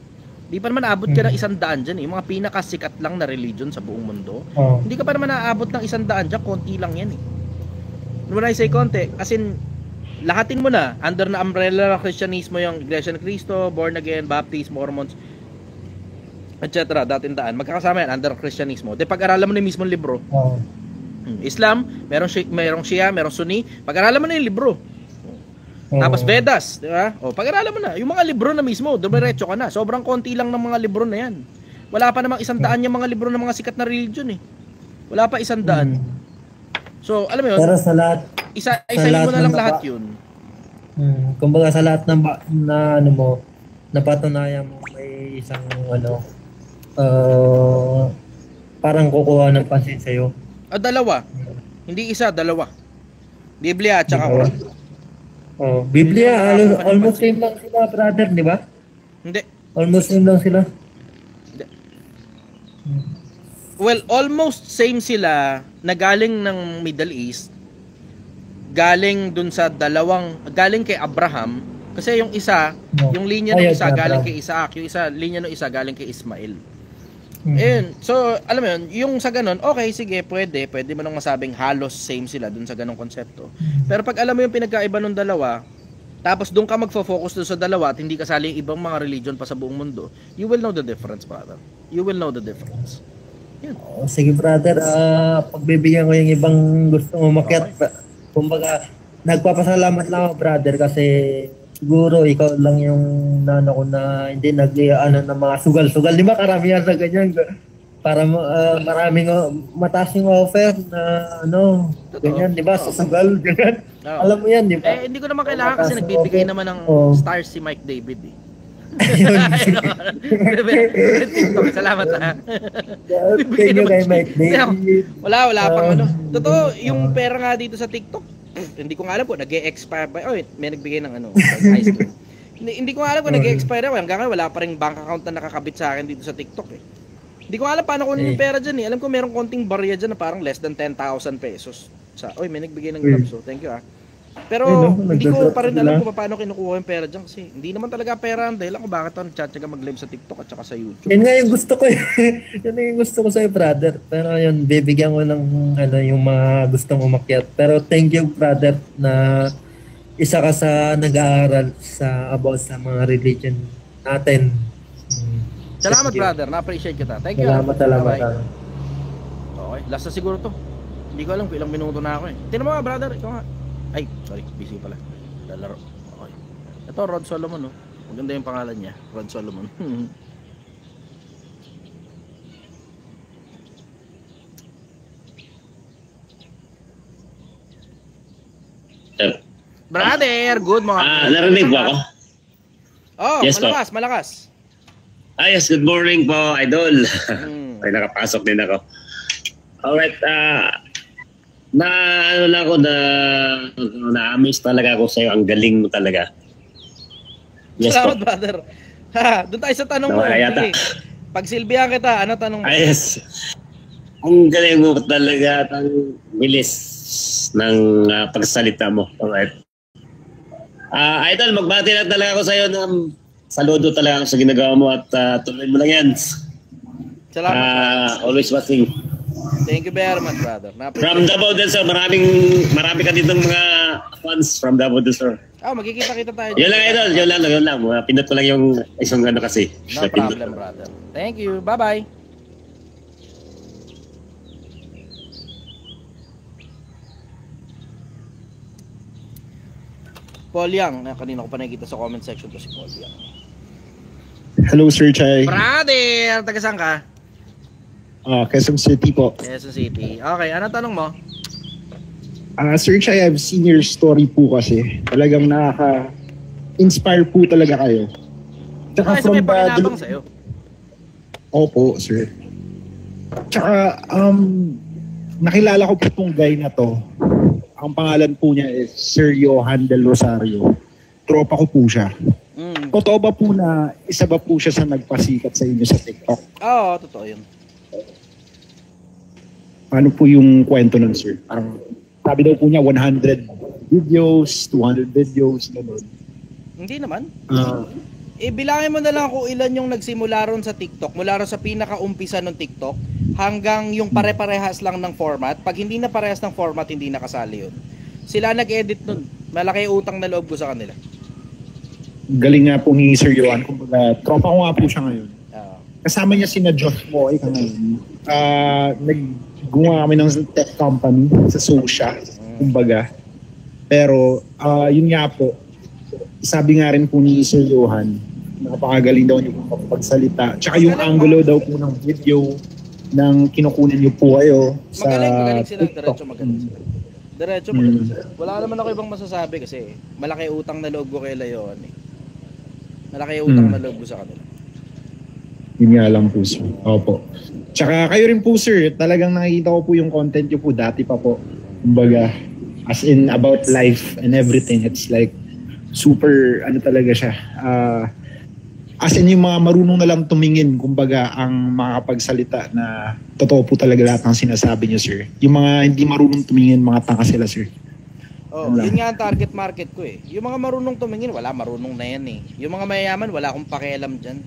Di pa naman aabot ka ng 100 dyan yung mga pinakasikat lang na religion sa buong mundo. Hindi ka pa naman aabot ng 100 dyan, konti lang yan When I say konti, as in, lahatin mo na, under na umbrella ng Christianismo yung Iglesia ni Cristo, Born Again, Baptist, Mormons, etc. Dating daan, magkakasama yan under Christianismo. De pag-aralan mo na yung mismong libro. Islam, merong Shia, merong Sunni, pag-aralan mo na yung libro. Tapos Vedas, di ba? Pag-aralan mo na yung mga libro na mismo, dumiretso ka na. Sobrang konti lang ng mga libro na yan. Wala pa namang 100 yung mga libro ng mga sikat na religion Wala pa 100. So, alam mo yun?
Pero sa lahat,
isahin mo na lang lahat yun.
Kumbaga sa lahat ng napatunayan mo may isang parang kukuha ng pansin sa'yo.
Dalawa. Hindi isa, dalawa. Biblia at saka Quran.
Biblia, almost same lang sila, brother, di ba?
Hindi.
Almost same lang sila.
Hindi. Well, almost same sila na galing ng Middle East. Galing dun sa galing kay Abraham. Kasi yung isa, yung linya ng isa galing kay Isaac. Yung linya ng isa galing kay Ismael. So, alam mo yun, yung sa ganun, okay, sige, pwede mo nang masabing halos same sila dun sa ganung konsepto. Pero pag alam mo yung pinagkaiba ng dalawa, tapos dun ka magfo-focus dun sa dalawa at hindi kasali yung ibang mga religion pa sa buong mundo, you will know the difference, brother. You will know the difference. Yan.
Sige, brother, pagbibigyan ko yung ibang gustong umakyat. Kumbaga, nagpapasalamat lang ako, brother, kasi siguro ikaw lang yung ko na hindi ng mga sugal-sugal. Di ba karamihan sa ganyan? Para maraming mataas yung offer na ganyan, di ba? Sa sugal, ganyan. Alam mo yan, di ba?
Hindi ko naman kailangan kasi nagbibigay naman ng stars si Mike David TikTok, salamat
Thank you kay Mike David.
Wala pang Totoo, yung pera nga dito sa TikTok, hindi ko nga alam po, nag-e-expire ba? May nagbigay ng high school. Hindi ko nga alam kung nag-e-expire ako. Hanggang ngayon, wala pa rin bank account na nakakabit sa akin dito sa TikTok Hindi ko alam paano kunin yung pera dyan Alam ko merong konting barya dyan na parang less than 10,000 pesos. May nagbigay ng grab, so thank you Pero hindi ko pa rin alam kung paano kinukuha yung pera dyan kasi hindi naman talaga pera ang dahilan kung bakit ako nagtsatsaga mag-live sa TikTok at saka sa YouTube.
Yan nga yung gusto ko Yan yung gusto ko sa'yo, brother. Pero yun, bibigyan ko ng yung mga gustong umakyat. Pero thank you, brother, na isa ka sa nag-aaral about sa mga religion natin.
Salamat, brother. Na-appreciate kita. Thank you.
Salamat.
Okay, last na siguro to. Hindi ko alam kung ilang minuto na ako Tingnan mo nga, brother. Ikaw nga. Ay, sorry, busy pala. Lalaro. Okay. Ito, Rod Solomon, Maganda yung pangalan niya, Rod Solomon. Brother, good morning.
Narinig ba ako?
Yes, malakas.
Yes, good morning po, Idol. Ay, nakapasok din ako. Alright, na-amaze talaga ako sa'yo. Ang galing mo talaga. Yes,
salamat, brother. Doon tayo sa tanong mo. Pagsilbihan kita, ano tanong mo?
Yes. Ang galing mo talaga. Ang bilis ng pagsalita mo. Alright. Idol, magbati lang talaga ako sa'yo ng saludo talaga sa ginagawa mo at tuloy mo lang yan.
Salamat.
Always watching.
Thank you very much, brother.
From Davao del Sur, marami ka ditong mga fans from Davao del Sur.
Magkikita-kita tayo.
Yun lang, Idol. Yun lang. Pinot ko lang yung isang ano kasi.
No problem, brother. Thank you. Bye-bye. Paul Yang. Kanina ko pa nakikita sa comment section to si Paul Yang.
Hello, Sir Chay.
Brother! Taga saan ka?
Quezon City po.
Quezon City. Okay, ano tanong mo?
Sir Chay, I've seen your story po kasi. Talagang nakaka-inspire po talaga kayo.
Tsaka from may pakinabang sa'yo.
Opo, sir. Tsaka, nakilala ko po itong guy na to. Ang pangalan po niya is Sir Johan Del Rosario. Tropa ko po siya. Totoo ba po na isa ba po siya sa nagpasikat sa inyo sa TikTok?
Oo, totoo yun.
Ano po yung kwento nun, sir? Parang sabi daw po niya 100 videos, 200 videos, gano'n.
Hindi naman. Bilangin mo na lang kung ilan yung nagsimula ron sa TikTok, mula ron sa pinaka-umpisa ng TikTok, hanggang yung pare-parehas lang ng format. Pag hindi na parehas ng format, hindi nakasali yun. Sila nag-edit nun. Malaki utang na loob ko sa kanila. Galing
nga po ni Sir Johan. Kumbaga, tropa ko nga po siya ngayon. Kasama niya sina Josh Moy ngayon. Naggumawa kami ng tech company sa Sosya. Kumbaga. Pero, yun nga po, sabi nga rin po ni Sir Johan, napakagaling daw niyo po pagsalita. Tsaka yung angulo daw po ng video ng kinukunan niyo po kayo sa
magaling sila,
TikTok.
Diretso magaling sila. Wala naman ako ibang masasabi kasi malaki utang na loob ko kay Layon eh. Malaki utang na loob ko sa kanila.
Yun nga lang po, sir. Opo. Tsaka kayo rin po, sir, talagang nakikita ko po yung content niyo po dati pa po. Kumbaga, as in about life and everything, it's like super, ano talaga siya, as in yung mga marunong na lang tumingin, kumbaga, ang makakapagsalita na totoo po talaga lahat ng sinasabi niyo, sir. Yung mga hindi marunong tumingin, mga tanga sila, sir.
Yun nga ang target market ko eh. Yung mga marunong tumingin, wala, marunong na yan eh. Yung mga mayayaman, wala akong pakialam dyan.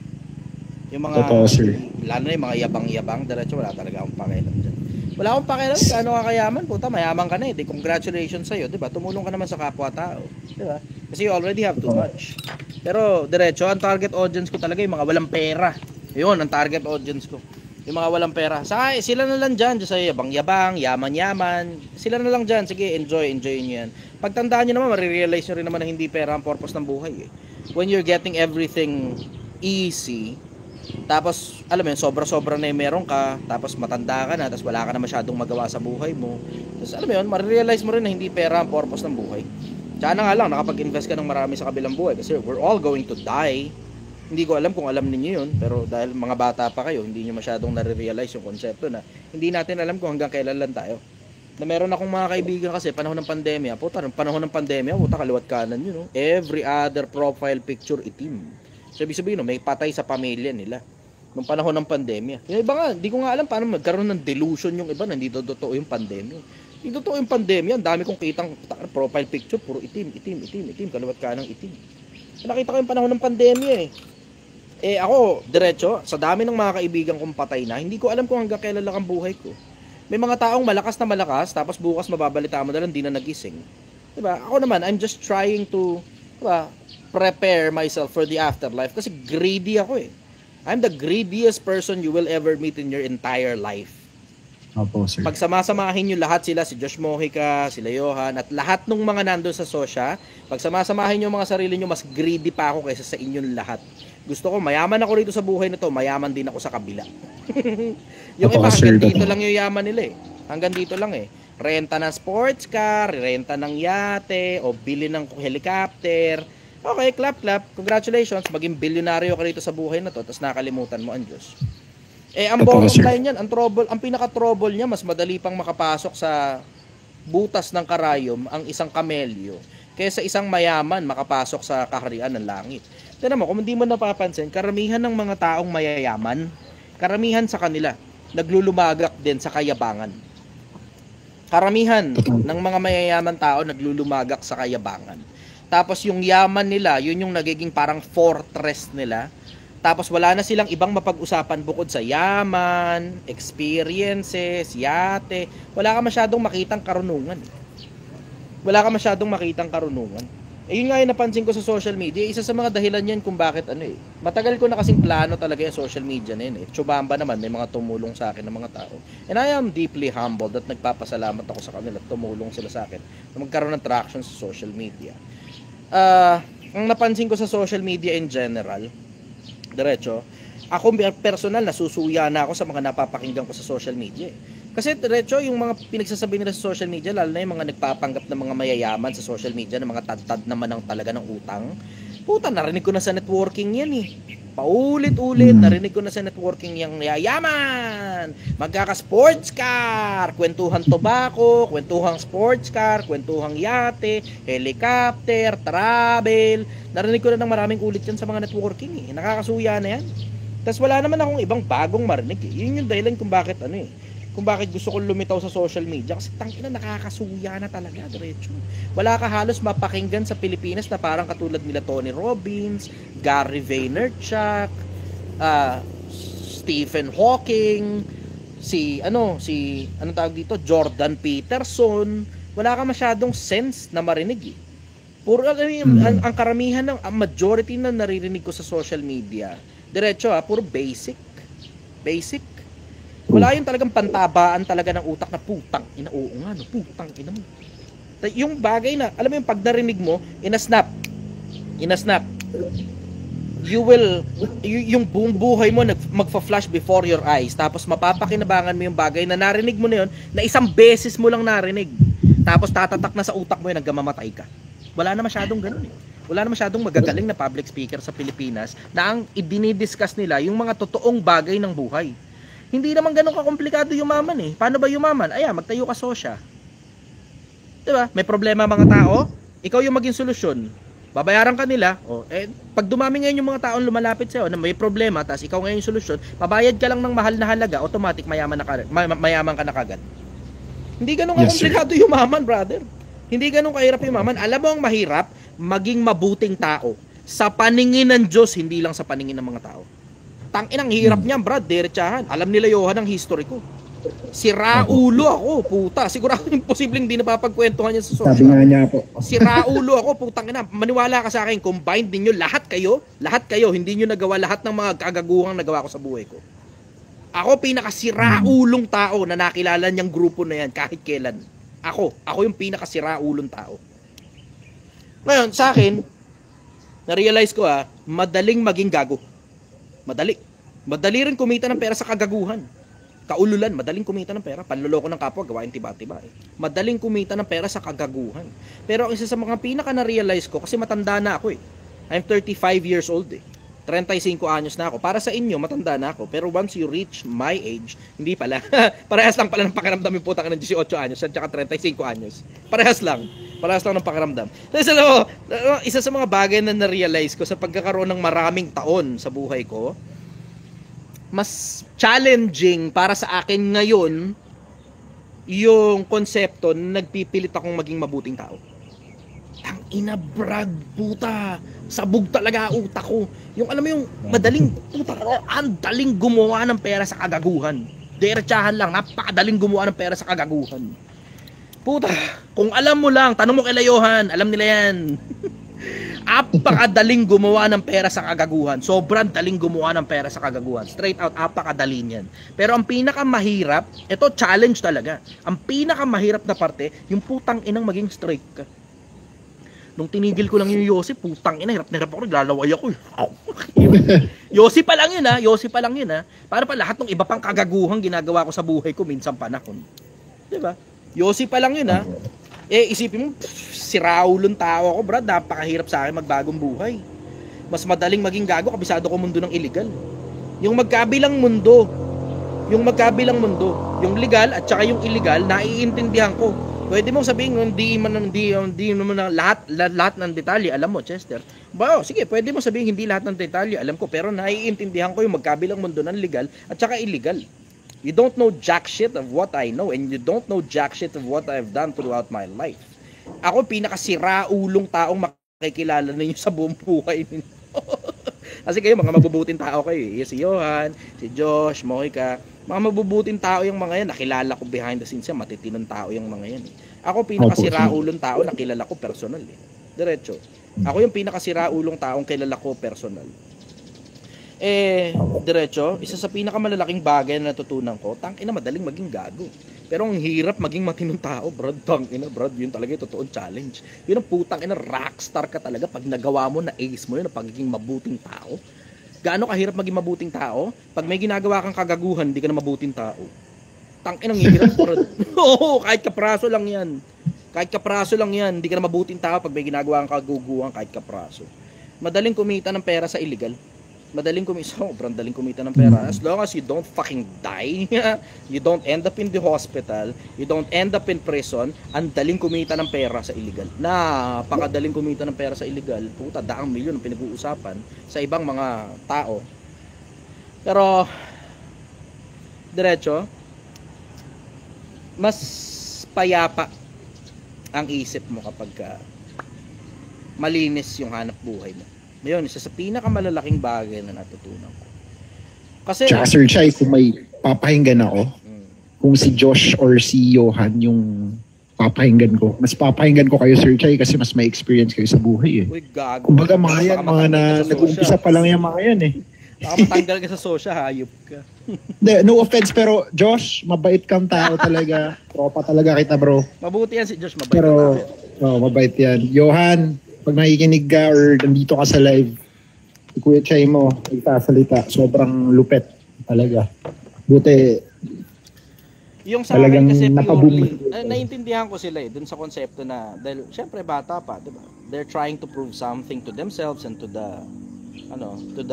Yung mga,
totoo, sir.
Lalo na yung mga yabang-yabang, diretso, wala talaga akong pakialam dyan. Wala akong pakialam, gaano ka kayaman, puta, mayaman ka na eh. Congratulations sa'yo, diba? Tumulong ka naman sa kapwa-tao, diba? Kasi you already have too much. Pero, diretso, ang target audience ko talaga yung mga walang pera. Yun, ang target audience ko. Yung mga walang pera. Saka, sila na lang dyan sa yabang-yabang, yaman-yaman. Sila na lang dyan. Sige, enjoy nyo yan. Pagtandaan nyo naman, marirealize nyo rin naman na hindi pera ang purpose ng buhay eh. When you're getting everything easy, tapos, alam mo yun, sobra-sobra na yung meron ka, tapos matanda ka na, tapos wala ka na masyadong magawa sa buhay mo. Tapos, alam mo yun, marirealize mo rin na hindi pera ang purpose ng buhay. Tsaka na nga lang, nakapag-invest ka ng marami sa kabilang buhay. Kasi we're all going to die. Hindi ko alam kung alam ninyo yun, pero dahil mga bata pa kayo, hindi nyo masyadong nare-realize yung konsepto na hindi natin alam kung hanggang kailan lang tayo. Na meron akong mga kaibigan kasi panahon ng pandemya, panahon ng pandemya, kaliwat kanan yun, no? Every other profile picture itim. So, ibig sabihin, no, may patay sa pamilya nila nung panahon ng pandemya. Yung iba nga, hindi ko nga alam paano magkaroon ng delusion yung iba na hindi totoo yung pandemya. Hindi totoo yung pandemya, ang dami kong kitang profile picture, puro itim, kaliwat kanang itim. Nakita ko yung panahon ng pandemya eh. Ako, diretso, sa dami ng mga kaibigan kong patay na, hindi ko alam kung hanggang kailan lang ang buhay ko. May mga taong malakas na malakas, tapos bukas mababalita mo na lang, di na nagising. Diba? Ako naman, I'm just trying to, diba, prepare myself for the afterlife kasi greedy ako eh. I'm the greediest person you will ever meet in your entire life.
Opo, sir.
Pag samasamahin nyo lahat sila, si Josh Mojica, sila Johan, at lahat ng mga nandun sa Sosya, pag samasamahin nyo mga sarili nyo, mas greedy pa ako kaysa sa inyong lahat. Gusto ko, mayaman ako rito sa buhay na to, mayaman din ako sa kabila. Yung iba, hanggang dito lang yung yaman nila eh. Hanggang dito lang eh. Renta ng sports car, renta ng yate, o bili ng helicopter, Okay, clap. Congratulations. Maging bilyonaryo ka rito sa buhay na to, tapos nakalimutan mo ang Diyos. Ang bottom line yan, ang pinaka-trouble niya, mas madali pang makapasok sa butas ng karayom ang isang kamelyo kaysa isang mayaman makapasok sa kaharian ng langit. Tignan mo, kung hindi mo napapansin, karamihan ng mga taong mayayaman, karamihan sa kanila, naglulumagak din sa kayabangan. Karamihan ng mga mayayaman tao naglulumagak sa kayabangan. Tapos yung yaman nila, yun yung nagiging parang fortress nila. Tapos wala na silang ibang mapag-usapan bukod sa yaman, experiences, yate. Wala ka masyadong makitang karunungan. Yun nga yung napansin ko sa social media. Isa sa mga dahilan yan kung bakit matagal ko na kasing plano talaga yung social media na yun. Chubamba naman, may mga tumulong sa akin ng mga tao. And I am deeply humbled at nagpapasalamat ako sa kanila at tumulong sila sa akin na magkaroon ng traction sa social media. Ang napansin ko sa social media in general, diretso, ako personal nasusuya na ako sa mga napapakinggan ko sa social media. Kasi diretso yung mga pinagsasabi nila sa social media, lalo na yung mga nagpapanggap ng mga mayayaman sa social media, ng mga tad-tad naman ng talaga ng utang. Puta, narinig ko na sa networking yan Paulit-ulit, narinig ko na sa networking yung yayaman, magkaka-sports car, kwentuhan tobacco, kwentuhang sports car, kwentuhang yate, helicopter, travel. Narinig ko na ng maraming ulit yan sa mga networking Nakakasuya na yan. Tapos wala naman akong ibang bagong marinig Yun yung dahilan kung bakit kung bakit gusto kong lumitaw sa social media. Kasi tangina, nakakasuya na talaga, diretso. Wala ka halos mapakinggan sa Pilipinas na parang katulad nila Tony Robbins, Gary Vaynerchuk, Stephen Hawking, Jordan Peterson. Wala ka masyadong sense na marinig Puro ang karamihan ng majority na naririnig ko sa social media, diretso puro basic. Wala yung talagang pantabaan talaga ng utak na putang ina, putang ina mo. Yung bagay na, alam mo yung pag narinig mo, in a snap, yung buong buhay mo magfa-flash before your eyes, tapos mapapakinabangan mo yung bagay na narinig mo na yun, na isang beses mo lang narinig, tapos tatatak na sa utak mo yun hanggang mamatay ka. Wala na masyadong ganun Wala na masyadong magagaling na public speaker sa Pilipinas na ang idinidiscuss nila yung mga totoong bagay ng buhay. Hindi naman ganun kakomplikado yumaman Paano ba yumaman? Magtayo ka sosya. Diba? May problema mga tao, ikaw yung maging solusyon. Babayaran ka nila. Pag dumami ngayon yung mga taong lumalapit sa'yo na may problema, tapos ikaw ngayon yung solusyon, babayad ka lang ng mahal na halaga, automatic mayaman ka na kagad. Hindi ganun kakomplikado yumaman, brother. Hindi ganun kahirap yumaman. Alam mo ang mahirap? Maging mabuting tao. Sa paningin ng Diyos, hindi lang sa paningin ng mga tao. Tangin ang hirap niyan, brad, diretsahan. Alam nila Johan ang history ko. Siraulo ako, puta. Sigurado imposibleng hindi napapagkwentuhan niya sa social.
Sabi nga niya po.
Siraulo ako, putang ina. Maniwala ka sa akin, combined ninyo lahat kayo, hindi niyo nagawa lahat ng mga kagaguhang nagawa ko sa buhay ko. Ako pinakasiraulong tao na nakilala niyang grupo na yan kahit kailan. Ako yung pinakasiraulong tao. Ngayon, sa akin, na-realize ko madaling maging gago. Madali rin kumita ng pera sa kagaguhan. Kaululan, madaling kumita ng pera. Panloloko ng kapwa, gawain tiba-tiba Madaling kumita ng pera sa kagaguhan. Pero ang isa sa mga pinaka na-realize ko, kasi matanda na ako I'm 35 years old 35 anyos na ako. Para sa inyo, matanda na ako. Pero once you reach my age, hindi pala. Parehas lang pala ng pakiramdam yung putang ng 18 anyos at saka 35 anyos. Parehas lang ng pakiramdam. Isa sa mga bagay na na-realize ko sa pagkakaroon ng maraming taon sa buhay ko, mas challenging para sa akin ngayon yung konsepto na nagpipilit akong maging mabuting tao. Ang ina, brad, puta. Sabog talaga utak ko. Yung alam mo yung madaling, puta, ang daling gumawa ng pera sa kagaguhan. Diretsahan lang, napakadaling gumawa ng pera sa kagaguhan. Puta, kung alam mo lang, tanong mo kay Johan, alam nila yan. Apakadaling gumawa ng pera sa kagaguhan. Sobrang daling gumawa ng pera sa kagaguhan. Straight out, apakadali niyan. Pero ang pinakamahirap, ito challenge talaga. Ang pinakamahirap na parte, yung putang inang maging straight ka. Nung tinigil ko lang yung Yossi, putang ina, hirap na hirap ako, naglalaway ako. Yossi pa lang yun ha. Para pa lahat ng iba pang kagaguhang ginagawa ko sa buhay ko minsan panahon. Diba? Yossi pa lang yun ha. Isipin mo, siraulong tao ako, brad, napakahirap sa akin magbagong buhay. Mas madaling maging gago, kabisado ko mundo ng illegal. Yung magkabilang mundo, yung legal at saka yung illegal, naiintindihan ko. Pwede mong sabihin, hindi naman lahat ng detalye alam mo, Chester. Sige, pwede mong sabihin hindi lahat ng detalye alam ko, pero naiintindihan ko yung magkabilang mundo ng legal at saka illegal. You don't know jack shit of what I know, and you don't know jack shit of what I've done throughout my life. Ako pinakasiraulong taong makikilala ninyo sa buong buhay ninyo. Kasi kayo mga mabubuting tao kayo. Si Johan, si Josh, Moika, mga mabubuting tao yung mga yan. Nakilala ko behind the scenes yan, matitinong tao yung mga yan. Ako pinakasiraulong tao na kilala ko personal. Diretso. Ako yung pinakasiraulong taong kilala ko personal. Diretso, isa sa pinakamalalaking bagay na natutunan ko, tangina madaling maging gago. Pero ang hirap maging matinong tao, brad. Tangina, brad, yun talaga yung totoong challenge. Yun ang putang ina, rockstar ka talaga pag nagawa mo, na ace mo yun, na pagiging mabuting tao. Gaano kahirap maging mabuting tao? Pag may ginagawa kang kagaguhan, hindi ka na mabuting tao. Tangina, ang hirap, brad. Oo, kahit kapraso lang yan. Hindi ka na mabuting tao pag may ginagawa kang kagaguhan, kahit kapraso. Madaling kumita ng pera sa illegal. Sobrang daling kumita ng pera. As long as you don't fucking die, you don't end up in the hospital, you don't end up in prison, ang daling kumita ng pera sa illegal. Napakadaling kumita ng pera sa illegal. Puta, daang milyon ang pinag-uusapan sa ibang mga tao. Pero, diretso, mas payapa ang isip mo kapag malinis yung hanap buhay mo. Yun, isa sa pinakamalalaking bagay na natutunan ko. Kasi
tsaka Sir Chai, kung may papahinggan ako, kung si Josh or si Johan yung papahinggan ko, mas papahinggan ko kayo, Sir Chai, kasi mas may experience kayo sa buhay.
Uy, gago.
Kumbaga mga yan, mga na nag-uumpisa pa lang yung mga yan
Baka matanggal ka sa social, hayop ka.
No offense, pero Josh, mabait kang tao talaga. Tropa talaga kita, bro.
Mabuti yan si Josh, mabait
pero, mabait yan. Johan, pag nakikinig ka or nandito ka sa live, si Kuya Chai mo, nagsasalita, sobrang lupet talaga. Buti,
yung sa akin kasi purely, naiintindihan ko sila dun sa konsepto na, dahil syempre bata pa, diba? They're trying to prove something to themselves and to the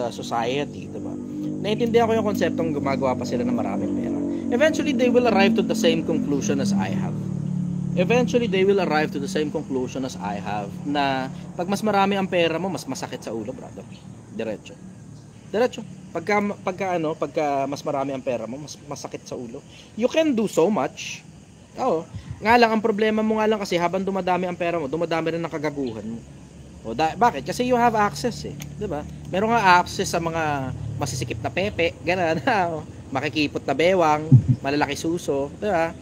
society, diba? Naiintindihan ko yung konseptong gumagawa pa sila ng maraming pera. Eventually, they will arrive to the same conclusion as I have. Na pag mas marami ang pera mo, mas masakit sa ulo, brother. Diretso. Pagka mas marami ang pera mo, mas masakit sa ulo. You can do so much. Oo. Nga lang, ang problema mo nga lang kasi habang dumadami ang pera mo, dumadami rin ang kagaguhan mo. Bakit? Kasi you have access diba? Meron nga access sa mga masisikip na pepe, gano'n, makikipot na bewang, malalaki suso, diba?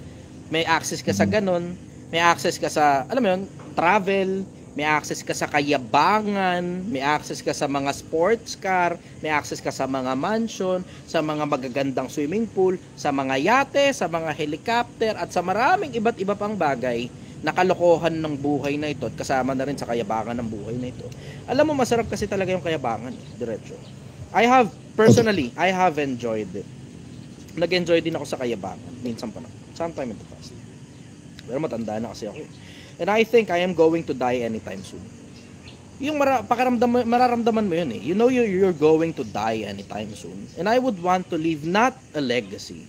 May access ka sa ganun, may access ka sa, alam mo yun, travel, may access ka sa kayabangan, may access ka sa mga sports car, may access ka sa mga mansion, sa mga magagandang swimming pool, sa mga yate, sa mga helicopter, at sa maraming iba't iba pang bagay na kalokohan ng buhay na ito at kasama na rin sa kayabangan ng buhay na ito. Alam mo, masarap kasi talaga yung kayabangan, diretso. Personally, I have enjoyed it. Nag-enjoy din ako sa kayabangan, minsan pa na. Sometime in the past. Pero matanda na kasi ako. And I think I am going to die anytime soon. Yung mararamdaman mo yun You know you're going to die anytime soon. And I would want to leave not a legacy.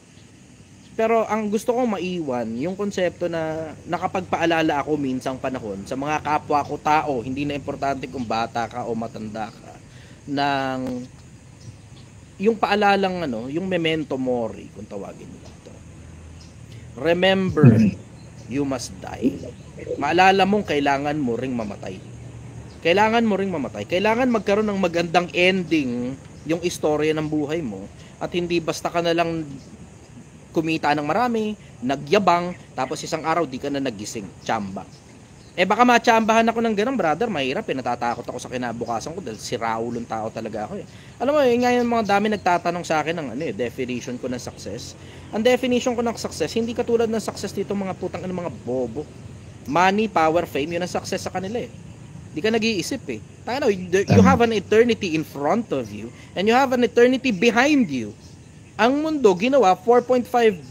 Pero ang gusto kong maiwan, yung konsepto na nakapagpaalala ako minsang panahon sa mga kapwa ko tao, hindi na importante kung bata ka o matanda ka, ng yung paalalang yung memento mori, kung tawagin nila. Remember, you must die. Maalala mong kailangan mo ring mamatay. Kailangan magkaroon ng magandang ending yung istorya ng buhay mo at hindi basta ka na lang kumita ng marami, nagyabang, tapos isang araw di ka na nagising, tsamba. Baka matsambahan ako ng ganun, brother, mahirap natatakot ako sa kinabukasan ko dahil siraulong tao talaga ako Alam mo, ngayon mga dami nagtatanong sa akin ng definition ko ng success. Ang definition ko ng success, hindi katulad ng success dito mga putang mga bobo. Money, power, fame, yun ang success sa kanila Hindi ka nag-iisip you have an eternity in front of you and you have an eternity behind you. Ang mundo ginawa 4.5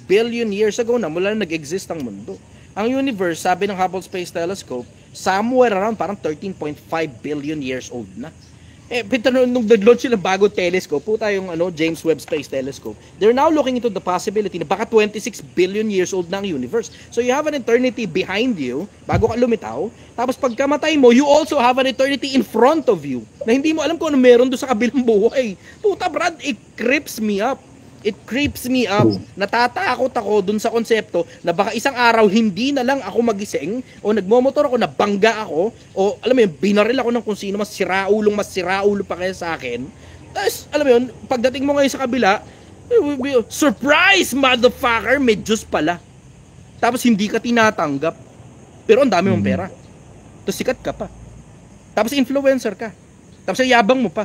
billion years ago na mula na nag-exist ang mundo. Ang universe, sabi ng Hubble Space Telescope, somewhere around parang 13.5 billion years old na. Pero nung nag-launch sila bagong telescope, puta yung James Webb Space Telescope, they're now looking into the possibility na baka 26 billion years old na ang universe. So you have an eternity behind you, bago ka lumitaw, tapos pagkamatay mo, you also have an eternity in front of you, na hindi mo alam kung ano meron doon sa kabilang buhay. Puta Brad, it creeps me up. It creeps me up. Natatakot ako dun sa konsepto na baka isang araw hindi na lang ako magising o nagmomotor ako, nabangga ako o alam mo yun, binaril ako ng kung sino mas siraulo pa kaya sa akin. Tapos alam mo yun, pagdating mo ngayon sa kabila, surprise motherfucker, may Diyos pala. Tapos hindi ka tinatanggap. Pero ang dami mong pera. Tapos sikat ka pa. Tapos influencer ka. Tapos yabang mo pa.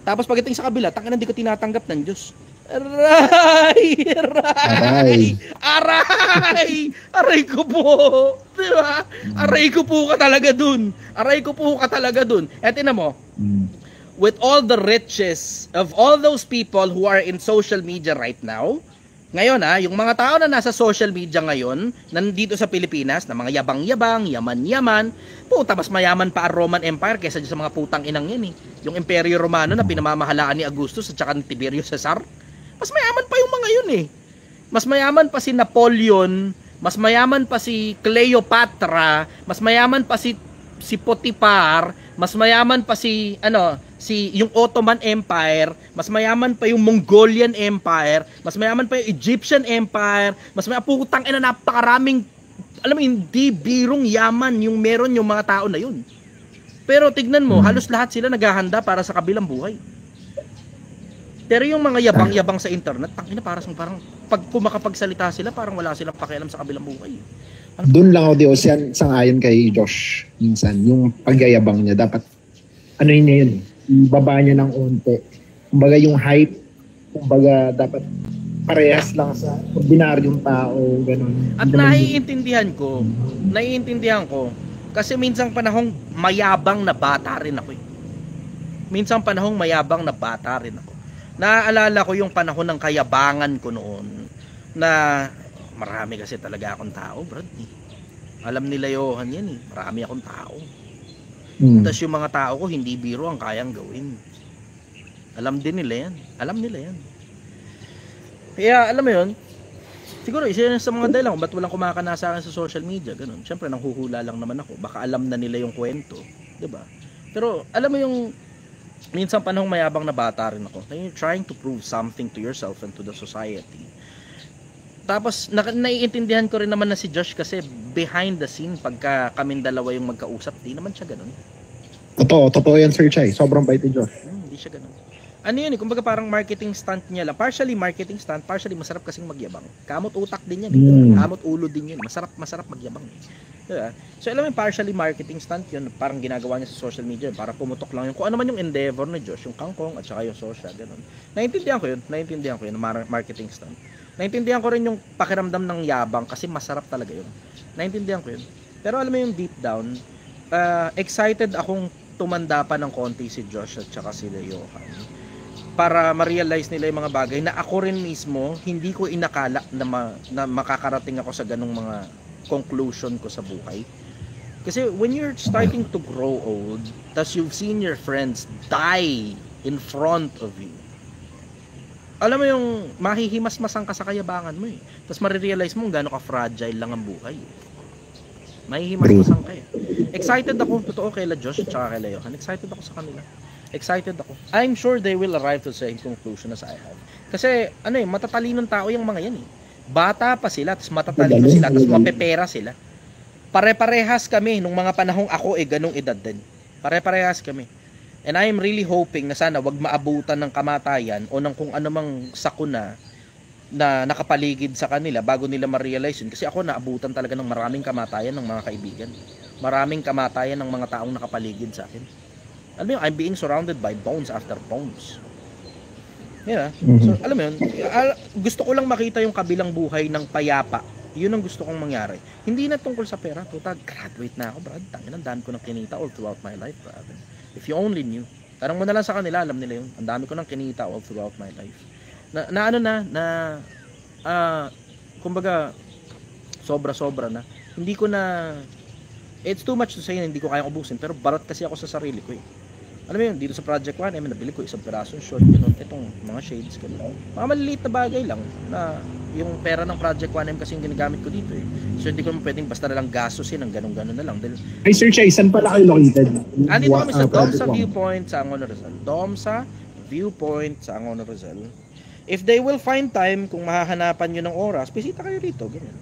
Tapos pagdating sa kabila, tangina hindi ka tinatanggap ng Diyos. Aray ko po. Diba? Aray ko po ka talaga dun. At ina mo, with all the riches of all those people who are in social media right now, ngayon yung mga tao na nasa social media ngayon, nandito sa Pilipinas, na mga yabang-yabang, yaman-yaman, puta, mas mayaman pa ang Roman Empire kaysa sa mga putang inang yan Yung Imperyo Romano na pinamamahalaan ni Augustus at saka ni Tiberio Cesar, mas mayaman pa yung mga yun Mas mayaman pa si Napoleon, mas mayaman pa si Cleopatra, mas mayaman pa si Potiphar, mas mayaman pa si yung Ottoman Empire, mas mayaman pa yung Mongolian Empire, mas mayaman pa yung Egyptian Empire, mas mayaman putang ina napakaraming alam mo hindi birong yaman yung meron yung mga tao na yun. Pero tignan mo, halos lahat sila naghahanda para sa kabilang buhay. Pero yung mga yabang-yabang sa internet, tangina parang pag kumakapagsalita sila, parang wala silang pakialam sa kabilang buhay.
Doon lang ako sang-ayon kay Josh minsan, yung pagyayabang niya, dapat niya yun, baba niya ng onte. Kumbaga yung hype, kumbaga dapat parehas lang sa ordinaryong tao, ganun.
At naiintindihan ko, kasi minsang panahong mayabang na bata rin ako Naaalala ko yung panahon ng kayabangan ko noon na marami kasi talaga akong tao, Brad. Alam nila Johan yan marami akong tao. Tapos yung mga tao ko hindi biro ang kayang gawin. Alam nila yan. Kaya alam mo yun, siguro isa yun sa mga dahilan kung ba't walang kumakana sa akin sa social media, ganun. Siyempre nanghuhula lang naman ako, baka alam na nila yung kwento, 'di ba? Pero alam mo yung minsan panahong mayabang na bata rin ako, na you're trying to prove something to yourself and to the society. Tapos naiintindihan ko rin naman na si Josh kasi behind the scene pagka kaming dalawa yung magkausap, di naman siya ganun.
Totoo yan Sir Chai, sobrang bait ni Josh.
Hindi siya ganun. Kumbaga parang marketing stunt niya lang. Partially marketing stunt, partially masarap kasing magyabang. Kamot utak din yan. Kamot ulo din yun. Masarap magyabang. Diba? So alam mo, partially marketing stunt yun. Parang ginagawa niya sa social media para pumutok lang yun. Kung ano man yung endeavor ni Josh, yung kangkong at saka yung social, ganun. Naintindihan ko yun, marketing stunt. Naintindihan ko rin yung pakiramdam ng yabang kasi masarap talaga yun. Naintindihan ko yun. Pero alam mo yung deep down, excited akong tumanda pa ng konti si Josh at saka si Johan para ma-realize nila yung mga bagay na ako rin mismo hindi ko inakala na makakarating ako sa ganung mga conclusion ko sa buhay. Kasi when you're starting to grow old, tas you've seen your friends die in front of you, alam mo yung mahihimas-masang ka sa kayabangan mo tas marirealize mo gano'n ka fragile lang ang buhay. Mahihimas-masang ka Excited ako, totoo kay Josh at saka kay Johan. Excited ako sa kanila. Excited ako. I'm sure they will arrive to the same conclusion as I have. Kasi matatalinong tao yung mga yan Bata pa sila, tapos matatalino sila, tapos mapepera sila. Pare-parehas kami nung mga panahong ako ganung edad din. Pare-parehas kami. And I am really hoping na sana wag maabutan ng kamatayan o ng kung anumang sakuna na nakapaligid sa kanila bago nila ma-realize yun. Kasi ako naabutan talaga ng maraming kamatayan ng mga kaibigan. Maraming kamatayan ng mga taong nakapaligid sa akin. Alam mo yun, I'm being surrounded by bones after bones. Yeah. So, alam mo yun, gusto ko lang makita yung kabilang buhay ng payapa. Yun ang gusto kong mangyari. Hindi na tungkol sa pera. Puta, graduate na ako, Brad. Tangin, ang dami ko nang kinita all throughout my life, Brad. If you only knew. Tanong mo na lang sa kanila, alam nila yun. Ang dami ko nang kinita all throughout my life. Kumbaga, sobra-sobra na. Hindi ko na, it's too much to say na hindi ko kayang ubusin, pero barat kasi ako sa sarili ko eh. Alam mo yun, dito sa Project 1M, nabili ko isang pirasong short, ganun, itong mga shades, ganun. Mga maliliit na bagay lang na yung pera ng Project 1M kasi yung ginagamit ko dito eh. So hindi ko pwedeng basta na lang gastusin ng ganun-ganun na lang. Dahil,
ay Sir Chai, saan pala kayo located?
andito kami sa Domsa Viewpoint sa Angono Rizal. Domsa Viewpoint sa Angono Rizal. If they will find time, kung mahahanapan nyo ng oras, bisita kayo rito, ganyan.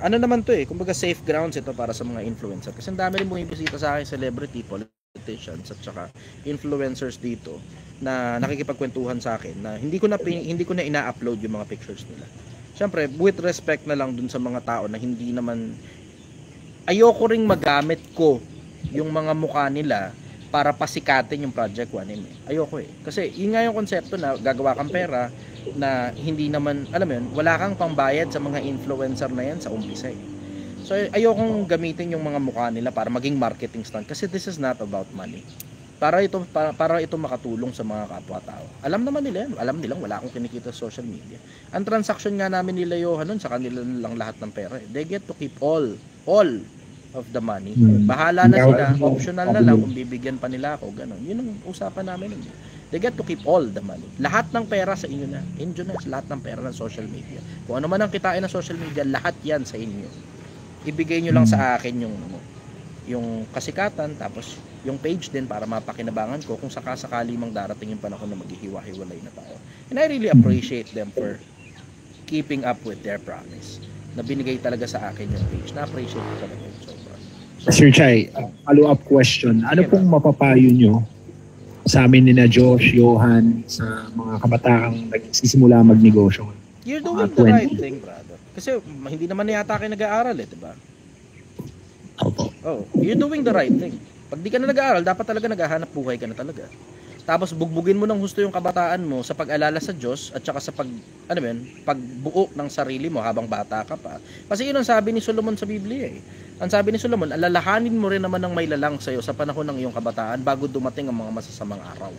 Ano naman to eh, kumbaga safe grounds ito para sa mga influencer. Kasi ang dami rin bumibisita sa akin, celebrity, politicians, at saka influencers dito na nakikipagkwentuhan sa akin na hindi ko na ina-upload yung mga pictures nila. Siyempre, with respect na lang dun sa mga tao na hindi naman, ayoko ring magamit ko yung mga mukha nila para pasikatin yung Project 1M. Ayoko eh. Kasi yun nga yung konsepto na gagawa kang pera na hindi naman, alam mo yun, wala kang pambayad sa mga influencer na yan sa umpisa eh. So ayokong gamitin yung mga mukha nila para maging marketing stunt kasi this is not about money. Para ito makatulong sa mga kapwa-tao. Alam naman nila yan. Alam nilang wala akong kinikita sa social media. Ang transaction nga namin nila Johan nun, sa kanila lang lahat ng pera. They get to keep all of the money. Bahala na sila, optional na lang kung bibigyan pa nila ako, ganun. Yun ang usapan namin. They get to keep all the money. Lahat ng pera sa inyo na. Inyo na, lahat ng pera ng social media. Kung ano man ang kitain ng social media, lahat yan sa inyo. Ibigay nyo lang sa akin yung kasikatan, tapos yung page din para mapakinabangan ko kung sakasakali mang darating yung panahon na maghihiwa-hiwalay na tayo. And I really appreciate them for keeping up with their promise. Na binigay talaga sa akin yung page. Na-appreciate ko talaga yung sobra. So,
Sir Chai, follow-up question. Ano pong mapapayo nyo sa amin ni na Josh, Johan, sa mga kabataang nagsisimula magnegosyo?
You're doing the right thing, brother. Kasi hindi naman yata kayo nag-aaral eh, diba?
Opo.
Oh, you're doing the right thing. Pag di ka na nag-aaral, dapat talaga naghahanap buhay ka na talaga. Tapos bugbugin mo ng husto yung kabataan mo sa pag-alala sa Diyos at saka sa pagbuo ng sarili mo habang bata ka pa. Kasi yun ang sabi ni Solomon sa Biblia eh. Ang sabi ni Solomon, alalahanin mo rin naman ng may lalang sa'yo sa panahon ng iyong kabataan bago dumating ang mga masasamang araw.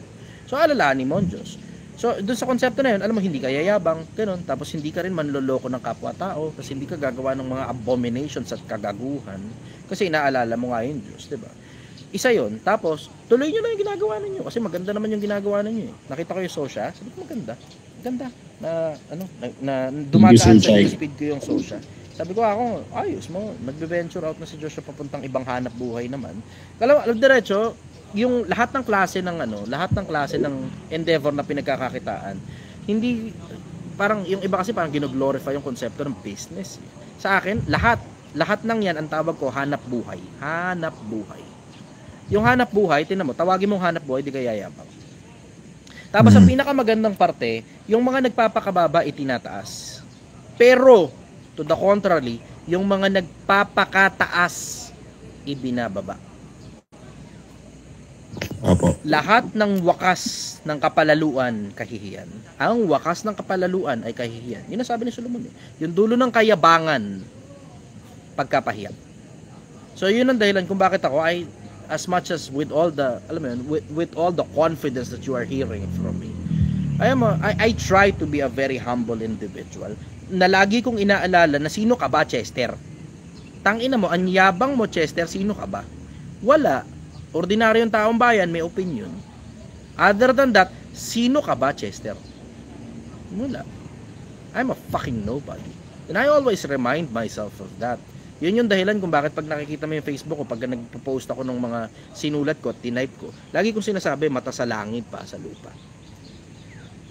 So alalahanin mo ang Diyos. So doon sa konsepto na yun, alam mo, hindi ka yayabang, ganun, tapos hindi ka rin manloloko ng kapwa-tao kasi hindi ka gagawa ng mga abominations at kagaguhan kasi inaalala mo nga yung Diyos, diba? Isa yon. Tapos, tuloy nyo na yung ginagawa ninyo. Kasi maganda naman yung ginagawa ninyo eh. Nakita ko yung Sosha. Sabi ko maganda. Maganda. Na dumadaan sa speed ko yung Sosha. Sabi ko ako, ayos mo. Nagbe-venture out na si Joshua papuntang ibang hanap buhay naman. Alam diretso, yung lahat ng klase ng endeavor na pinagkakakitaan, hindi, parang, yung iba kasi parang gino-glorify yung konsepto ng business. Sa akin, lahat ng yan, ang tawag ko, hanap buhay. Hanap buhay. Yung hanap buhay, tinan mo, tawagin mong hanap buhay, di ka yayabang. Tapos ang pinakamagandang parte, yung mga nagpapakababa itinataas. Pero, to the contrary, yung mga nagpapakataas ibinababa.
Opo.
Lahat ng wakas ng kapalaluan, kahihiyan. Ang wakas ng kapalaluan ay kahihiyan. Yun ang sabi ni Solomon. Yung dulo ng kayabangan, pagkapahiya. So yun ang dahilan kung bakit ako ay as much as with all the, alam mo yun, with all the confidence that you are hearing from me, I try to be a very humble individual na lagi kong inaalala na sino ka ba, Chester? Tangina mo, ang yabang mo, Chester, sino ka ba? Wala. Ordinaryong taong bayan, may opinion. Other than that, sino ka ba, Chester? Wala. I'm a fucking nobody. And I always remind myself of that. Yun yung dahilan kung bakit pag nakikita mo yung Facebook ko, pag nagpo-post ako ng mga sinulat ko at tinype ko, lagi kong sinasabi, mata sa langit pa sa lupa.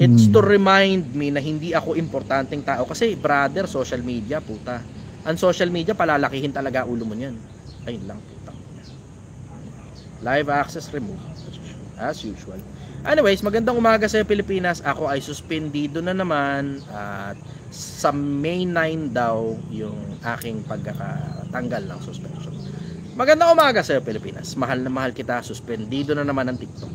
It's to remind me na hindi ako importanteng tao. Kasi brother, social media, puta. Ang social media, palalakihin talaga ulo mo niyan. Ayun lang, puta. Live access removed. As usual. Anyways, magandang umaga sa Pilipinas. Ako ay suspendido na naman at sa May 9 daw yung aking pagkakatanggal ng suspension. Magandang umaga sa Pilipinas. Mahal na mahal kita. Suspendido na naman ang TikTok.